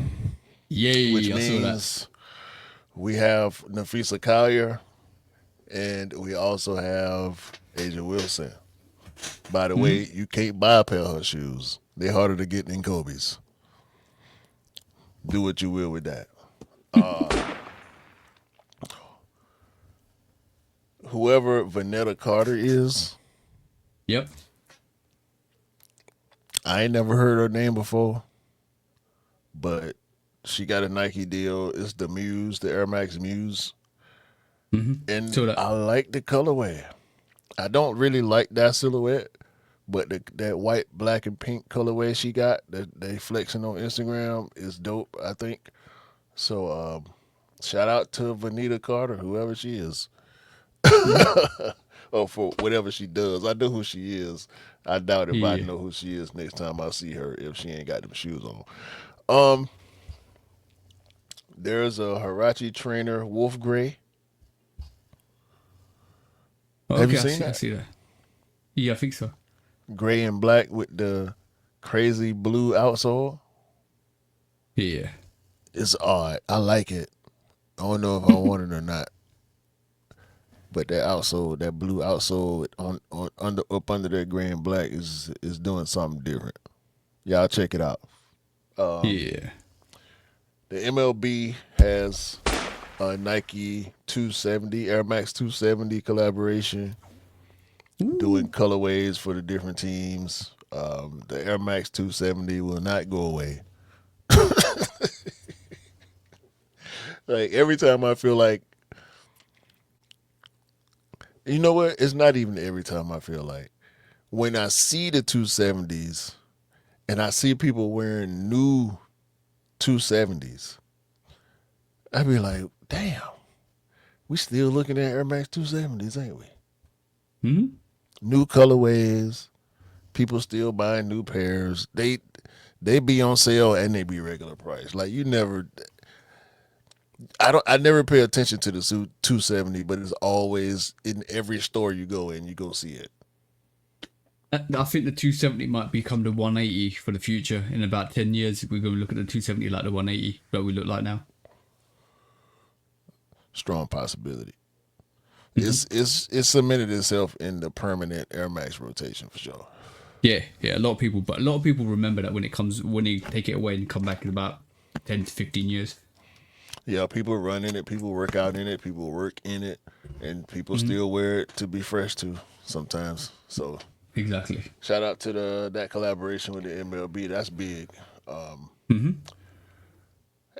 Yay, which I saw that. means we have Nafisa Collier and we also have Asia Wilson. By the way, you can't buy a pair of her shoes. They're harder to get than Kobe's. Do what you will with that. Whoever Vanetta Carter is, Yep. I ain't never heard her name before, but she got a Nike deal. It's the Muse, the Air Max Muse. And Saw that. I like the colorway. I don't really like that silhouette, but that white, black, and pink colorway she got that they flexing on Instagram is dope, I think. So shout out to Vanita Carter, whoever she is. Or for whatever she does. I know who she is. I doubt if I Yeah. know who she is next time I see her if she ain't got them shoes on. There's a Hirachi trainer, Wolf Gray. Okay, Have you I seen see, that? I see that. Yeah, I think so. Gray and black with the crazy blue outsole. Yeah. It's odd. I like it. I don't know if I want it or not. But that outsole, that blue outsole up under that gray and black is doing something different. Y'all check it out. Yeah. The MLB has a Nike 270, Air Max 270 collaboration, doing colorways for the different teams. The Air Max 270 will not go away. Like every time I feel like, you know what? It's not even every time I feel like. When I see the 270s and I see people wearing new 270s, I be like, damn, we still looking at Air Max 270s, ain't we? Hmm? New colorways, people still buying new pairs. They be on sale and they be regular price. Like you never, I never pay attention to the 270, but it's always in every store you go in, you go see it. I think the 270 might become the 180 for the future. In about 10 years, we're going to look at the 270 like the 180 that we look like now. Strong possibility. It's cemented itself in the permanent Air Max rotation for sure. Yeah. A lot of people remember that when they take it away and come back in about 10 to 15 years. Yeah, people run in it, people work out in it, people work in it, and people still wear it to be fresh too sometimes. So Exactly. shout out to that collaboration with the MLB. That's big.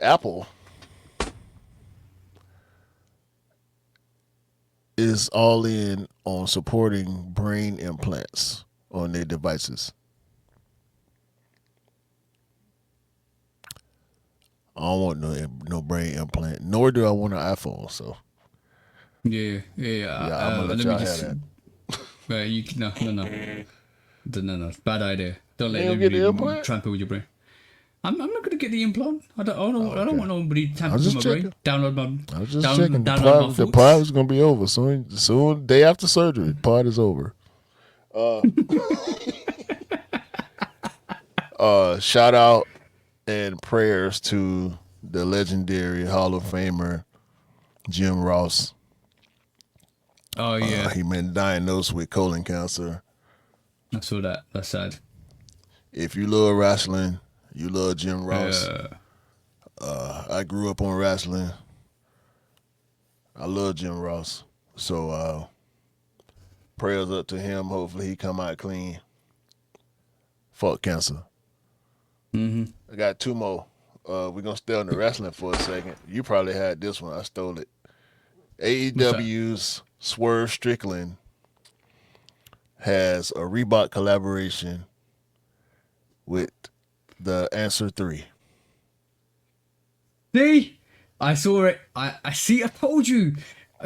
Apple is all in on supporting brain implants on their devices. I don't want no brain implant, nor do I want an iPhone. So Yeah. I'm gonna let y'all have that. No. Bad idea. Don't let You don't get the anybody implant? trample with your brain. I'm not gonna get the implant. I don't want nobody I tampering was with just my brain. Download I was just my checking. download The my pod thoughts. is gonna be over soon. Day after surgery, pod is over. Shout out and prayers to the legendary Hall of Famer Jim Ross. Oh yeah, He been diagnosed with colon cancer. I saw that. That's sad. If you love wrestling, you love Jim Ross. I grew up on wrestling. I love Jim Ross. So prayers up to him. Hopefully he come out clean. Fuck cancer. I got two more. We're going to stay on the wrestling for a second. You probably had this one. I stole it. AEW's Swerve Strickland has a Reebok collaboration with the Answer 3. See, I saw it. I see. I told you.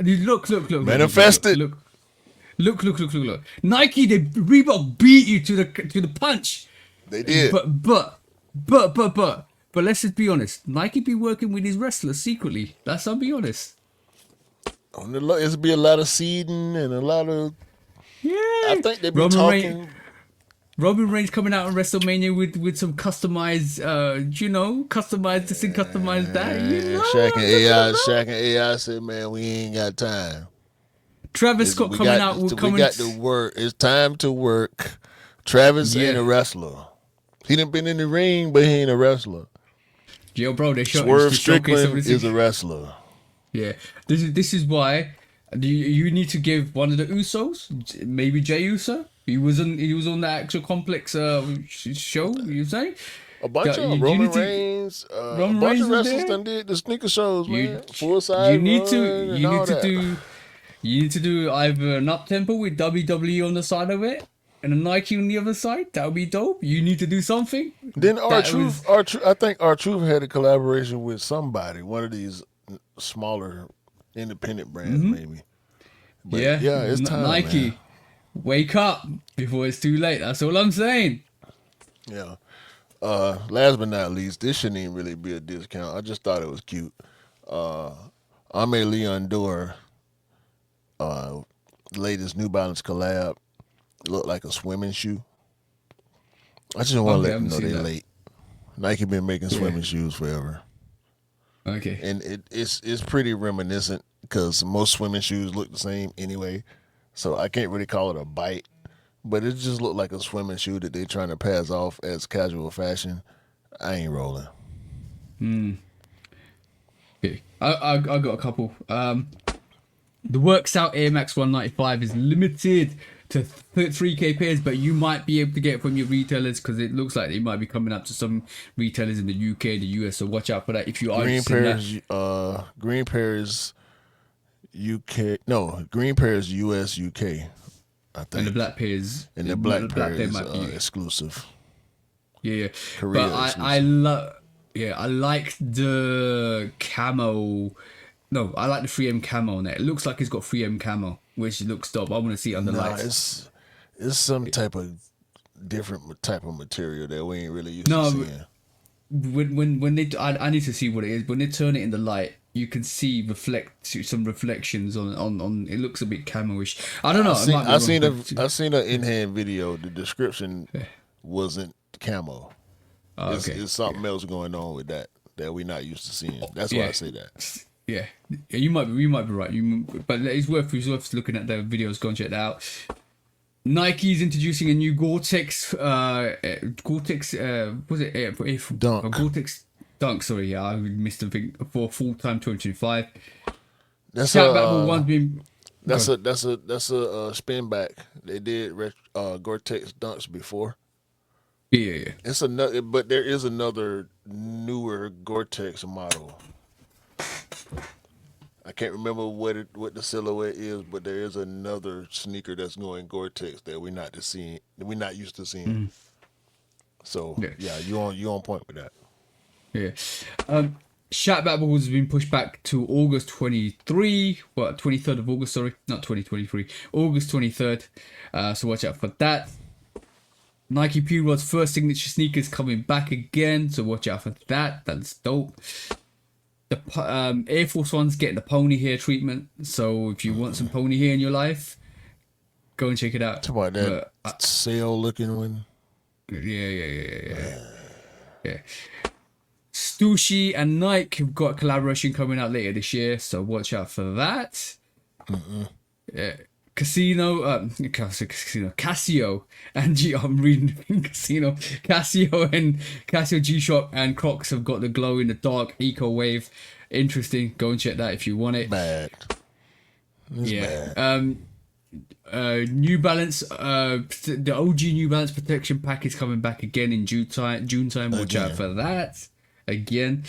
Look. Manifest it. Look. Nike, the Reebok beat you to the punch. They did. But let's just be honest. Nike be working with these wrestlers secretly. I'll be honest. It's be a lot of seeding and a lot of. Yeah. saying? think they be talking. Roman Reigns coming out on WrestleMania with some customized, customized this and customized that. Shaq and AI said, man, we ain't got time. Travis Scott coming out with We got to work. It's time to work. Travis ain't a wrestler. He done been in the ring, but he ain't a wrestler. Yo, bro, they Swerve Strickland is a wrestler. Yeah, this is why you need to give one of the Usos, maybe Jey Uso. He was on the actual Complex show. You say a bunch of Roman Reigns, a bunch of wrestlers done did the sneaker shows, man. Full size. You need to do either an up tempo with WWE on the side of it and a Nike on the other side. That would be dope. You need to do something. Then I think R-Truth had a collaboration with somebody, one of these smaller independent brands, maybe. But yeah, it's time, Nike. Man. Wake up before it's too late. That's all I'm saying. Yeah. Last but not least, this shouldn't even really be a discount. I just thought it was cute. Ame Leon Dor, latest New Balance collab. It looked like a swimming shoe. I just want to let them know they're late. Nike been making swimming shoes forever. Okay. And it's pretty reminiscent because most swimming shoes look the same anyway. So I can't really call it a bite, but it just looked like a swimming shoe that they're trying to pass off as casual fashion. I ain't rolling. Okay. I got a couple. The Works Out Air Max 195 is limited to 3K pairs, but you might be able to get it from your retailers because it looks like they might be coming up to some retailers in the UK, the US. So watch out for that if you are Green Pairs UK. No, Green Pairs US UK. I think. And the black pairs. And the black pair is exclusive. Yeah. Korea but I like the camo. No, I like the 3M camo on it. It looks like it's got 3M camo, which looks dope. I want to see it under lights. It's some type of different type of material that we ain't really used to seeing. When they, I need to see what it is. When they turn it in the light, you can see some reflections on. It looks a bit camo-ish. I don't know. I seen an in-hand video. The description wasn't camo. It's something else going on with that we're not used to seeing. That's why I say that. Yeah, you might be right. But it's worth looking at the videos. Go and check that out. Nike's introducing a new Gore-Tex was it Dunk? Gore-Tex Dunk. Sorry, I missed the thing for full-time 2025. That's a spin back. They did Gore-Tex Dunks before. Yeah. It's another, but there is another newer Gore-Tex model. I can't remember what the silhouette is, but there is another sneaker that's going Gore-Tex that we're not used to seeing. So you on point with that. Yeah. Shat Battle has been pushed back to August 23. 23rd of August, sorry, not 2023. August 23rd. So watch out for that. Nike P-Rod's first signature sneakers coming back again, so watch out for that. That's dope. The Air Force One's getting the pony hair treatment, so if you want some pony hair in your life, go and check it out. Talk about that sail looking one. Yeah. Stussy and Nike have got a collaboration coming out later this year, so watch out for that. Yeah. Casio and I'm reading Casino. Casio and Casio G-Shock and Crocs have got the glow in the dark eco wave. Interesting. Go and check that if you want it. Bad. Bad. New Balance, the OG New Balance protection pack is coming back again in June time. Watch out for that. Again.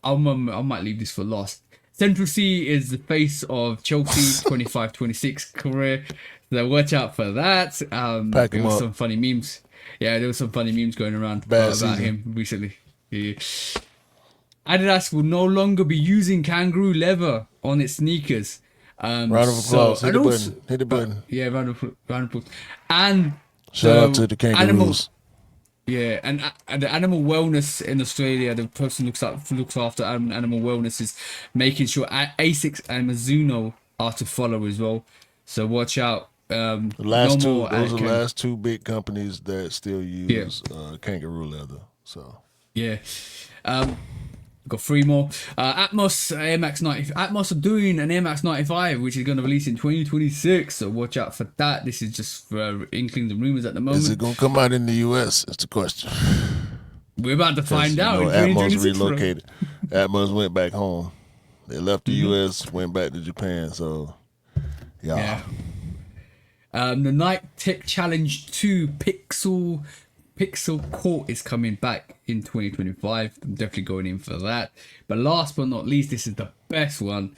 I might leave this for last. Central C is the face of Chelsea 25-26 career. So watch out for that. There was some funny memes. Yeah, there was some funny memes going around about him recently. Yeah. Adidas will no longer be using kangaroo leather on its sneakers. Round of applause. Hit the button. Yeah, round of applause. And shout out to the kangaroos. And the animal wellness in Australia, the person looks after animal wellness is making sure Asics and Mizuno are to follow as well. So watch out. The last no two, more those are the Anakin. last two big companies that still use kangaroo leather. So Yeah. Got 3 more. Atmos Air Max 90. Atmos are doing an Air Max 95, which is going to release in 2026. So watch out for that. This is just for inklings and rumors at the moment. is it gonna come out in the U.S.? It's the question. We're about to find out. You know, in Atmos 2026, bro. relocated. Atmos went back home. They left the U.S., went back to Japan. So Yeah. The Nike Tech Challenge 2 Pixel Court is coming back in 2025. I'm definitely going in for that. But last but not least, this is the best one.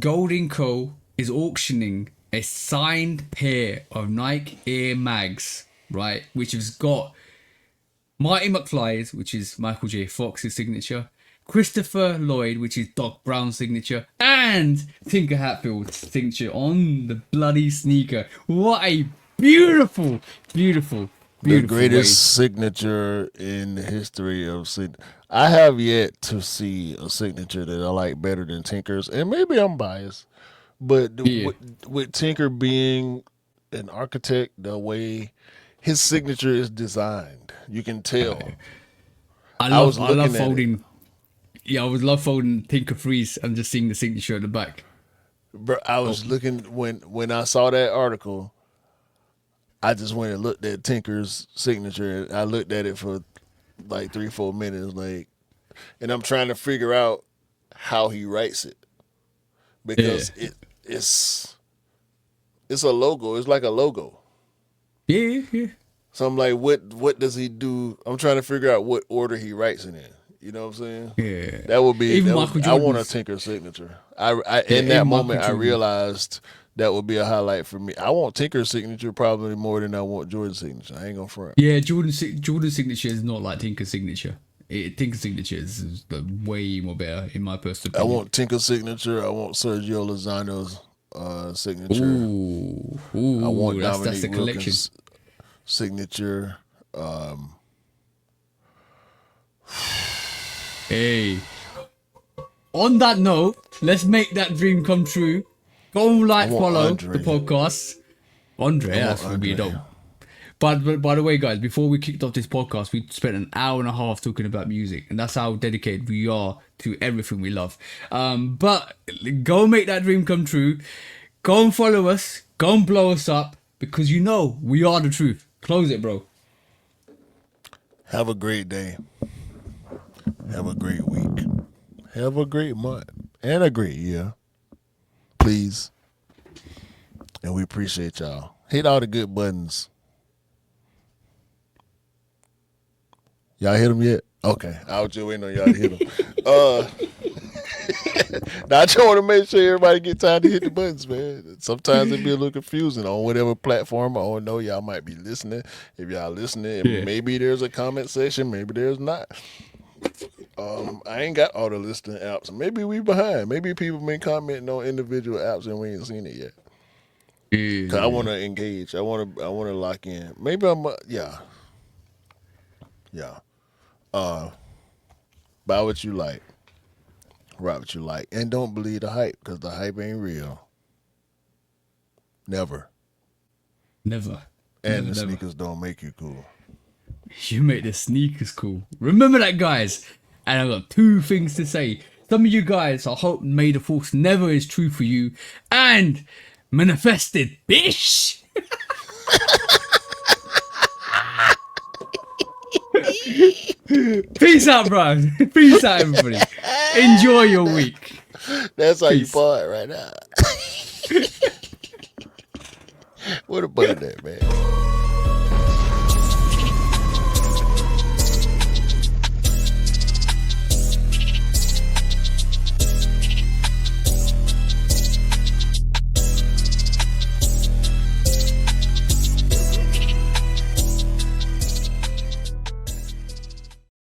Golden Co. is auctioning a signed pair of Nike Air Mags, right? Which has got Marty McFly's, which is Michael J. Fox's signature, Christopher Lloyd, which is Doc Brown's signature, and Tinker Hatfield's signature on the bloody sneaker. What a beautiful the beautiful greatest signature in the history of I have yet to see a signature that I like better than Tinker's, and maybe I'm biased, but Yeah. with Tinker being an architect, the way his signature is designed, you can tell. I was love looking at folding. Yeah, I would love folding Tinker Freeze and just seeing the signature at the back. Bro, I was looking when I saw that article. I just went and looked at Tinker's signature, and I looked at it for like 3-4 minutes, and I'm trying to figure out how he writes it because it's a logo. It's like a logo. Yeah. So I'm like, what does he do? I'm trying to figure out what order he writes it in. You know what I'm saying? Yeah. That would be. Even That Michael would, I want a Jordan's- Tinker signature. In that even moment, Michael I Jordan. realized that would be a highlight for me. I want Tinker's signature probably more than I want Jordan's signature. I ain't gonna front. Yeah, Jordan's signature is not like Tinker's signature. Tinker's signature is way more better in my personal I opinion. want Tinker's signature. I want Sergio Lozano's signature. Ooh, I want that's Dominique the collection. Wilkins' signature. Hey. On that note, let's make that dream come true. Go like, I want follow Andre. the podcast. Andre, that's gonna be Andre. dope. But by the way, guys, before we kicked off this podcast, we spent an hour and a half talking about music, and that's how dedicated we are to everything we love. But go make that dream come true. Go and follow us. Go and blow us up, because you know we are the truth. Close it, bro. Have a great day. Have a great week. Have a great month and a great year. Please. And we appreciate y'all. Hit all the good buttons. Y'all hit them yet? Okay. I was just waiting on y'all to hit them. Now, I just want to make sure everybody get time to hit the buttons, man. Sometimes it be a little confusing on whatever platform. I don't know. Y'all might be listening. If y'all listening, Yeah. maybe there's a comment section. Maybe there's not. I ain't got all the listing apps. Maybe we behind. Maybe people been commenting on individual apps and we ain't seen it yet. Cause I want to engage. I want to lock in. Maybe I'm. Yeah. Buy what you like. Rock what you like, and don't believe the hype, cause the hype ain't real. Never. Never. And Never, the never. sneakers don't make you cool. You make the sneakers cool. Remember that, guys. And I've got 2 things to say. Some of you guys, I hope May the Force never is true for you. And manifested, bitch. Peace out, bro. Peace out, everybody. Enjoy your week. That's how Peace. you part right now. What about that, man?